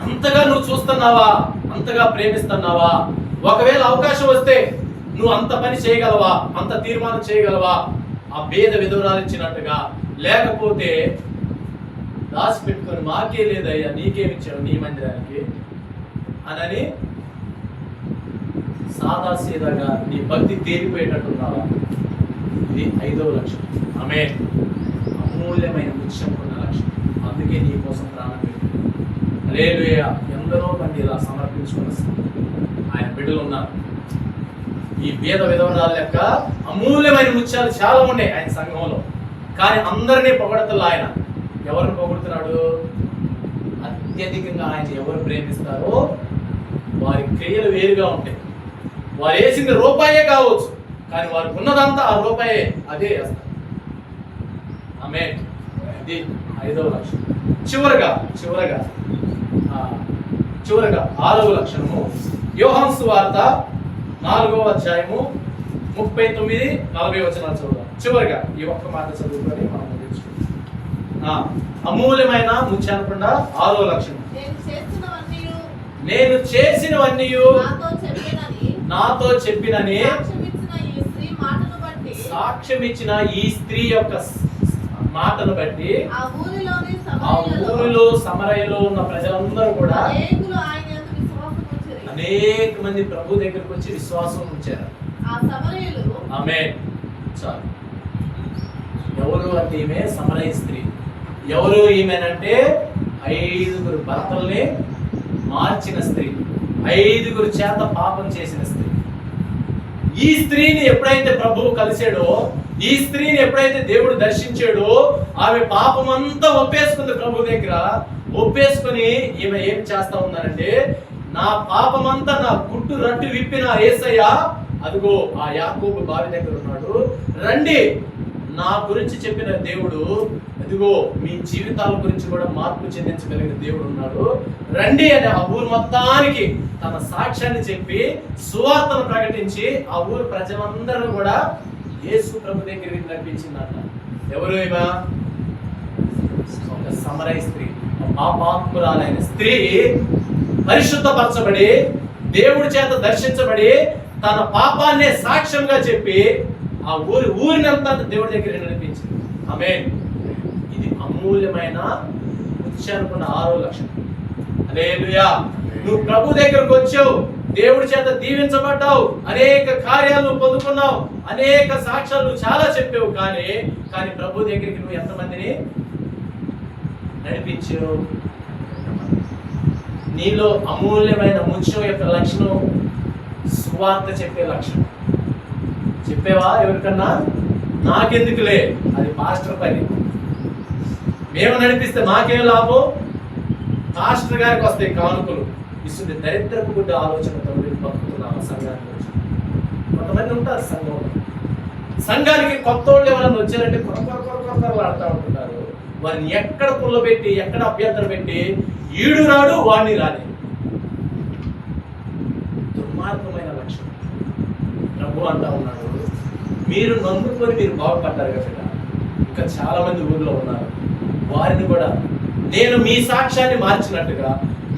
అంతగా నువ్వు చూస్తున్నావా, అంతగా ప్రేమిస్తున్నావా? ఒకవేళ అవకాశం వస్తే నువ్వు అంత పని చేయగలవా, అంత తీర్మానం చేయగలవా? ఆ పేద విధవరాలు ఇచ్చినట్టుగా. లేకపోతే దాచిపెట్టుకొని మాకే లేదయ్యా, నీకేమిచ్చావు నీ మందిరానికి అని సాదాసీదాగా నీ భక్తి తేలిపోయేటట్టున్నావా? ఇది 5వ లక్షణం. ఆమేన్. అమూల్యమైన ముఖ్యం ఉన్న లక్షణం. అందుకే నీ కోసం ప్రాణం పెట్టింది. హల్లెలూయా. ఎందరో మంది ఇలా సమర్పించుకున్న ఆయన బిడ్డలు ఉన్నారు. ఈ పేద విధవరాల యొక్క అమూల్యమైన ముత్యాలు చాలా ఉన్నాయి ఆయన సంఘంలో. కానీ అందరినీ పొగడతలు ఆయన. ఎవరిని పొగుడుతున్నాడు? అత్యధికంగా ఆయన ఎవరు ప్రేమిస్తారో వారి క్రియలు వేరుగా ఉంటాయి. వారు వేసింది రూపాయే కావచ్చు, కానీ వారికి ఉన్నదంతా ఆ రూపాయే, అదే వేస్తారు. ఆమేన్. ఇది 5వ లక్షణం. చివరగా 6వ లక్షణము, యోహాను సువార్త 4వ అధ్యాయము 39-40 వచనాలు చదువుదాం. చివరిగా ఈ ఒక్క మాట చదువుకొని మనం ముగించుకుందాం. అమూల్యమైన ముత్యాలకుండా 6వ లక్షణం, నేను చేసినవన్నీ నాతో చెప్పినని సాక్ష్యం ఇచ్చిన ఈ స్త్రీ యొక్క మాటను బట్టి ఆ ఊరిలో సమరయలో ఉన్న ప్రజలందరూ కూడా అనేక మంది ప్రభు దగ్గరకు వచ్చి విశ్వాసం ఉంచారు. ఆమేన్. చాలు. ఎవరు అంటే ఈమె సమరయ స్త్రీ. ఎవరు ఈమెనంటే 5 భర్తల్ని మార్చిన స్త్రీ, 5 చేత పాపం చేసిన స్త్రీ. ఈ స్త్రీని ఎప్పుడైతే ప్రభువు కలిసాడో, ఈ స్త్రీని ఎప్పుడైతే దేవుడు దర్శించాడో, ఆమె పాపం అంతా ఒప్పేసుకుంది ప్రభు దగ్గర. ఒప్పేసుకుని ఈమె ఏం చేస్తా ఉందంటే, నా పాపమంతా నా గుట్టు రట్టు విప్పిన యేసయ్య, అదిగో ఆ యాకోబు బావి దగ్గర ఉన్నాడు, రండి, నా గురించి చెప్పిన దేవుడు, అదిగో మీ జీవితాల గురించి కూడా మార్పు చెందించగలిగిన దేవుడు ఉన్నాడు, రండి అని ఆ ఊరు మొత్తానికి తన సాక్ష్యాన్ని చెప్పి సువార్తను ప్రకటించి ఆ ఊరు ప్రజలందరూ కూడా యేసు ప్రభు దగ్గరికి నడిపించిందట. ఎవరు ఈమె? ఒక సమరయ స్త్రీ, పాపాత్మురాలైన స్త్రీ, పరిశుద్ధపరచబడి దేవుడి చేత దర్శించబడి తన పాపాన్నే సాక్ష్యంగా చెప్పి ఆ ఊరినంతా దేవుడి దగ్గర నడిపించింది. ఆమేన్. ఇది అమూల్యమైన ముత్యానుకున్న 6వ లక్షణం. హల్లెలూయా. నువ్వు ప్రభు దగ్గరకు వచ్చావు, దేవుడి చేత దీవించబడ్డావు, అనేక కార్యాలు పొందుకున్నావు, అనేక సాక్ష్యాలు చాలా చెప్పావు. కానీ ప్రభు దగ్గరికి నువ్వు ఎంతమందిని నడిపించావు? నీలో అమూల్యమైన ముత్యం యొక్క లక్షణం సువార్త చెప్పే లక్షణం. చెప్పేవా ఎవరికన్నా? నాకెందుకులే, అది పాస్టర్ పని. మేము నడిపిస్తే మాకేం లాభం? పాస్టర్ గారికి వస్తాయి కానుకలు. ఇస్తుంది దరిద్రపు గుడ్డ ఆలోచనతో మీరు బతుకుతున్నాము సంఘానికి వచ్చి. కొంతమంది ఉంటారు సంఘంలో. సంఘానికి కొత్త వాళ్ళు ఎవరైనా వచ్చారంటే కొరకొరలాడుతూ ఉంటున్నారు. వారిని ఎక్కడ పుల్లబెట్టి, ఎక్కడ అభ్యంతరం పెట్టి, ఈడు రాడు వాడిని రాని దుర్మార్గమైన లక్ష్యం. ప్రభు అంటా ఉన్నాడు, మీరు నమ్ముకొని మీరు బాగుపడ్డారు కదా, ఇంకా చాలా మంది ఊళ్ళో ఉన్నారు. వారిని కూడా నేను మీ సాక్ష్యాన్ని మార్చినట్టుగా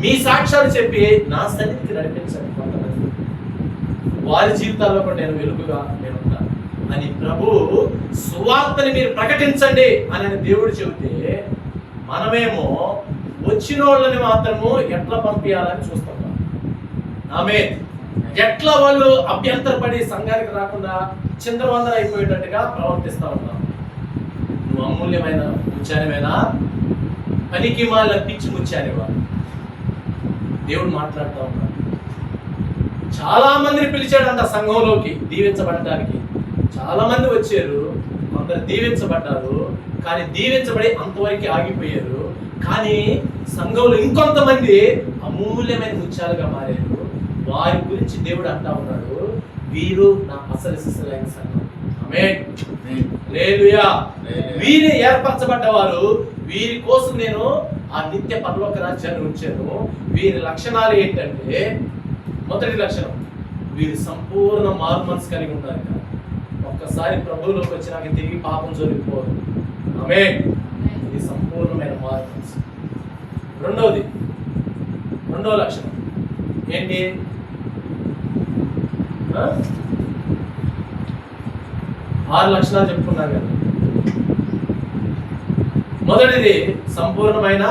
మీ సాక్ష్యాలు చెప్పి నా సన్నిధికి నడిపించండి. కొంతమంది వారి జీవితాల్లో కూడా నేను వెలుగుగా నేను ఉంటాను అని ప్రభు సువార్తని మీరు ప్రకటించండి అని దేవుడు చెబితే, మనమేమో వచ్చిన వాళ్ళని మాత్రము ఎట్లా పంపించాలని చూస్తున్నాం. ఆమె ఎట్లా వాళ్ళు అభ్యంతరపడి సంఘానికి రాకుండా చిందరవందర అయిపోయేటట్టుగా ప్రవర్తిస్తూ ఉన్నాం. నువ్వు అమూల్యమైన ముత్యానివేనా, పనికి మాల పిచ్చి ముత్యానివా? దేవుడు మాట్లాడుతూ ఉన్నాడు. చాలా మందిని పిలిచాడంట సంఘంలోకి దీవించబడటానికి. చాలా మంది వచ్చారు, కొందరు దీవించబడ్డారు, కానీ దీవించబడి అంతవరకు ఆగిపోయారు. కానీ సంఘంలో ఇంకొంతమంది అమూల్యమైన ముత్యాలుగా మారారు. వారి గురించి దేవుడు అంటా ఉన్నాడు, వీరు నా అసలు శిశులైన సంఘం. ఆమేన్. హల్లెలూయా. వీరే ఏర్పరచబడ్డవారు, వీరి కోసం నేను ఆ నిత్య పరలోక రాజ్యాన్ని ఉంచాను. వీరి లక్షణాలు ఏంటంటే, మొదటి లక్షణం, వీరు సంపూర్ణ మారు మనసు కలిగి ఉంటారు. ఒక్కసారి ప్రభువులోకి వచ్చినాక తిరిగి పాపం జోలిపోరు. ఆమేన్. ఇది సంపూర్ణమైన మారు మనసు. రెండవ లక్షణం ఏంటి? 6 లక్షణాలు చెప్పుకున్నాను కదా. మొదటిది సంపూర్ణమైన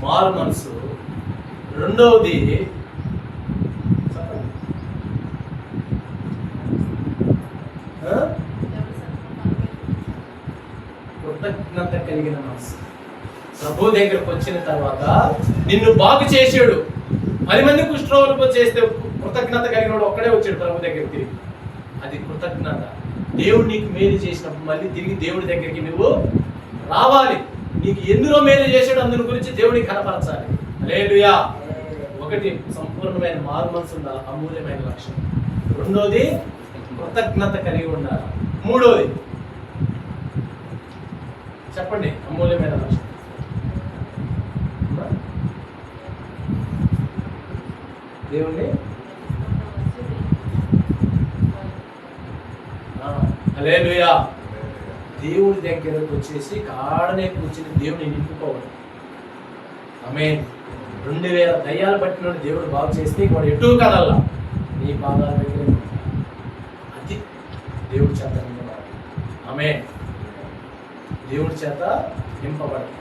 మారు మనసు. రెండవది కృతజ్ఞత కలిగిన మనసు. ప్రభు దగ్గరకు వచ్చిన తర్వాత నిన్ను బాగు చేసాడు. 10 మంది కుష్ఠరోగులకు చేస్తే కృతజ్ఞత కలిగిన ఒక్కడే వచ్చాడు ప్రభు దగ్గరికి తిరిగి. అది కృతజ్ఞత. దేవుడు నీకు మేలు చేసినప్పుడు మళ్ళీ తిరిగి దేవుడి దగ్గరికి నువ్వు రావాలి. నీకు ఎందులో మేలు చేసాడు అందుని గురించి దేవుడికి కనపరచాలి. హల్లెలూయా. ఒకటి సంపూర్ణమైన మారు మనసు ఉండాలి, అమూల్యమైన లక్షణం. రెండోది కృతజ్ఞత కలిగి ఉండాలి. మూడోది చెప్పండి, అమూల్యమైన లక్షణం. దేవుణ్ణి హల్లెలూయా. దేవుడి దగ్గరకు వచ్చేసి కాడనే కూర్చుని దేవుడిని నింపుకోవాలి. ఆమేన్. 2000 దయ్యాలు పట్టిన దేవుడు బాగు చేస్తే వాడు ఎటు కదల్లా, నీ పాదాల దగ్గర. అది దేవుడి చేత నింపబడాలి. ఆమేన్. దేవుడి చేత నింపబడాలి.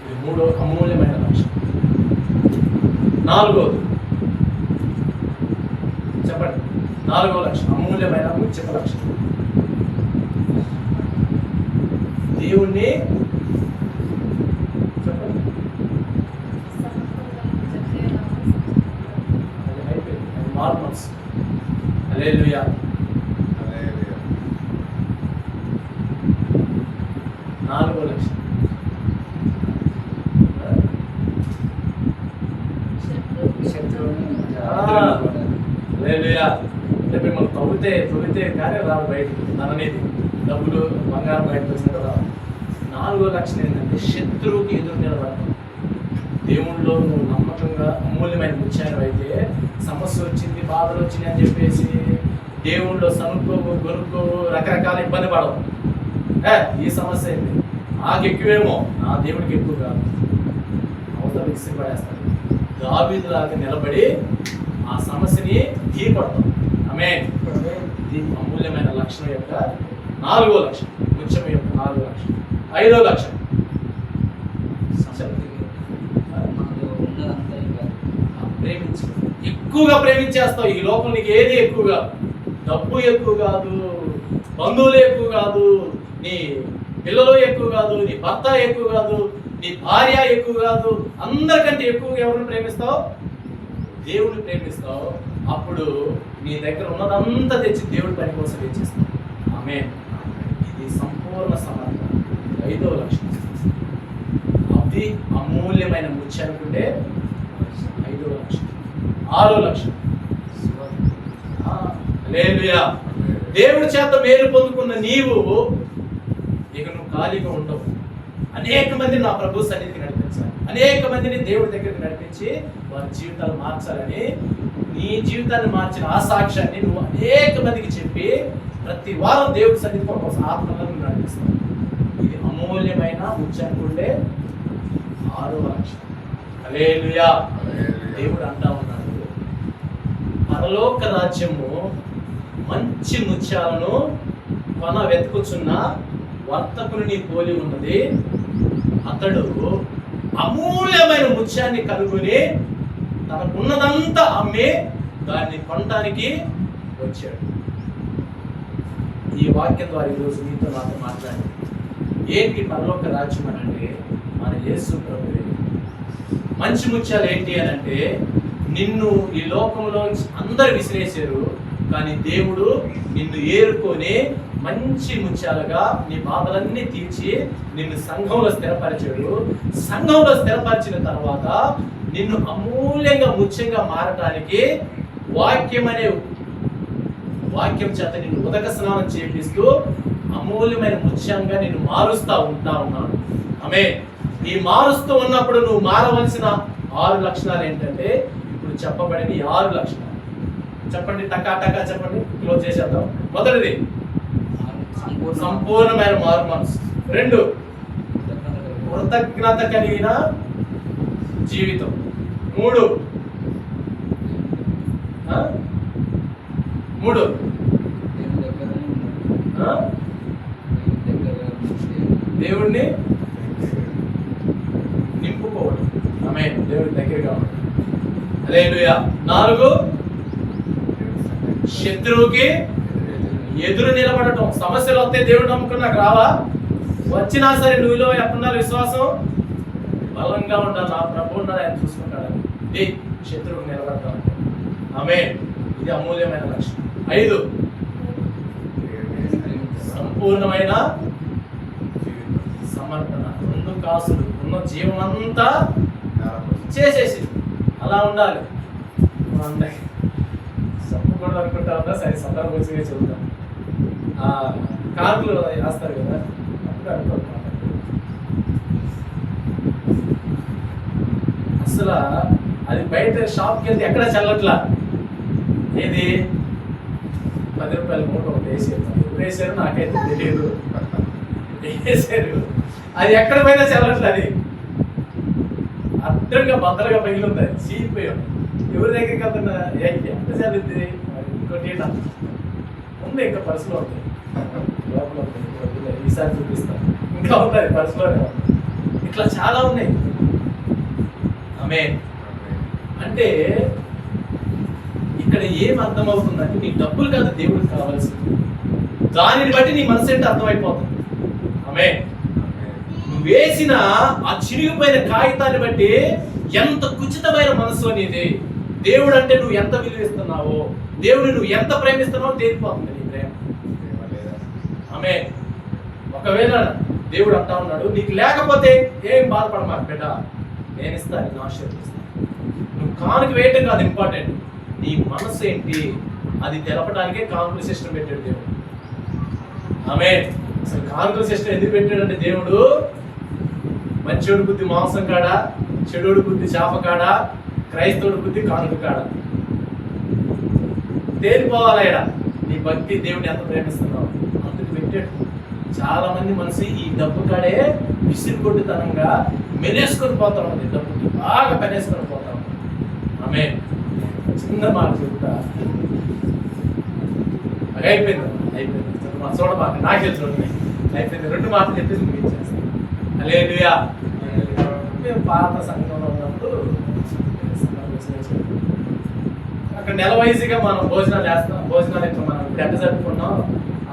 ఇది 3వ అమూల్యమైన లక్షణం. 4వది చెప్పండి. 4వ లక్షణం అమూల్యమైన ముఖ్య లక్షణం. దేవుణ్ణి చెప్పండి. మారు మనసు. హల్లెలూయా. 4వ లక్షణం హల్లెలూయా. అంటే మిమ్మల్ని తవ్వితే కానీ రాదు బయటకు. ధననిధి, డబ్బులు, బంగారం బయటకు వచ్చినట్టు రాదు. 4వ లక్షణం ఏంటంటే శత్రువుకి ఎదురు నిలబడటం. దేవుళ్ళలో నువ్వు నమ్మకంగా అమూల్యమైన ముత్యాలు అయితే, సమస్య వచ్చింది, బాధలు వచ్చింది అని చెప్పేసి దేవుళ్ళలో సనుక్కోవు, గొనుక్కోవు, రకరకాల ఇబ్బంది పడవు. ఈ సమస్య ఏంటి, నాకు ఎక్కువేమో, నా దేవుడికి ఎక్కువ కాదు, అవతల విసిరిపడేస్తాడు. దావీదులాగా నిలబడి ఆ సమస్యని ఢీకొడతాం. ఆమేన్. ఇది అమూల్యమైన లక్షణం యొక్క 4వ లక్షణం, ముత్యం యొక్క 4వ లక్షణం. 5వ లక్షణం ప్రేమించు. ఎక్కువగా ప్రేమించేస్తావు. ఈ లోపల నీకు ఏది ఎక్కువ కాదు, డబ్బు ఎక్కువ కాదు, బంధువులు ఎక్కువ కాదు, నీ పిల్లలు ఎక్కువ కాదు, నీ భర్త ఎక్కువ కాదు, నీ భార్య ఎక్కువ కాదు. అందరికంటే ఎక్కువగా ఎవరిని ప్రేమిస్తావు? దేవుడిని ప్రేమిస్తావు. అప్పుడు నీ దగ్గర ఉన్నదంతా తెచ్చి దేవుడి పని కోసం ఇచ్చేస్తాం. ఆమేన్. ఇది సంపూర్ణ సమర్పణ. 5వ లక్షణం అది అమూల్యమైన ముత్యానికుంటే 5వ లక్షణం. 6వ లక్షణం హల్లెలూయా. దేవుడి చేత మేలు పొందుకున్న నీవు ఇక నువ్వు ఖాళీగా ఉండవు. అనేక మందిని నా ప్రభు సన్నిధికి నడిపించాలి, అనేక మందిని దేవుడి దగ్గరికి నడిపించి వారి జీవితాలు మార్చాలని, నీ జీవితాన్ని మార్చిన ఆ సాక్ష్యాన్ని నువ్వు అనేక మందికి చెప్పి ప్రతి వారం దేవుడి సన్నిధికి ఒక ఆత్మలను నడిపిస్తావు. ఇది అమూల్యమైన ముత్యానికి ఉండే 6వ లక్షణం. హల్లెలూయా. దేవుడు అంటా ఉన్నాడు, పరలోక రాజ్యము మంచి ముత్యాలను కొన వెతుకుచున్న వర్తకుని పోలి ఉన్నది. అతడు అమూల్యమైన ముత్యాన్ని కనుగొని తనకున్నదంతా అమ్మి దాన్ని కొనడానికి వచ్చాడు. ఈ వాక్యం ద్వారా ఈరోజు మీతో నాతో మాట్లాడి ఏంటి పరలోక రాజ్యం అని అంటే మన యేసు ప్రభువే. మంచి ముత్యాలు ఏంటి అని అంటే నిన్ను ఈ లోకంలో అందరు విసిరేశారు, కానీ దేవుడు నిన్ను ఏరుకొని మంచి ముత్యాలుగా నీ బాధలన్నీ తీర్చి నిన్ను సంఘంలో స్థిరపరిచాడు. సంఘంలో స్థిరపరిచిన తర్వాత నిన్ను అమూల్యంగా ముత్యంగా మారటానికి వాక్యం చేత నిన్ను ఉదక స్నానం చేపిస్తూ అమూల్యమైన ముత్యంగా నిన్ను మారుస్తూ ఉన్నాడు. ఆమేన్. ఈ మారుస్తూ ఉన్నప్పుడు నువ్వు మారవలసిన 6 లక్షణాలు ఏంటంటే ఇప్పుడు చెప్పబడిన 6 లక్షణాలు. చెప్పండి, టకా టకా చెప్పండి, క్లోజ్ చేసేద్దాం. మొదటిది సంపూర్ణమైన మారు మనసు. 2 కృతజ్ఞత కలిగిన జీవితం. 3 దేవుణ్ణి నింపుకోవడం. ఆమేన్. దేవుడి దగ్గరగా ఉండడం. హల్లెలూయా. 4 శత్రువుకి ఎదురు నిలబడటం. సమస్యలు వస్తే దేవుడు నమ్ముకున్నాక రావా, వచ్చినా సరే నువ్వులో ఎక్కడున్నా విశ్వాసం బలంగా ఉండాలి. నా ప్రభు ఉన్నాడు, ఆయన చూసుకుంటాడని ఇది శత్రువుకి నిలబడటం అంటే. ఆమేన్. ఇది అమూల్యమైన లక్షణం. 5 సంపూర్ణమైన సమర్పణ. 2 కాసులు ఉన్న జీవం అంతా చేసేసి అలా ఉండాలి. చెప్పకూడదు అనుకుంటా ఉన్నా, సరే సందర్భంగా చెబుతాం. కార్లు వేస్తారు కదా, అప్పుడు అనుకుంటున్నాను అసలు అది బయట షాప్కి వెళ్తే ఎక్కడ చల్లట్లా. ఏది 10 రూపాయల మూట ఒకటి వేసారు. ఎప్పుడు వేసారు నాకైతే తెలియదు, వేసారు. అది ఎక్కడ పోయినా చల్లట్లా. అది అడ్డంగా బద్దలుగా పగిలింది, అది చీలిపోయాం. ఎవరి దగ్గరికి వెళ్తున్నా ఎంత చల్లింది. ఇంకోటి ఉంది, ఇంకా పర్సులో ఉంది, లోపల ఉంది. ఈసారి చూపిస్తాను. ఇంకా ఉన్నాయి పర్సులోనే ఉంది. ఇట్లా చాలా ఉన్నాయి. ఆమేన్. అంటే ఇక్కడ ఏం అర్థమవుతుందంటే నీ డబ్బులు కాదు దేవుడికి కావాల్సింది, దానిని బట్టి నీ మనసు ఏంటో అర్థమైపోతుంది. ఆమేన్. నువ్వు వేసిన ఆ చిరిగిపోయిన కాగితాన్ని బట్టి ఎంత కుచితమైన మనసు అనేది, దేవుడు అంటే నువ్వు ఎంత విలువిస్తున్నావో, దేవుడు నువ్వు ఎంత ప్రేమిస్తున్నావో తేలిపోతుంది నీ ప్రేమ. ఆమేన్. ఒకవేళ దేవుడు అంటా ఉన్నాడు, నీకు లేకపోతే ఏం బాధపడమాకు బిడ్డ, నేను ఇస్తాను, నేను ఆశీర్వదిస్తాను. నువ్వు కానుక వేయటం కాదు ఇంపార్టెంట్, నీ మనసు ఏంటి అది తెలపడానికే కానుకల సిస్టమ్ పెట్టాడు దేవుడు. ఆమేన్. అసలు కానుకల సిస్టమ్ ఎందుకు పెట్టాడంటే దేవుడు మంచోడి బుద్ధి మాంసం కాడ, చెడుడి బుద్ధి చేప కాడ, క్రైస్తవుడి బుద్ధి కానుక కాడ తేలిపోవాలి. ఆయన నీ భక్తి దేవుడిని ఎంత ప్రేమిస్తున్నావు అందుకు పెట్టాడు. చాలా మంది మనసు ఈ డబ్బు కాడే విసిరికొట్టుతనంగా మెలేసుకొని పోతా ఉంది, డబ్బుకి బాగా పెనేసుకొని పోతా ఉంది. ఆమె చిన్న మాట చెప్తా, అయిపోయింది మా చూడబాక నాకే చూడండి అయిపోయింది. 2 మాటలు చెప్పేసి ముగించేస్తాను. హల్లెలూయా. మేము పాత సంఘంలో ఉన్నప్పుడు అక్కడ నెల వైజ్గా మనం భోజనాలు చేస్తాం. భోజనాలు ఇట్లా మనం ఇప్పుడు ఎట్లా జరుపుకున్నాం,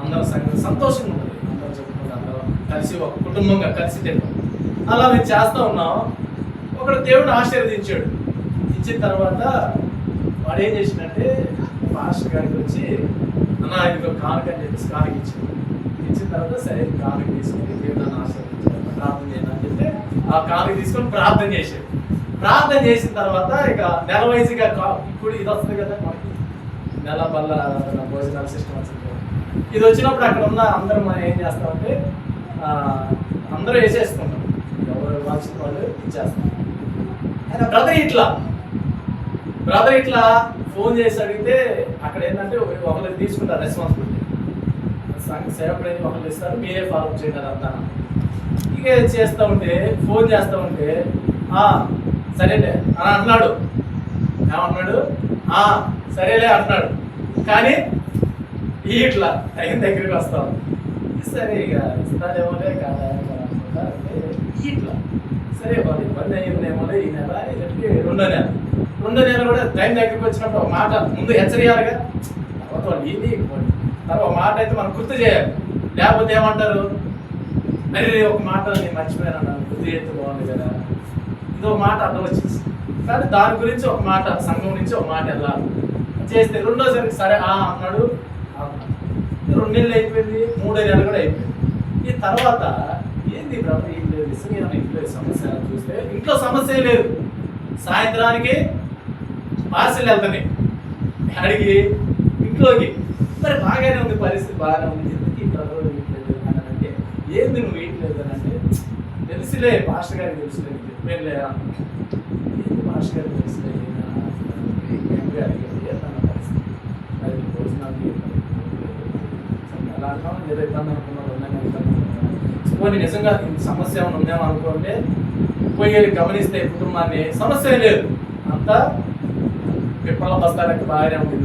అందరం సంఘం సంతోషంగా ఉంటుంది, అందరం చెప్పుకుంటాం, అందరం కలిసి ఒక కుటుంబంగా కలిసి తింటాం. అలా మేము చేస్తూ ఉన్నాం. ఒకడు దేవుడు ఆశీర్వదించాడు. ఇచ్చిన తర్వాత వాడు ఏం చేసిందంటే పాస్టర్ గారికి వచ్చి అన్న ఇది కానుక అని చెప్పేసి కానుక ఇచ్చింది. ఇచ్చిన తర్వాత సరే కానుక తీసుకొని దేవుని ఆశీర్వదించారు, ప్రార్థన చేయండి అని చెప్తే ఆ కానుక తీసుకొని ప్రార్థన చేశాడు. ప్రార్థన చేసిన తర్వాత ఇక నెల వైజ్గా ఇప్పుడు ఇది వస్తుంది కదా మనకి నెల బల్ల భోజనాల సిస్టమ్ వచ్చింది. ఇది వచ్చినప్పుడు అక్కడ ఉన్న అందరూ మనం ఏం చేస్తామంటే అందరూ వేసేసుకుంటాం, ఎవరు వాల్సిన వాళ్ళు ఇచ్చేస్తాం. ఆయన బ్రదర్ ఇట్లా ఫోన్ చేసి అడిగితే అక్కడ ఏంటంటే ఒకరికి తీసుకుంటారు రెస్పాన్సిబిలిటీ, సేవకుడు అయితే ఒకరు ఇస్తారు, మీరే ఫాలో చేయండి అంతా. ఇక చేస్తూ ఉంటే ఫోన్ చేస్తూ ఉంటే సరేలే అని అంటున్నాడు. ఏమంటున్నాడు? సరేలే అంటున్నాడు. కానీ ఇట్లా టైం దగ్గరికి వస్తాం, సరే ఇక ఇస్తానేమోలే కాదా అనుకుంటా. అంటే ఇట్లా సరే వాళ్ళు ఇబ్బంది అయ్యిందేమోలే ఈ నెల ఇలాంటి రెండో నెల కూడా టైం దగ్గరికి వచ్చినప్పుడు ఒక మాట ముందు హెచ్చరియాలిగా, తర్వాత వాళ్ళు ఇది తర్వాత మాట అయితే మనం గుర్తు చేయాలి. లేకపోతే ఏమంటారు, అరే ఒక మాట నేను మర్చిపోయాను గుర్తు చేస్తే బాగుంది కదా, ఇది ఒక మాట అర్థం వచ్చేసి. కానీ దాని గురించి ఒక మాట, సంఘం నుంచి ఒక మాట వెళ్ళాలి చేస్తే రెండోసారి సరే అన్నాడు. 2 నెలలు అయిపోయింది, 3వ నెల కూడా అయిపోయింది. ఈ తర్వాత ఏంది బ్రదర్ ఏం లేదు, నిజంగా ఇంట్లో సమస్య చూస్తే ఇంట్లో సమస్య లేదు. సాయంత్రానికి పార్సిల్ వెళ్తాయి అడిగి ఇంట్లోకి, మరి బాగానే ఉంది పరిస్థితి, బాగానే ఉంది, ఎందుకు ఈ బ్రదర్ వీట్లేదు అంటే ఏంది నువ్వు వీట్లేదు అని అంటే తెలుసులే పాస్టర్ గారికి తెలుసులే చెప్పేలే. ఏంది పాస్టర్ గారికి తెలుసులే అడిగేది అన్న పరిస్థితి, అది భోజనాలు ఎలా అంటాం ఏదో ఇబ్బంది అనుకున్నాడు పోనీ నిజంగా సమస్య ఏమైనా ఉందేమో అనుకుంటే పోయి గమనిస్తే కుటుంబాన్ని సమస్య లేదు, అంతా పిప్పల బస్తాలకి బాగానే ఉంది,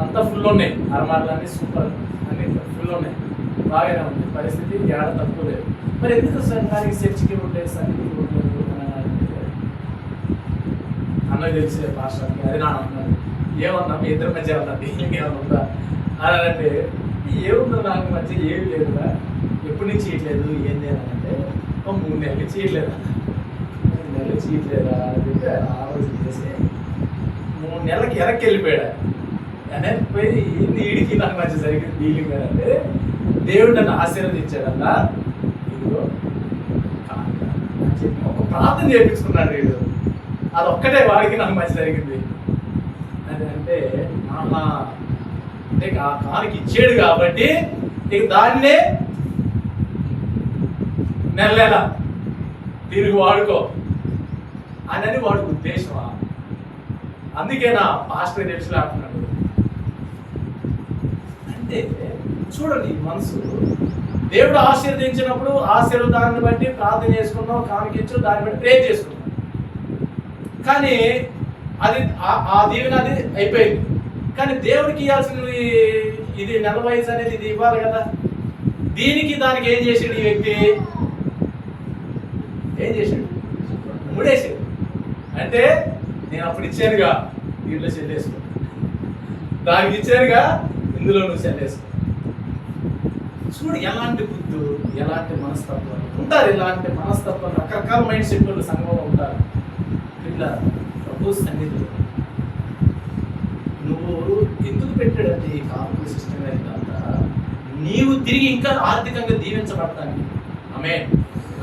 అంతా ఫుల్ ఉన్నాయి, అరమాటలన్నీ సూపర్ అన్ని ఫుల్ ఉన్నాయి, బాగానే ఉంది పరిస్థితి, ఏడ తక్కువ లేదు. మరి ఎందుకు సంఘానికి చర్చికి ఉంటే సన్నిధికి ఉండలేదు అన్నది తెలిసే పాస్టర్కి. అది నా అన్నాడు, ఏమన్నా మీ ఇద్దరి మధ్య ఉన్నది ఏమన్నా ఉందా అని అంటే ఏముందో నాకు మధ్య ఏమి లేదురా, ఎప్పటి నుంచి చేయట్లేదు ఏంది అని అంటే 3 నెలలు చేయట్లేదా, 3 నెలలు చేయట్లేదా అని చెప్పి ఆలోచన చేసి 3 నెలలకి వెనక్కి వెళ్ళిపోయాడు. వెనక్కి పోయి ఏంది ఈడికి నాకు మధ్య జరిగింది డీలింగ్ అంటే దేవుడు నన్ను ఆశీర్వదించాడన్న, ఇదిగో అని చెప్పి ఒక ప్రార్థన చేయించుకున్నాడు వీడు, అదొక్కటే వాడికి నాకు మధ్య జరిగింది అని అంటే అంటే ఆ కానుక ఇచ్చాడు కాబట్టి ఇక దాన్నే నెల తిరిగి వాడుకో అని వాడికి ఉద్దేశమా? అందుకేనా పాస్టర్ తెలుసులాడుతున్నాడు అంటే చూడండి, మనసు దేవుడు ఆశీర్వదించినప్పుడు ఆశీర్వాదాన్ని బట్టి ప్రార్థన చేసుకున్నాం, కానుకించు దాన్ని బట్టి ప్రే చేసుకున్నాం. కానీ అది ఆ దీవెన అది అయిపోయింది. కానీ దేవుడికి ఇవ్వాల్సినది ఇది నెల వయసు అనేది ఇది ఇవ్వాలి కదా. దీనికి దానికి ఏం చేసాడు ఈ వ్యక్తి? ఏం చేశాడు? ముడేసాడు. అంటే నేను అప్పుడు ఇచ్చానుగా దీంట్లో చెల్లేసుకో, దానికి ఇచ్చానుగా ఇందులో నువ్వు చెల్లేసుకో. చూడు ఎలాంటి బుద్ధు, ఎలాంటి మనస్తత్వం ఉంటారు. ఇలాంటి మనస్తత్వం రకరకాల మైండ్ సెట్లు సంఘంలో ఉంటారు. ఇట్లా ప్రభు సన్నిధిలో నువ్వు ఎందుకు పెట్టాడంటే ఈ కాపుల సిస్టమ్ అయినంత నీవు తిరిగి ఇంకా ఆర్థికంగా దీవించబడటానికి. ఆమేన్.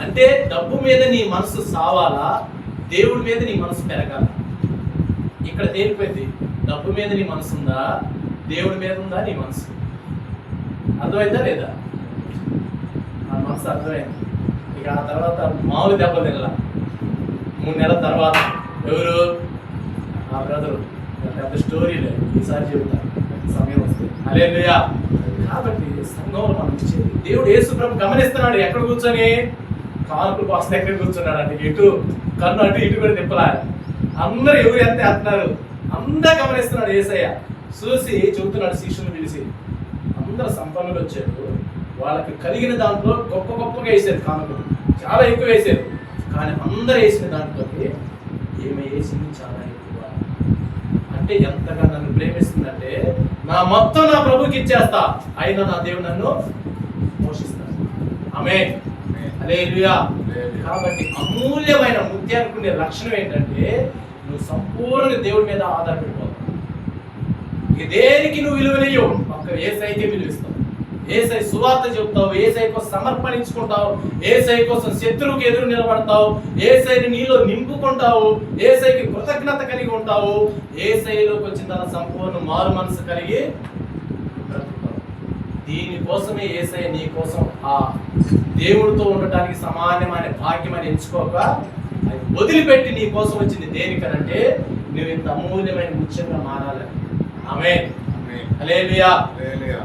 అంటే డబ్బు మీద నీ మనసు సావాలా, దేవుడి మీద నీ మనసు పెరగాల. ఇక్కడ తేలిపోయింది, డబ్బు మీద నీ మనసు ఉందా, దేవుడి మీద ఉందా నీ మనసు? అర్థమైందా లేదా? ఆ మనసు అర్థమైంది. ఇక ఆ తర్వాత మామూలు దెబ్బలు తినలా. 3 నెలల తర్వాత ఎవరు? ఆ బ్రదరు. పెద్ద స్టోరీలే ఈసారి చెబుతాను సమయం వస్తే. హల్లెలూయా. కాబట్టి సంఘంలో మనం ఇచ్చేది దేవుడు యేసు ప్రభు గమనిస్తున్నాడు. ఎక్కడ కూర్చొని? కానుకల బాక్స్ దగ్గర కూర్చున్నాడు. అంటే ఇటు కన్ను అటు ఇటు కూడా తిప్పలా. అందరూ ఎవరు ఎంత వేస్తున్నారు అందరూ గమనిస్తున్నాడు యేసయ్య. చూసి చెబుతున్నాడు శిష్యుని పిలిచి, అందరు సంపన్నులు వచ్చారు, వాళ్ళకి కలిగిన దాంట్లో గొప్ప గొప్పగా వేసారు కానుకలు, చాలా ఎక్కువ వేసారు. కానీ అందరు వేసిన దాంట్లోకి ఏమి వేసింది చాలా ఎక్కువ. అంటే ఎంతగా నన్ను ప్రేమిస్తుందంటే నా మొత్తం నా ప్రభుకి ఇచ్చేస్తా, అయినా నా దేవుడు నన్ను పోషిస్తాడు. ఆమేన్. హల్లెలూయా. కాబట్టి అమూల్యమైన ముత్యానికి ఉండే లక్షణం ఏంటంటే నువ్వు సంపూర్ణ దేవుడి మీద ఆధారపడిపోతావు. ఇక దేనికి నువ్వు విలువనియ్యవు, ఒక్క యేసయ్యకే విలువిస్తావు. యేసయ్య సువార్త చెబుతావు, యేసయ్య కోసం సమర్పణించుకుంటావు, యేసయ్య కోసం శత్రువుకి ఎదురు నిలబడతావు, యేసయ్యని నీలో నింపుకుంటావు, యేసయ్యకి కృతజ్ఞత కలిగి ఉంటావు. యేసయ్యలోకి వచ్చిన తన సంపూర్ణ మారు మనసు కలిగి బ్రతుకుతావు. దీనికోసమే యేసయ్య నీ కోసం ఆ దేవుడితో ఉండటానికి సమానమైన భాగ్యమని ఎంచుకోక అది వదిలిపెట్టి నీ కోసం వచ్చింది దేనికనంటే నువ్వు ఇంత అమూల్యమైన ముత్యంగా మారాలని. ఆమేన్. హల్లెలూయా.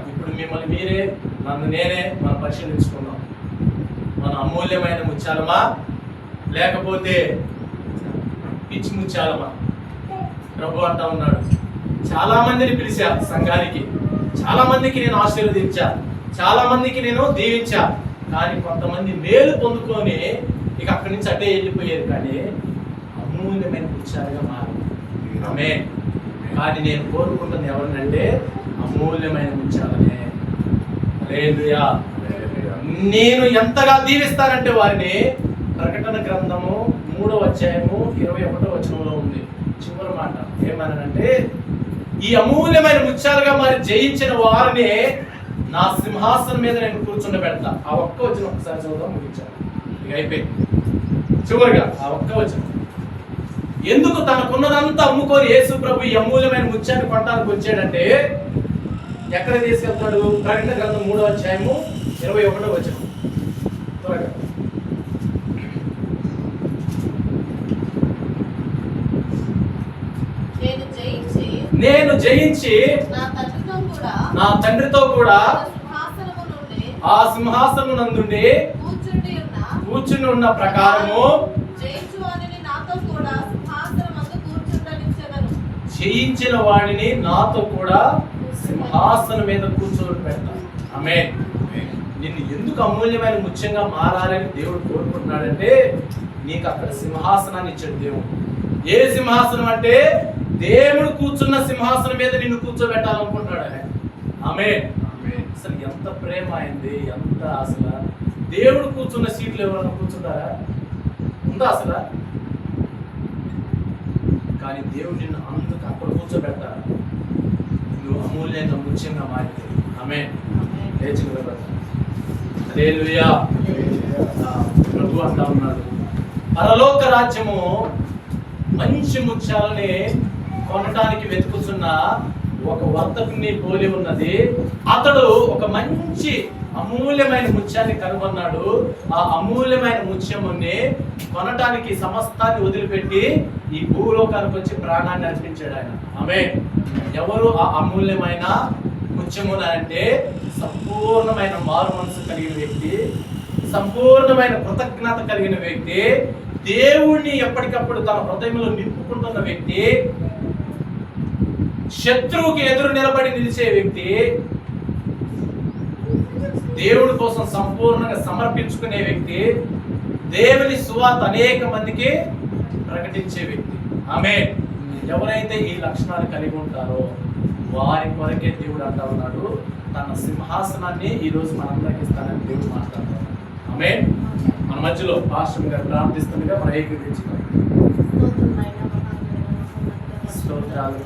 ఇప్పుడు మిమ్మల్ని మీరే నన్ను నేనే మనం పరిశీలించుకున్నాం. మన అమూల్యమైన ముత్యాలమా లేకపోతే పిచ్చి ముత్యాలమా? ప్రభు అంటా ఉన్నాడు, చాలా మందిని పిలిచా సంఘానికి, చాలా మందికి నేను ఆశీర్వదించా, చాలా మందికి నేను దీవించా, కానీ కొంతమంది మేలు పొందుకొని ఇక అక్కడి నుంచి అటే వెళ్ళిపోయారు, కానీ అమూల్యమైన ముత్యాలుగా మారు. ఆమేన్. కానీ నేను కోరుకుంటుంది ఎవరినంటే అమూల్యమైన ముత్యాలనే. హల్లెలూయా. నేను ఎంతగా దీవిస్తానంటే వారిని ప్రకటన గ్రంథము 3వ అధ్యాయము 21వ వచనంలో ఉంది చివరి మాట. ఏమనంటే ఈ అమూల్యమైన ముత్యాలుగా మరి జయించిన వారిని నా సింహాసనం మీద నేను కూర్చుండబెడతా. ఆ ఒక్క వచనం ఒకసారి చదువుదాం, ముగించాను, ఇక అయిపోయింది. చివరిగా ఆ ఒక్క వచనం, ఎందుకు తనకున్నదంతా అమ్ముకొని యేసు ప్రభు ఈ అమూల్యమైన ముత్యాన్ని కొనడానికి వచ్చాడంటే ఎక్కడ తీసుకెళ్తాడు? ప్రకటన గ్రంథం 3వ అధ్యాయము 21వ వచనం. త్వరగా నేను జయించి నా తండ్రితో కూడా ఆ సింహాసనం నందుండి కూర్చుని ఉన్న ప్రకారము జయించిన వాడిని నాతో కూడా సింహాసనం మీద కూర్చోబెట్టి పెడతాను. ఆమేన్. నిన్ను ఎందుకు అమూల్యమైన ముత్యంగా మారాలని దేవుడు కోరుకుంటున్నాడంటే నీకు అక్కడ సింహాసనాన్ని ఇచ్చాడు దేవుడు. ఏ సింహాసనం అంటే దేవుడు కూర్చున్న సింహాసనం మీద నిన్ను కూర్చోబెట్టాలనుకుంటున్నాడు ఆయన. ఆమేన్. అసలు ఎంత ప్రేమ అయింది, ఎంత అసలు దేవుడు కూర్చున్న సీట్లు ఎవరైనా కూర్చుంటారా? ఉందా అసలు? కానీ దేవుడు నిన్ను అందుకు అక్కడ కూర్చోబెడతారు, నువ్వు అమూల్యంగా ముత్యంగా మారితే. ఆమేన్. లేచి నిలబడతారు. హల్లెలూయా. ప్రభు అంటా ఉన్నాడు, పరలోక రాజ్యము మంచి ముత్యాలని కొనడానికి వెతుకుతున్న ఒక వర్తకుని పోలి ఉన్నది. అతడు ఒక మంచి అమూల్యమైన ముత్యాన్ని కనుగొన్నాడు. ఆ అమూల్యమైన ముత్యముని కొనటానికి సమస్తాన్ని వదిలిపెట్టి ఈ భూలోకానికి వచ్చి ప్రాణాన్ని అర్పించాడు ఆయన. ఆమేన్. ఎవరు ఆ అమూల్యమైన ముత్యము అంటే సంపూర్ణమైన మారు మనసు కలిగిన వ్యక్తి, సంపూర్ణమైన కృతజ్ఞత కలిగిన వ్యక్తి, దేవుణ్ణి ఎప్పటికప్పుడు తన హృదయంలో నింపుకుంటున్న వ్యక్తి, శత్రువుకి ఎదురు నిలబడి నిలిచే వ్యక్తి, దేవుడి కోసం సంపూర్ణంగా సమర్పించుకునే వ్యక్తి, దేవుని సువార్త అనేక మందికి ప్రకటించే వ్యక్తి. ఆమేన్. ఎవరైతే ఈ లక్షణాలు కలిగి ఉంటారో వారి కొరకే దేవుడు అంటా ఉన్నాడు తన సింహాసనాన్ని ఈ రోజు మనందరికి ఇస్తానని దేవుడు మాట్లాడుతున్నాడు. ఆమేన్. మన మధ్యలో పాస్టర్ గారు ప్రార్థిస్తుండగా మనం ఏకీభవించుకోవాలి. స్తోత్రాలు.